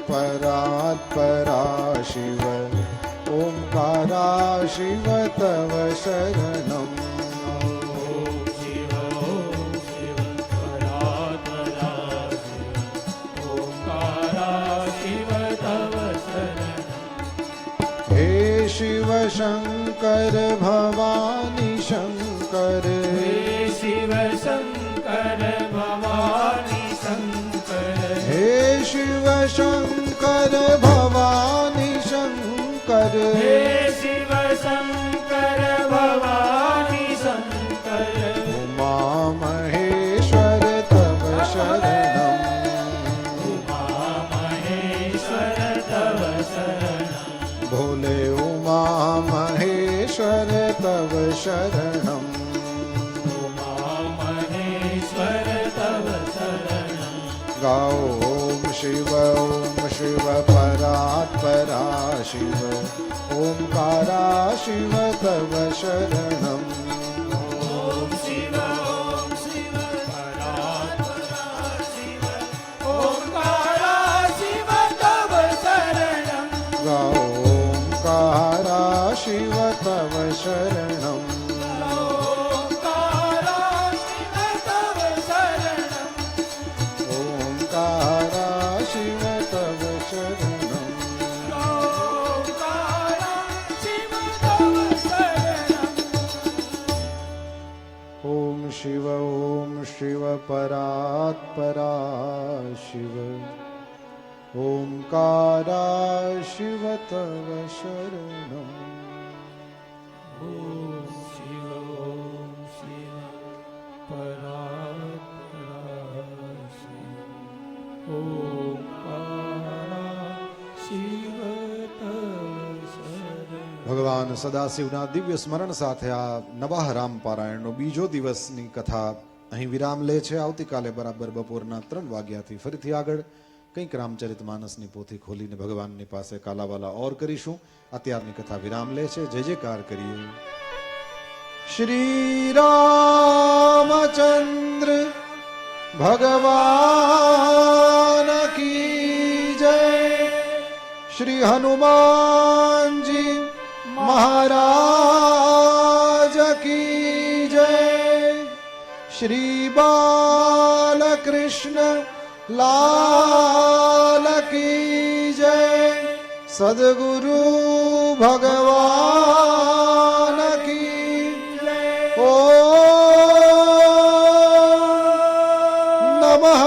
परात्परा शिव ओंकारा शिव तव शरणम् ओम शिव परात्परा शिव ओंकारा शिव तव शरणम् हे शिव शंकर भवानी शंकर हे शिव शंकर भवानी शंकर हे शिव शंकर भवानी शंकर हे शिव शंकर भवानी शंकर उमा महेश्वर तव शरणम् उमा महेश्वर तव शरणम् भोले उमा महेश्वर तव शरणम् उमा महेश्वर तव शरणम् गाओ ओम शिव परात्परा शिव ओंकारा शिव तव शरणम् ओम शिव परात्परा शिव ओंकारा शिव तव शरणम् गाओ ओंकारा शिव तव शरणम् ओंकारा शिव तव शरणम् ओंकारा शिव तव शरणम् ओंकारा शिव तव शरणम् ओम शिव परात्परा शिव ओंकारा शिव तव शरणम् ओम शिव परात्परा शिव ओंकारा शिव तव शरणम् ભગવાન સદાશિવના દિવ્ય સ્મરણ સાથે આ નવાહ રામ પારાયણનો બીજો દિવસની કથા અહીં વિરામ લે છે. આવતીકાલે બરાબર બપોરના 3 વાગ્યાથી ફરીથી આગળ કંઈક રામચરિતમાનસની પોથી ખોલીને ભગવાનની પાસે કાલાવાલા ઓર કરીશું. અત્યારની કથા વિરામ લે છે. જય જયકાર કરીએ. શ્રી રામચંદ્ર ભગવાન કી જય. શ્રી હનુમાનજી મહારાજ કી જય. श्री बालकृष्ण लाल की जय। सद्गुरु भगवान की ओ नमः।